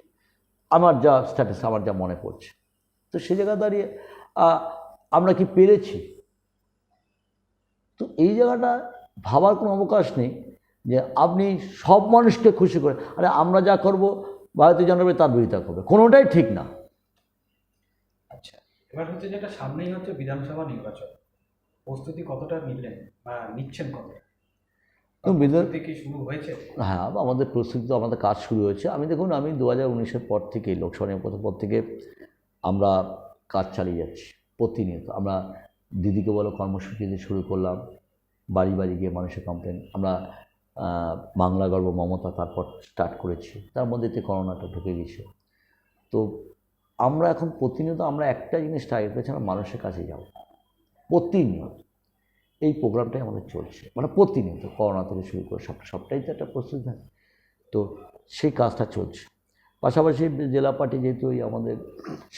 আমার যা স্ট্যাটাস, আমার যা মনে পড়ছে। তো সে জায়গায় দাঁড়িয়ে আমরা কি পেরেছি? তো এই জায়গাটা ভাবার কোনো অবকাশ নেই যে আপনি সব মানুষকে খুশি করে, আরে আমরা যা করব ভারতীয় জনতা পার্টি তার বিরোধিতা করবে, কোনোটাই ঠিক না।
আচ্ছা, এবার হচ্ছে যেটা সামনেই হচ্ছে বিধানসভা নির্বাচন, প্রস্তুতি কতটা নিলেন বা নিচ্ছেন কতটা? প্রস্তুতি কি শুরু হয়েছে?
হ্যাঁ, আমাদের প্রস্তুতি তো, আমাদের কাজ শুরু হয়েছে। আমি দেখুন, আমি 2019-এর পর থেকে, লোকসভা নির্বাচনের পর থেকে আমরা কাজ চালিয়ে যাচ্ছি প্রতিনিয়ত। আমরা দিদিকে বলো কর্মসূচি দিয়ে শুরু করলাম, বাড়ি বাড়ি গিয়ে মানুষের কমপ্লেন, আমরা বাংলা গর্ব মমতা তারপর স্টার্ট করেছি, তার মধ্যে করোনাটা ঢুকে গেছে। তো আমরা এখন প্রতিনিয়ত আমরা একটা জিনিস টার্গেট করেছি, আমরা মানুষের কাছে যাব প্রতিনিয়ত। এই প্রোগ্রামটাই আমাদের চলছে, মানে প্রতিনিয়ত করোনা থেকে শুরু করে সবটাই তো একটা প্রস্তুতি থাকে। তো সেই কাজটা চলছে। পাশাপাশি জেলা পার্টি যেহেতু এই আমাদের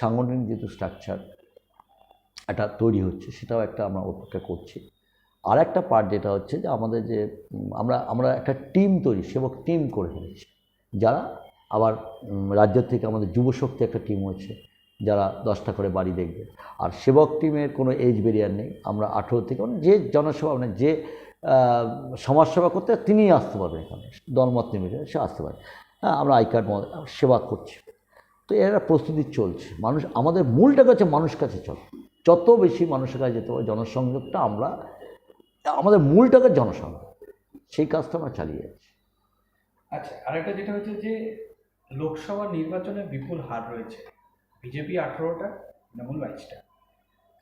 সাংগঠনিক যেহেতু স্ট্রাকচার একটা তৈরি হচ্ছে, সেটাও একটা আমরা অপেক্ষা করছি। আর একটা পার্ট যেটা হচ্ছে যে আমাদের যে আমরা একটা টিম তৈরি, সেবক টিম করে ফেলেছি, যারা আবার রাজ্য থেকে আমাদের যুবশক্তি একটা টিম হয়েছে, যারা 10টা করে বাড়ি দেখবে। আর সেবক টিমের কোনো এজ ব্যারিয়ার নেই, আমরা 18 থেকে মানে যে জনসেবা মানে যে সমাজসেবা করতে তিনিই আসতে পারবেন, এখানে দলমত নির্বিশেষে সে আসতে পারে। হ্যাঁ, আমরা আই কার্ড সেবা করছি। তো এর একটা প্রস্তুতি চলছে। মানুষ, আমাদের মূলটাকে হচ্ছে মানুষ কাছে চলে, যত বেশি মানুষের কাছে যেতে পারে, জনসংযোগটা আমরা, আমাদের মূলটাকে জনসংযোগ, সেই কাজটা আমরা চালিয়ে যাচ্ছি।
আচ্ছা, আরেকটা যেটা হচ্ছে যে লোকসভা নির্বাচনে বিপুল হার রয়েছে, বিজেপি 18টা, তৃণমূল 22টা।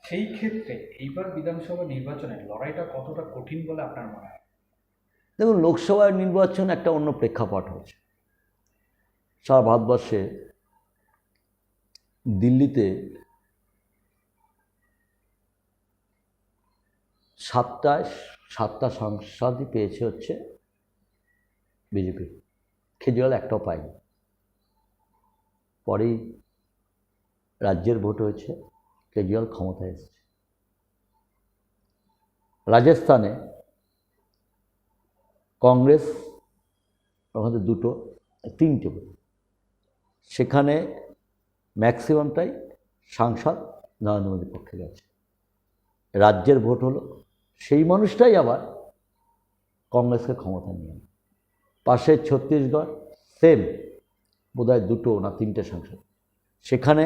সেই ক্ষেত্রে এইবার বিধানসভা নির্বাচনের লড়াইটা কতটা কঠিন বলে আপনার মনে হয়?
দেখুন, লোকসভার নির্বাচন একটা অন্য প্রেক্ষাপট হয়েছে। সারা ভারতবর্ষে দিল্লিতে সাতটা সংসদই পেয়েছে হচ্ছে বিজেপি, কেজরিওয়াল একটাও পায়নি। পরেই রাজ্যের ভোট হয়েছে, কেজরিওয়াল ক্ষমতায় এসেছে। রাজস্থানে কংগ্রেস ওখানে 3টে ভোট, সেখানে ম্যাক্সিমামটাই সাংসদ নরেন্দ্র মোদীর পক্ষে গেছে। রাজ্যের ভোট হলো, সেই মানুষটাই আবার কংগ্রেসকে ক্ষমতা নিয়ে আনে। পাশে ছত্তিশগড়, সেম বোধহয় 2 না 3টে সাংসদ, সেখানে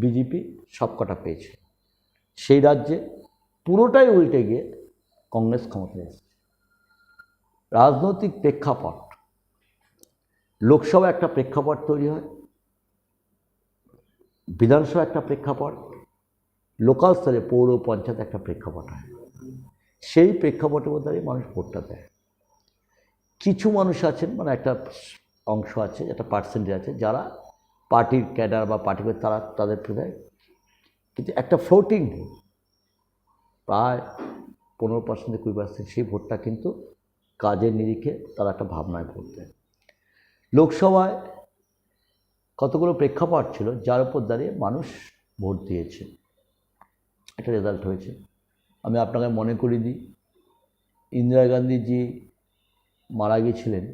বিজেপি সবকটা পেয়েছে। সেই রাজ্যে পুরোটাই উল্টে গিয়ে কংগ্রেস ক্ষমতায় এসেছে। রাজনৈতিক প্রেক্ষাপট, লোকসভা একটা প্রেক্ষাপট তৈরি হয়, বিধানসভা একটা প্রেক্ষাপট, লোকাল স্তরে পৌর পঞ্চায়েত একটা প্রেক্ষাপট হয়। সেই প্রেক্ষাপটের মধ্যে মানুষ ভোটটা দেয়। কিছু মানুষ আছেন, মানে একটা অংশ আছে, একটা পার্সেন্টেজ আছে, যারা পার্টির ক্যাডার বা পার্টি করে তারা তাদের দেয়, কিন্তু একটা ফ্লোটিং ভোট প্রায় 15% থেকে 20%, সেই ভোটটা কিন্তু কাজের নিরিখে তারা একটা ভাবনায় ভোট দেয়। লোকসভায় কতগুলো প্রেক্ষাপট ছিল যার উপর দাঁড়িয়ে মানুষ ভোট দিয়েছে, একটা রেজাল্ট হয়েছে। আমি আপনাকে মনে করিয়ে দিই, ইন্দিরা গান্ধীজি মারা গিয়েছিলেন,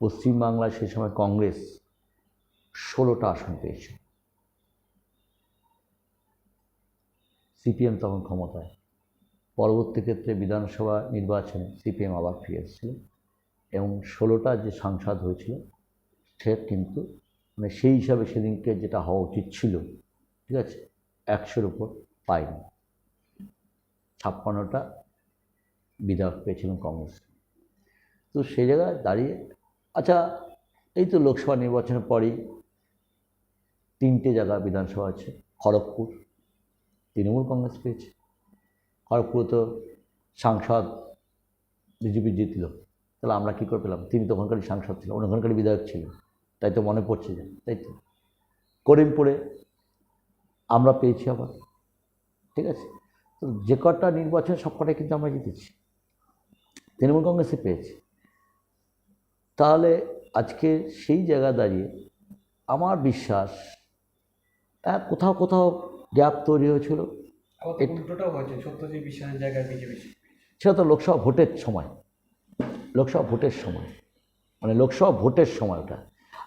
পশ্চিমবাংলায় সেই সময় কংগ্রেস 16টা আসন পেয়েছিল, সিপিএম তখন ক্ষমতায়। পরবর্তী ক্ষেত্রে বিধানসভা নির্বাচনে সিপিএম আবার ফিরে এসেছিল এবং 16টা যে সাংসদ হয়েছিল সে কিন্তু মানে সেই হিসাবে সেদিনকে যেটা হওয়া উচিত ছিল, ঠিক আছে, 100-র উপর পায়নি। 56টা বিধায়ক পেয়েছিলেন কংগ্রেস। তো সেই জায়গায় দাঁড়িয়ে, আচ্ছা, এই তো লোকসভা নির্বাচনের পরেই 3টে জায়গা বিধানসভা আছে। খড়গপুর তৃণমূল কংগ্রেস পেয়েছে, খড়গপুরে তো সাংসদ বিজেপি জিতল, তাহলে আমরা কী করে পেলাম? তিনি তখনকারই সাংসদ ছিলেন, ওখানকারই বিধায়ক ছিলেন, তাই তো মনে পড়ছে যে, তাই তো। করিমপুরে আমরা পেয়েছি আবার, ঠিক আছে। তো যে কটা নির্বাচন সবকটাই কিন্তু আমরা জিতেছি, তৃণমূল কংগ্রেসে পেয়েছি। তাহলে আজকে সেই জায়গা দাঁড়িয়ে আমার বিশ্বাস কোথাও কোথাও গ্যাপ তৈরি হয়েছিল।
উল্টোটাও হয়েছে, সত্যজিৎ বিশ্বাসের জায়গায় বিজেপি।
সেটা তো লোকসভা ভোটের সময়, লোকসভা ভোটের সময়, মানে লোকসভা ভোটের সময় ওটা।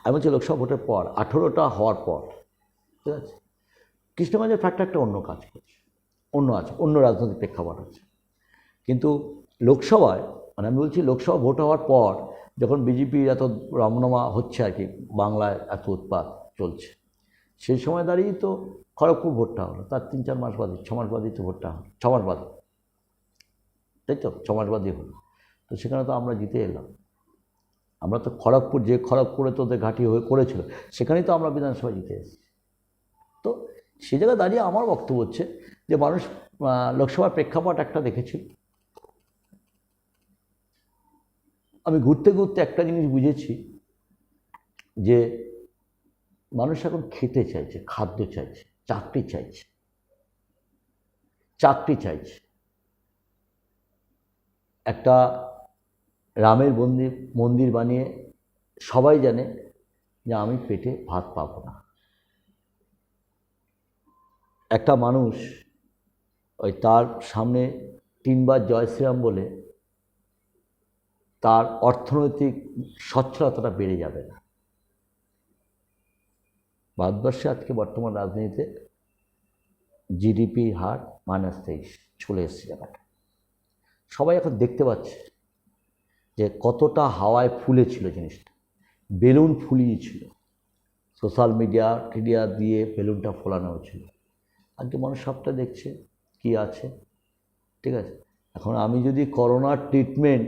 আমি বলছি লোকসভা ভোটের পর, 18টা হওয়ার পর, ঠিক আছে। কৃষ্ণগঞ্জের ফ্যাক্টর একটা অন্য কাজ করছে, অন্য আছে, অন্য রাজনৈতিক প্রেক্ষাপট আছে। কিন্তু লোকসভায়, মানে আমি বলছি লোকসভা ভোট হওয়ার পর যখন বিজেপির এত রমনামা হচ্ছে আর কি, বাংলায় এত উৎপাত চলছে, সেই সময় দাঁড়িয়েই তো খড়গপুর ভোটটা হলো, তার 3-4 মাস বাদে, 6 মাস বাদেই তো ভোটটা হলো, 6 মাস বাদে, তাই তো, 6 মাস বাদেই হলো। তো সেখানে তো আমরা জিতে এলাম। আমরা তো খড়গপুর, যে খড়গপুরে তো ওদের ঘাঁটি হয়ে করেছিল, সেখানেই তো আমরা বিধানসভা জিতে এসেছি। তো সেই জায়গায় দাঁড়িয়ে আমার বক্তব্য হচ্ছে যে মানুষ লোকসভার প্রেক্ষাপট একটা দেখেছিল। আমি ঘুরতে ঘুরতে একটা জিনিস বুঝেছি যে মানুষ এখন খেতে চাইছে, খাদ্য চাইছে, চাকরি চাইছে, চাকরি চাইছে। একটা রামের মন্দির মন্দির বানিয়ে সবাই জানে যে আমি পেটে ভাত পাবো না। একটা মানুষ ওই তার সামনে 3 বার জয় শ্রীরাম বলে তার অর্থনৈতিক সচ্ছলতাটা বেড়ে যাবে না। ভারতবর্ষে আজকে বর্তমান রাজনীতিতে জিডিপি হার -23 চলে এসছে জায়গাটা। সবাই এখন দেখতে পাচ্ছে যে কতটা হাওয়ায় ফুলেছিল জিনিসটা, বেলুন ফুলিয়েছিল, সোশ্যাল মিডিয়া দিয়ে বেলুনটা ফোলানো হয়েছিল। আজকে মানুষ সবটা দেখছে কি আছে, ঠিক আছে। এখন আমি যদি করোনার ট্রিটমেন্ট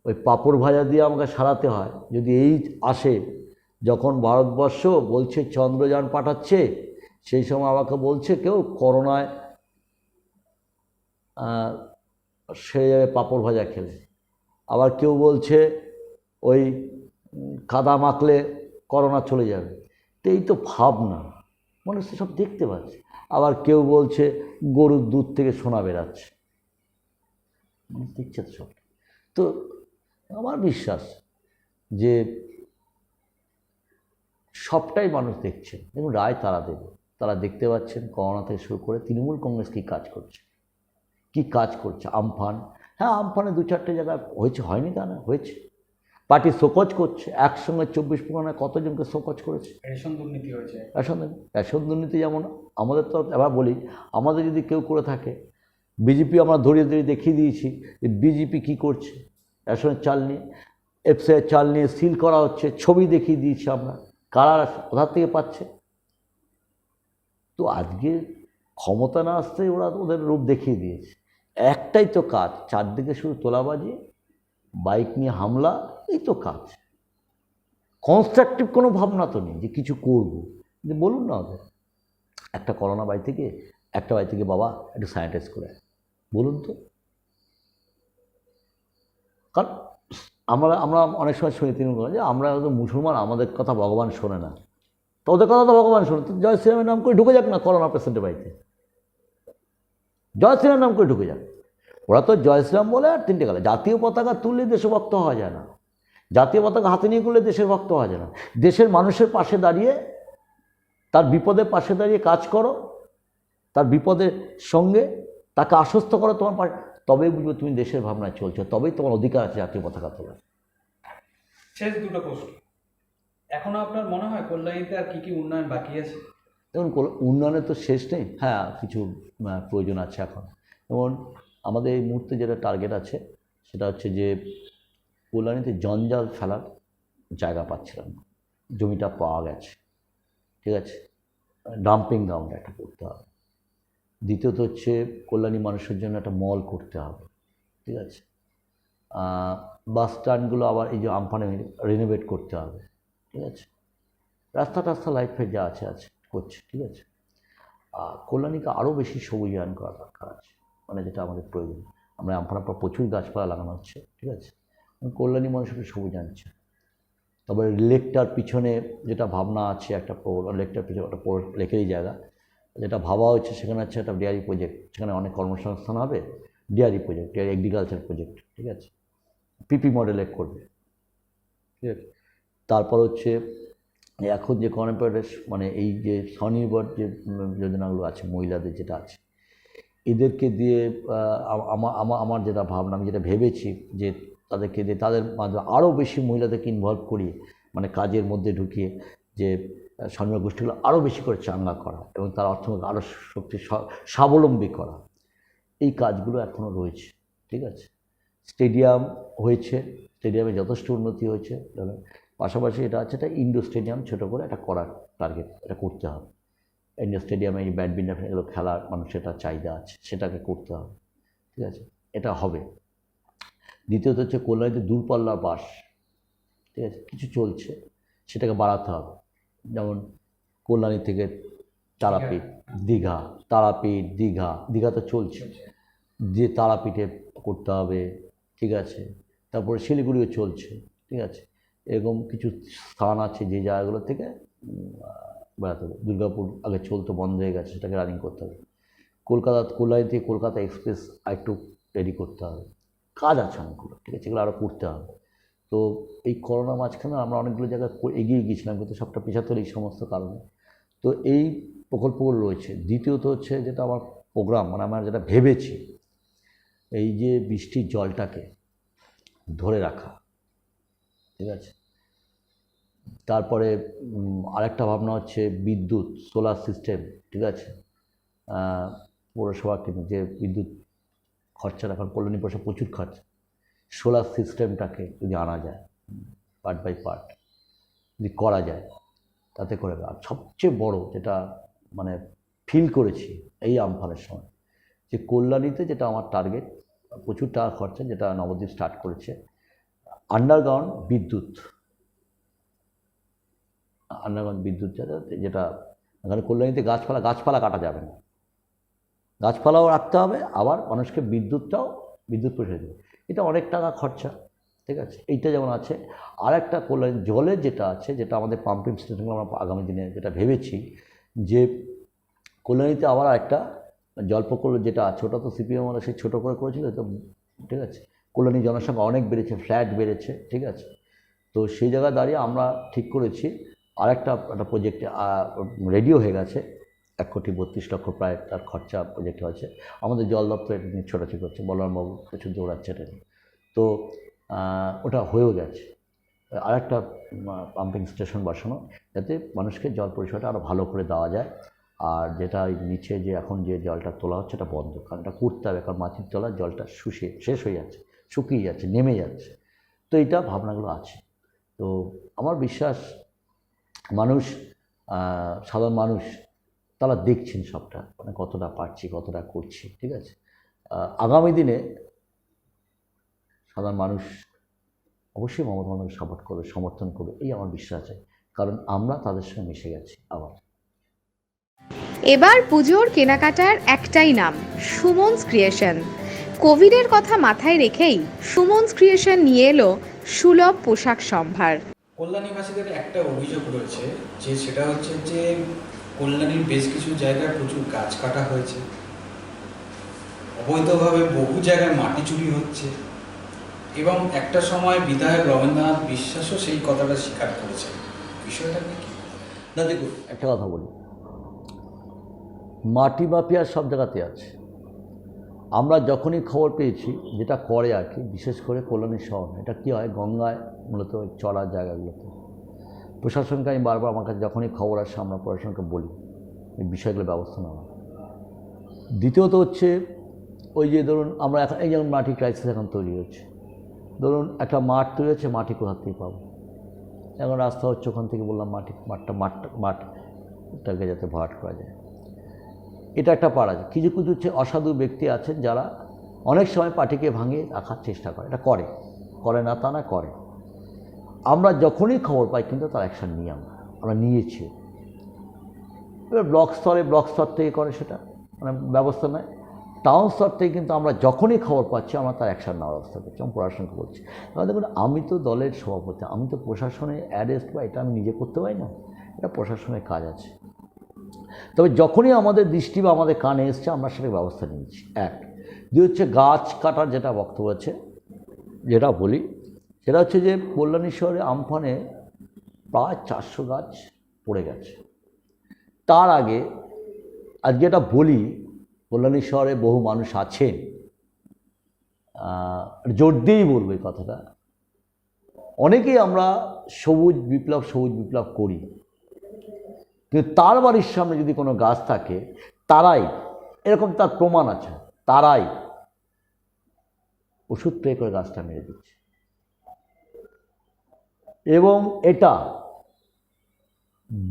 ওই পাঁপড় ভাজা দিয়ে আমাকে সারাতে হয়, যদি এই আসে, যখন ভারতবর্ষ বলছে চন্দ্রযান পাঠাচ্ছে, সেই সময় আমাকে বলছে কেউ করোনায় সেরে যাবে পাঁপড় ভাজা খেলে, আবার কেউ বলছে ওই কাদা মাখলে করোনা চলে যাবে। তো এই তো ভাবনা, মানুষ তো সব দেখতে পাচ্ছে। আবার কেউ বলছে গরুর দুধ থেকে সোনা বেরাচ্ছে, মানুষ দেখছে তো সব। তো আমার বিশ্বাস যে সবটাই মানুষ দেখছে এবং রায় তারা দেবে। তারা দেখতে পাচ্ছেন করোনা থেকে শুরু করে তৃণমূল কংগ্রেস কী কাজ করছে, আমফান, হ্যাঁ আমফানে 2-4টে জায়গায় হয়েছে, হয়নি তা না, হয়েছে। পার্টি শোকজ করছে, একসঙ্গে 24 পরগনায় কতজনকে শোকজ করেছে।
রেশন দুর্নীতি হয়েছে,
রেশন দুর্নীতি যেমন আমাদের তো এবার বলি, আমাদের যদি কেউ করে থাকে, বিজেপি আমরা ধরিয়ে দেখিয়ে দিয়েছি যে বিজেপি কী করছে। রেশনের চাল নিয়ে, এফসিআই চাল নিয়ে সিল করা হচ্ছে, ছবি দেখিয়ে দিয়েছি আমরা, কারা কোথা থেকে পাচ্ছে। তো আজকে ক্ষমতা না আসতে ওরা ওদের রূপ দেখিয়ে দিয়েছে। একটাই তো কাজ, চারদিকে শুধু তোলাবাজি, বাইক নিয়ে হামলা, এই তো কাজ। কনস্ট্রাকটিভ কোনো ভাবনা তো নেই যে কিছু করবো। যে বলুন না ওদের একটা করোনা বাড়ি থেকে বাবা একটু স্যানিটাইজ করে বলুন তো। কারণ আমরা অনেক সময় শুনি তৃণমূল যে আমরা হয়তো মুসলমান, আমাদের কথা ভগবান শোনে না। তো ওদের কথা তো ভগবান শোনে। তো জয় শ্রীরামের নাম করে ঢুকে যাক না করোনা পেশেন্টের বাড়িতে, জয় শ্রীরাম নাম করে ঢুকে যাক। ওরা তো জয় শ্রীরাম বলে আর 3টে গালে। জাতীয় পতাকা তুললে দেশভক্ত হওয়া যায় না, জাতীয় পতাকা হাতে নিয়ে করলে দেশের ভক্ত হওয়া যায় না। দেশের মানুষের পাশে দাঁড়িয়ে, তার বিপদের পাশে দাঁড়িয়ে কাজ করো, তার বিপদের সঙ্গে তাকে আশ্বস্ত করো তোমার পাশে, তবেই বুঝবে তুমি দেশের ভাবনায় চলছো, তবেই তোমার অধিকার আছে জাতীয় পতাকা তোলার।
শেষ দুটো প্রশ্ন, এখনো আপনার মনে হয় কল্যাণীতে আর কি উন্নয়ন বাকি আছে?
দেখুন উন্নয়নের তো শেষ নেই, হ্যাঁ কিছু প্রয়োজন আছে এখন। যেমন আমাদের এই মুহূর্তে যেটা টার্গেট আছে সেটা হচ্ছে যে কল্যাণীতে জঞ্জাল ফেলার জায়গা পাচ্ছিলাম না, জমিটা পাওয়া গেছে, ঠিক আছে। ডাম্পিং গ্রাউন্ড একটা করতে হবে। দ্বিতীয়ত হচ্ছে কল্যাণী মানুষের জন্য একটা মল করতে হবে, ঠিক আছে। বাস স্ট্যান্ডগুলো আবার এই যে আমফানে রিনোভেট করতে হবে, ঠিক আছে। রাস্তা লাইট ফাইট যা আছে করছে, ঠিক আছে। আর কল্যাণীকে আরও বেশি সবুজায়ন করা দরকার আছে, মানে যেটা আমাদের প্রয়োজন। আমরা আমফানের পর প্রচুর গাছপালা লাগানো হচ্ছে, ঠিক আছে। কল্যাণী মানুষ একটু সবুজ আনছে। তবে লেকটার পিছনে যেটা ভাবনা আছে, একটা লেকটার পিছনে একটা লেকেরই জায়গা যেটা ভাবা হচ্ছে, সেখানে হচ্ছে একটা ডেয়ারি প্রজেক্ট, সেখানে অনেক কর্মসংস্থান হবে। ডেয়ারি এগ্রিকালচার প্রজেক্ট, ঠিক আছে। পিপি মডেলে করবে, ঠিক আছে। তারপর হচ্ছে এখন যে কর্পোরেট মানে এই যে স্বনির্ভর যে যোজনাগুলো আছে মহিলাদের যেটা আছে, এদেরকে দিয়ে আমার যেটা ভাবনা, আমি যেটা ভেবেছি যে তাদেরকে দিয়ে তাদের মাঝে আরও বেশি মহিলাদেরকে ইনভলভ করিয়ে, মানে কাজের মধ্যে ঢুকিয়ে, যে স্বনির্ভর গোষ্ঠীগুলো আরও বেশি করে চাঙ্গা করা এবং তার অর্থনৈতিক আরও শক্তি স্বাবলম্বী করা, এই কাজগুলো এখনও রয়েছে, ঠিক আছে। স্টেডিয়াম হয়েছে, স্টেডিয়ামে যথেষ্ট উন্নতি হয়েছে। পাশাপাশি এটা আছে একটা ইনডোর স্টেডিয়াম ছোটো করে একটা করার টার্গেট, এটা করতে হবে। ইন্ডোর স্টেডিয়ামে এই ব্যাডমিন্টন এগুলো খেলার মানুষের একটা চাহিদা আছে, সেটাকে করতে হবে, ঠিক আছে। এটা হবে। দ্বিতীয়ত হচ্ছে কল্যাণীতে দূরপাল্লার বাস, ঠিক আছে, কিছু চলছে, সেটাকে বাড়াতে হবে। যেমন কল্যাণী থেকে তারাপীঠ, দীঘা তো চলছে, যে তারাপীঠে করতে হবে, ঠিক আছে। তারপরে শিলিগুড়িও চলছে, ঠিক আছে। এরকম কিছু স্থান আছে যে জায়গাগুলো থেকে বেড়াতে হবে। দুর্গাপুর আগে চলতো, বন্ধ হয়ে গেছে, সেটাকে রানিং করতে হবে। কল্যাণী থেকে কলকাতা এক্সপ্রেস আরেকটু রেডি করতে হবে, কাজ আছে অনেকগুলো, ঠিক আছে, এগুলো আরও করতে হবে। তো এই করোনা মাঝখানে আমরা অনেকগুলো জায়গায় এগিয়ে গিয়েছিলাম, কিন্তু সবটা পেছাতে এই সমস্ত কারণে। তো এই প্রকল্পগুলো রয়েছে। দ্বিতীয়ত হচ্ছে যেটা আমার প্রোগ্রাম, মানে আমরা যেটা ভেবেছি, এই যে বৃষ্টির জলটাকে ধরে রাখা, ঠিক আছে। তারপরে আরেকটা ভাবনা হচ্ছে বিদ্যুৎ, সোলার সিস্টেম, ঠিক আছে। পৌরসভা কিন্তু যে বিদ্যুৎ খরচাটা, এখন কল্যাণী পয়সা প্রচুর খরচা, সোলার সিস্টেমটাকে যদি আনা যায় পার্ট বাই পার্ট, যদি করা যায় তাতে করে। আর সবচেয়ে বড় যেটা মানে ফিল করেছি এই আমফানের সময়, যে কল্যাণীতে যেটা আমার টার্গেট, প্রচুর টাকা খরচা, যেটা নবদ্বীপ স্টার্ট করেছে, আন্ডারগ্রাউন্ড বিদ্যুৎ, আন্ডারগ্রাউন্ড বিদ্যুৎ যেটা এখানে কল্যাণীতে গাছপালা কাটা যাবে না, গাছপালাও রাখতে হবে, আবার মানুষকে বিদ্যুৎ পৌঁছে দেবে। এটা অনেক টাকা খরচা, ঠিক আছে। এইটা যেমন আছে। আর একটা কল্যাণী জলের যেটা আছে, যেটা আমাদের পাম্পিং স্টেশনগুলো আমরা আগামী দিনে যেটা ভেবেছি, যে কল্যাণীতে আবার একটা জল প্রকল্প যেটা আছে, ওটা তো সিপিএম আমরা সেই ছোটো করে করেছিল তো, ঠিক আছে। কল্যাণী জনসংখ্যা অনেক বেড়েছে, ফ্ল্যাট বেড়েছে, ঠিক আছে। তো সেই জায়গায় দাঁড়িয়ে আমরা ঠিক করেছি আরেকটা প্রজেক্ট রেডিও হয়ে গেছে, 1,32,00,000 প্রায় তার খরচা প্রজেক্ট হয়েছে। আমাদের জল দপ্তর এটা নিয়ে ছোটাছুটি করছে, বলরামবাবু প্রচুর দৌড়াচ্ছে এটা নিয়ে। তো ওটা হয়েও গেছে, আরেকটা পাম্পিং স্টেশন বসানো, যাতে মানুষকে জল পরিষেবাটা আরও ভালো করে দেওয়া যায়। আর যেটা নিচে যে এখন যে জলটা তোলা হচ্ছে এটা বন্ধ, কারণ এটা করতে হবে, কারণ মাটির তলার জলটা শেষ হয়ে যাচ্ছে, শুকিয়ে যাচ্ছে, নেমে যাচ্ছে। তো এইটা ভাবনাগুলো আছে। তো আমার বিশ্বাস মানুষ, সাধারণ মানুষ তারা দেখছেন সবটা, মানে কতটা পারছি, কতটা করছি, ঠিক আছে। আগামী দিনে সাধারণ মানুষ অবশ্যই মমতা বন্দ্যোপাধ্যায়কে সাপোর্ট করবে, সমর্থন করবে, এই আমার বিশ্বাস আছে, কারণ আমরা তাদের সঙ্গে মিশে গেছি আবার।
এবার পুজোর কেনাকাটার একটাই নাম, সুমনস ক্রিয়েশন। কোভিডের কথা মাথায় রেখেই সুমনস ক্রিয়েশন নিয়ে এলো সুলভ পোশাক সম্ভার।
কল্যাণীবাসীদের একটা অভিযোগ রয়েছে, যে সেটা হচ্ছে যে কল্যাণীর বেশ কিছু জায়গায় প্রচুর গাছ কাটা হয়েছে, অবৈধভাবে বহু জায়গায় মাটি চুরি হচ্ছে, এবং একটা সময় বিধায়ক রবীন্দ্রনাথ বিশ্বাসও সেই কথাটা স্বীকার করেছেন। বিষয়টা কি?
না দেখুন, একটা কথা বলি, মাটি মাফিয়া সব জায়গাতে আছে। আমরা যখনই খবর পেয়েছি, যেটা করে আর কি, বিশেষ করে কল্যাণী শহর, এটা কী হয়, গঙ্গায় মূলত চড়ার জায়গাগুলোতে প্রশাসনকে আমি বারবার, আমার কাছে যখনই খবর আসে আমরা প্রশাসনকে বলি এই বিষয়গুলো ব্যবস্থা নেওয়া। দ্বিতীয়ত হচ্ছে ওই যে ধরুন আমরা এখন এই যেমন মাটি ক্রাইসিস এখন তৈরি হচ্ছে, ধরুন একটা মাঠ তৈরি হচ্ছে, মাটি কোথা থেকে পাবো? এখন রাস্তা হচ্ছে, ওখান থেকে বললাম মাঠটাকে যাতে ভরাট করা যায়, এটা একটা পারা যায়। কিছু কিছু হচ্ছে অসাধু ব্যক্তি আছেন যারা অনেক সময় পার্টিকে ভাঙিয়ে রাখার চেষ্টা করে, এটা করে না তা না, করে। আমরা যখনই খবর পাই কিন্তু তার অ্যাকশান নিই, আমরা নিয়েছি। এবার ব্লক স্তর থেকে করে, সেটা মানে ব্যবস্থা নেয়। টাউন স্তর থেকে কিন্তু আমরা যখনই খবর পাচ্ছি আমরা তার অ্যাকশান নেওয়ার ব্যবস্থা করছি, আমি প্রশাসনকে বলছি। কারণ দেখুন, আমি তো দলের সভাপতি, আমি তো প্রশাসনের অ্যারেস্ট বা এটা আমি নিজে করতে পারি না, এটা প্রশাসনের কাজ আছে। তবে যখনই আমাদের দৃষ্টি বা আমাদের কানে এসছে আমরা সেটা ব্যবস্থা নিয়েছি। এক। দুই হচ্ছে গাছ কাটার যেটা বক্তব্য আছে, যেটা বলি সেটা হচ্ছে যে কল্যাণী শহরে আমফানে প্রায় 400 গাছ পড়ে গেছে। তার আগে আজকে এটা বলি, কল্যাণী শহরে বহু মানুষ আছেন, জোর দিয়েই বলবো এই কথাটা, অনেকেই আমরা সবুজ বিপ্লব করি, কিন্তু তার বাড়ির সামনে যদি কোনো গাছ থাকে, তারাই, এরকম তার প্রমাণ আছে, তারাই ওষুধ স্প্রে করে গাছটা মেরে দিচ্ছে। এবং এটা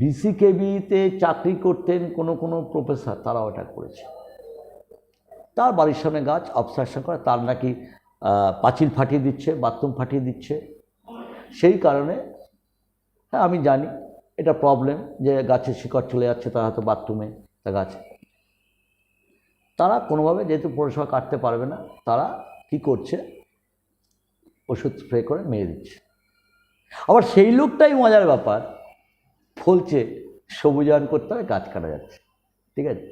বিসিকেবিতে চাকরি করতেন কোনো প্রফেসর, তারাও এটা করেছে। তার বাড়ির সামনে গাছ অবস্ট্রাকশন করে, তার নাকি পাঁচিল ফাটিয়ে দিচ্ছে, বাথরুম ফাটিয়ে দিচ্ছে। সেই কারণে হ্যাঁ আমি জানি এটা প্রবলেম, যে গাছের শিকড় চলে যাচ্ছে, তারা হয়তো বাথরুমে তা গাছে, তারা কোনোভাবে যেহেতু পৌরসভা কাটতে পারবে না, তারা কি করছে, ওষুধ স্প্রে করে মেরে দিচ্ছে। আবার সেই লোকটাই মজার ব্যাপার বলছে সবুজায়ন করতে হবে, গাছ কাটা যাচ্ছে, ঠিক আছে।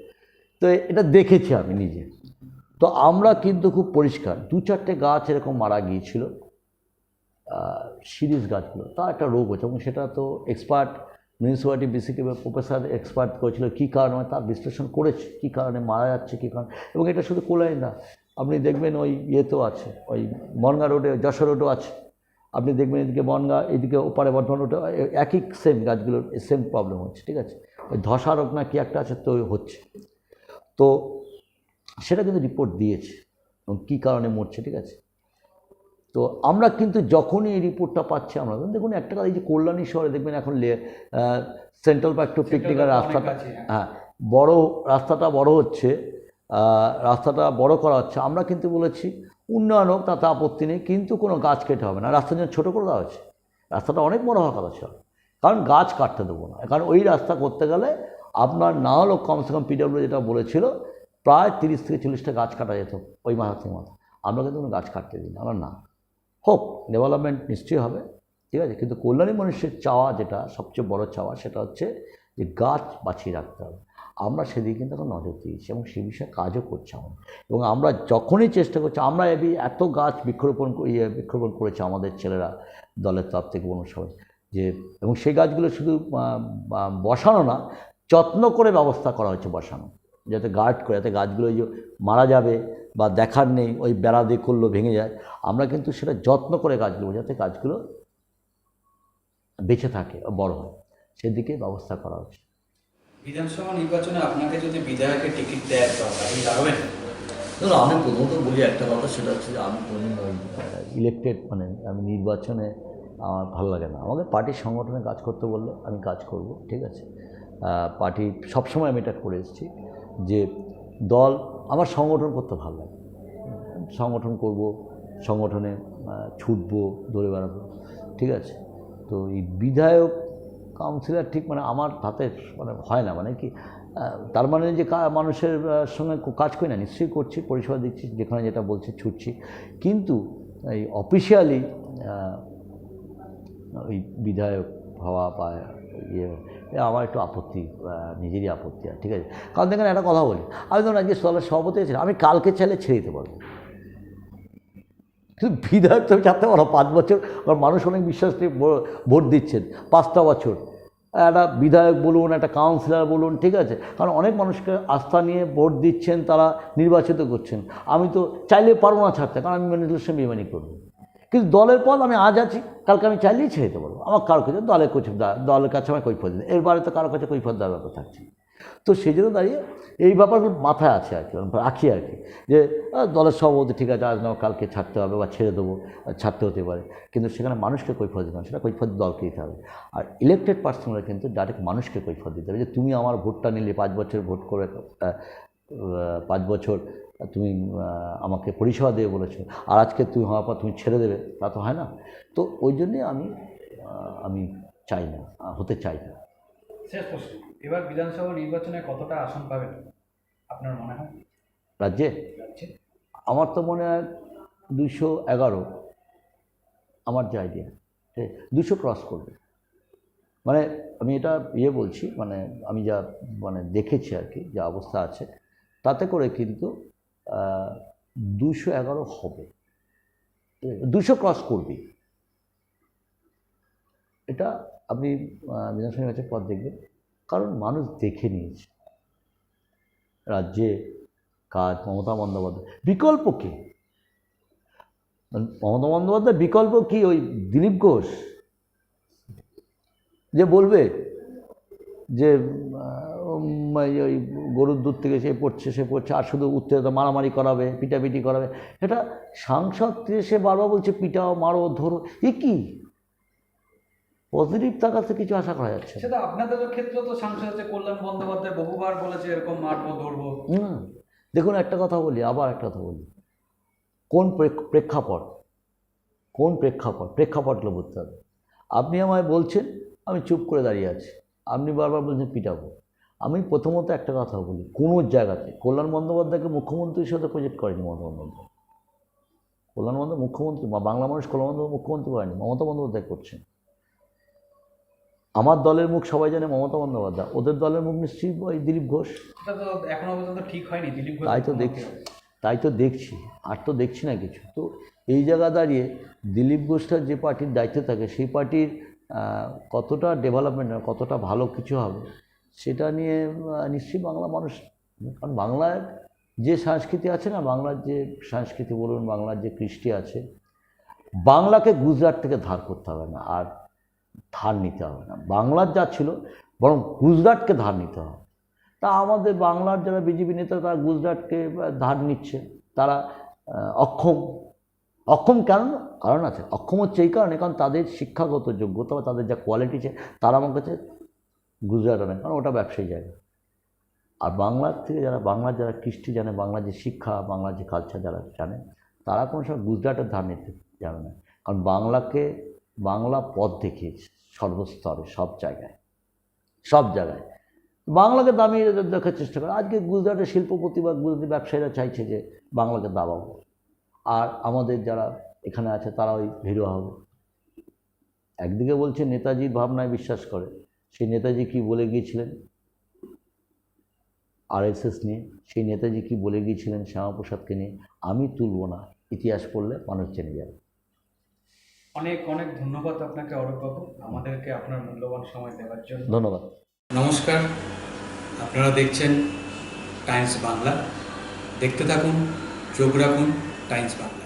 তো এটা দেখেছি আমি নিজে। তো আমরা কিন্তু খুব পরিষ্কার 2-4টে গাছ এরকম মারা গিয়েছিল, সিরিজ গাছগুলো, তার একটা রোগ হচ্ছে এবং সেটা তো এক্সপার্ট মিউনিসিপ্যালিটি বিসিকে প্রফেসর এক্সপার্ট করেছিল কী কারণে, তার বিশ্লেষণ করেছে কী কারণে মারা যাচ্ছে, কী কারণে। এবং এটা শুধু কোলাই না, আপনি দেখবেন ওই ইয়েতেও আছে, ওই বনগাঁ রোডে, যশোর রোডও আছে, আপনি দেখবেন এদিকে বনগাঁ, এদিকে ওপারে বর্ধমান রোডে একই সেম গাছগুলোর সেম প্রবলেম হচ্ছে, ঠিক আছে। ওই ধসা রোগ না কি একটা আছে তো হচ্ছে, তো সেটা কিন্তু রিপোর্ট দিয়েছে এবং কী কারণে মরছে, ঠিক আছে। তো আমরা কিন্তু যখনই এই রিপোর্টটা পাচ্ছি, আমরা দেখুন একটা কথা, এই যে কল্যাণী শহরে দেখবেন এখন সেন্ট্রাল পার্ক টু পিকনিকের রাস্তাটা, হ্যাঁ বড় রাস্তাটা বড় হচ্ছে, রাস্তাটা বড় করা হচ্ছে। আমরা কিন্তু বলেছি উন্নয়ন হোক, তাতে আপত্তি নেই, কিন্তু কোনো গাছ কেটে হবে না। রাস্তা যেন ছোটো করে দেওয়া হচ্ছে, রাস্তাটা অনেক বড় হওয়ার কথা ছিল, কারণ গাছ কাটতে দেবো না। কারণ ওই রাস্তা করতে গেলে আপনার না হলেও কমসে কম পিডব্লিউ যেটা বলেছিল প্রায় 30 থেকে 40টা গাছ কাটা যেত ওই মাথার মতো। আমরা কিন্তু কোনো গাছ কাটতে দিই না, আমরা না, হোক ডেভেলপমেন্ট নিশ্চয়ই হবে, ঠিক আছে, কিন্তু কল্যাণী মানুষের চাওয়া যেটা সবচেয়ে বড় চাওয়া, সেটা হচ্ছে যে গাছ বাঁচিয়ে রাখতে হবে। আমরা সেদিকে কিন্তু এখন নজর দিয়েছি এবং সে বিষয়ে কাজও করছি আমরা। এবং আমরা যখনই চেষ্টা করছি, আমরা এত গাছ বৃক্ষরোপণ করেছে আমাদের ছেলেরা দলের তরফ থেকে সবাই, যে এবং সেই গাছগুলো শুধু বসানো না, যত্ন করে ব্যবস্থা করা হচ্ছে বসানো, যাতে গার্ড করে, যাতে গাছগুলো যে মারা যাবে বা দেখার নেই, ওই বেড়া দিয়ে করলো ভেঙে যায়, আমরা কিন্তু সেটা যত্ন করে গাছগুলো, যাতে গাছগুলো বেঁচে থাকে বড় হয়, সেদিকে ব্যবস্থা করা হচ্ছে।
বিধানসভা নির্বাচনে আপনাকে যদি বিধায়কের টিকিট দেয় তো আপনি দাঁড়াবেন?
ধরো আমি প্রথমত বলি একটা কথা, সেটা হচ্ছে যে আমি
ইলেকটেড মানে আমি নির্বাচনে আমার ভালো লাগে না। আমাদের পার্টির সংগঠনে কাজ করতে বললে আমি কাজ করব, ঠিক আছে। পার্টি সবসময় আমি এটা করে এসেছি যে দল, আমার সংগঠন করতে ভালো লাগে, সংগঠন করব, সংগঠনে ছুটবো, দৌড়ে বেড়াবো, ঠিক আছে। তো এই বিধায়ক কাউন্সিলর ঠিক মানে আমার হাতে মানে হয় না, মানে কি তার মানে যে মানুষের সঙ্গে কাজ করি না, নিশ্চয়ই করছি, পরিষেবা দিচ্ছি, যেখানে যেটা বলছে ছুটছি, কিন্তু এই অফিসিয়ালি ওই বিধায়ক হওয়া বা ইয়ে আমার একটু আপত্তি, নিজেরই আপত্তি, আর ঠিক আছে। কারণ দেখেন একটা কথা বলি, আমি ধরুন আজকে দলের সভাপতি আছি, আমি কালকে চাইলে ছেড়ে দিতে পারবো, কিন্তু বিধায়ক তো চাপতে পারো 5 বছর, কারণ মানুষ অনেক বিশ্বাস নিয়ে ভোট দিচ্ছেন, 5টা বছর একটা বিধায়ক বলুন, একটা কাউন্সিলর বলুন, ঠিক আছে, কারণ অনেক মানুষকে আস্থা নিয়ে ভোট দিচ্ছেন, তারা নির্বাচিত করছেন। আমি তো চাইলে পারবো না ছাড়তে, কারণ আমি ম্যানিপুলেশন বেইমানি করবো, কিন্তু দলের পদ আমি আজ আছি, কালকে আমি চাইলেই ছেড়ে দিতে পারবো। আমার কারো কাছে দলের কাছে আমার কৈফিয়ত দিই, এর বাইরে তো কারো কাছে কৈফিয়ত দেওয়ার ব্যাপার থাকছে। তো সেই জন্য দাঁড়িয়ে এই ব্যাপারগুলো মাথায় আছে আর কি, রাখি আর কি, যে দলের সভাপতি ঠিক আছে, আজ না কালকে ছাড়তে হবে বা ছেড়ে দেবো, ছাড়তে হতে পারে, কিন্তু সেখানে মানুষকে কৈফিয়ত দিতে হবে, সেটা কৈফিয়ত দলকে দিতে হবে। আর ইলেকটেড পার্সনরা কিন্তু ডাইরেক্ট মানুষকে কৈফিয়ত দিতে হবে, যে তুমি আমার ভোটটা নিলে, 5 বছর ভোট করে 5 বছর তুমি আমাকে পরিষেবা দেবে বলেছো, আর আজকে তুমি হওয়ার পর তুমি ছেড়ে দেবে, তা তো হয় না। তো ওই জন্যে আমি চাই না, হতে চাই না।
শেষ প্রশ্ন, এবার বিধানসভা নির্বাচনে কতটা আসন পাবেন আপনার মনে হয়
রাজ্যে? আমার তো মনে হয় 211, আমার যে আইডিয়া 200 ক্রস করবে। মানে আমি এটা বলছি, মানে আমি যা মানে দেখেছি আর কি, যা অবস্থা আছে তাতে করে কিন্তু 211 হবে, 200 ক্রস করবে। এটা আপনি বিধানসভা নির্বাচনের পর দেখবেন, কারণ মানুষ দেখে নিয়েছে রাজ্যে কাজ। মমতা বন্দ্যোপাধ্যায় বিকল্প কে? মমতা বন্দ্যোপাধ্যায় বিকল্প কি ওই দিলীপ ঘোষ, যে বলবে যে ওই গরুর দুধ থেকে সে পড়ছে আর শুধু উত্তেজিত মারামারি করাবে, পিটাপিটি করাবে? এটা সাংসদ সে বারবার বলছে পিটাও, মারো, ধরো, এ কি পজিটিভ তার কাছে কিছু আশা করা যাচ্ছে?
সেটা আপনাদের ক্ষেত্রে তো সাংসদ আছে কল্যাণ বন্দ্যোপাধ্যায় বহুবার বলেছে এরকম মারবো, ধরবো।
দেখুন একটা কথা বলি, আবার একটা কথা বলি, কোন প্রেক্ষাপটগুলো বুঝতে হবে। আপনি আমায় বলছেন, আমি চুপ করে দাঁড়িয়ে আছি, আপনি বারবার বলছেন পিটাবো। আমি প্রথমত একটা কথা বলি, কোনো জায়গাতে কল্যাণ বন্দ্যোপাধ্যায়কে মুখ্যমন্ত্রীর সাথে প্রজেক্ট করেনি মমতা বন্দ্যোপাধ্যায়। কল্যাণ বন্দ্যোপাধ্যায় মুখ্যমন্ত্রী, বাংলা মানুষ কল্যাণ বন্দ্যোপাধ্যায় মুখ্যমন্ত্রী করেনি, মমতা বন্দ্যোপাধ্যায় করছেন। আমার দলের মুখ সবাই জানে মমতা বন্দ্যোপাধ্যায়, ওদের দলের মুখ নিশ্চয়ই ওই দিলীপ ঘোষ।
এটা তো এখনো পর্যন্ত ঠিক হয়নি, দিলীপ ঘোষ
তাই তো দেখছি, তাই তো দেখছি, আর তো দেখছি না কিছু। তো এই জায়গা দাঁড়িয়ে দিলীপ ঘোষটার যে পার্টির দায়িত্বে থাকে সেই পার্টির কতটা ডেভেলপমেন্ট, কতটা ভালো কিছু হবে সেটা নিয়ে নিশ্চয়ই বাংলা মানুষ, কারণ বাংলার যে সংস্কৃতি আছে না, বাংলার যে সংস্কৃতি বলুন, বাংলার যে কৃষ্টি আছে, বাংলাকে গুজরাট থেকে ধার করতে হবে না, আর ধার নিতে হবে না। বাংলার যা ছিল বরং গুজরাটকে ধার নিতে হবে। তা আমাদের বাংলার যারা বিজেপি নেতা তারা গুজরাটকে ধার নিচ্ছে, তারা অক্ষম কেন? কারণ আছে, অক্ষম হচ্ছে এই কারণে, কারণ তাদের শিক্ষাগত যোগ্যতা বা তাদের যা কোয়ালিটি আছে তারা আমার কাছে গুজরাট আনে, কারণ ওটা ব্যবসায়ী জায়গা। আর বাংলার থেকে যারা, বাংলার যারা কৃষ্টি জানে, বাংলার যে শিক্ষা, বাংলার যে কালচার যারা জানে, তারা কোনো সময় গুজরাটের ধার নিতে জানে না। কারণ বাংলা পথ দেখিয়েছে সর্বস্তরে, সব জায়গায়। বাংলাকে দামিয়ে দেখার চেষ্টা করে। আজকে গুজরাটের শিল্পপতি বা গুজরাটি ব্যবসায়ীরা চাইছে যে বাংলাকে দাবাবো, আর আমাদের যারা এখানে আছে তারা ওই হিরো হবে। একদিকে বলছে নেতাজির ভাবনায় বিশ্বাস করে, সেই নেতাজি কি বলে গিয়েছিলেন আরএসএস নিয়ে, সেই নেতাজি কি বলে গিয়েছিলেন শ্যামাপ্রসাদকে নিয়ে, আমি তুলব না, ইতিহাস পড়লে মানুষ জেনে যাবে।
অনেক অনেক ধন্যবাদ আপনাকে অরূপবাবু, আমাদেরকে আপনার মূল্যবান সময় দেওয়ার জন্য।
ধন্যবাদ।
নমস্কার, আপনারা দেখছেন টাইমস বাংলা। দেখতে থাকুন, চোখ রাখুন টাইমস বাংলা।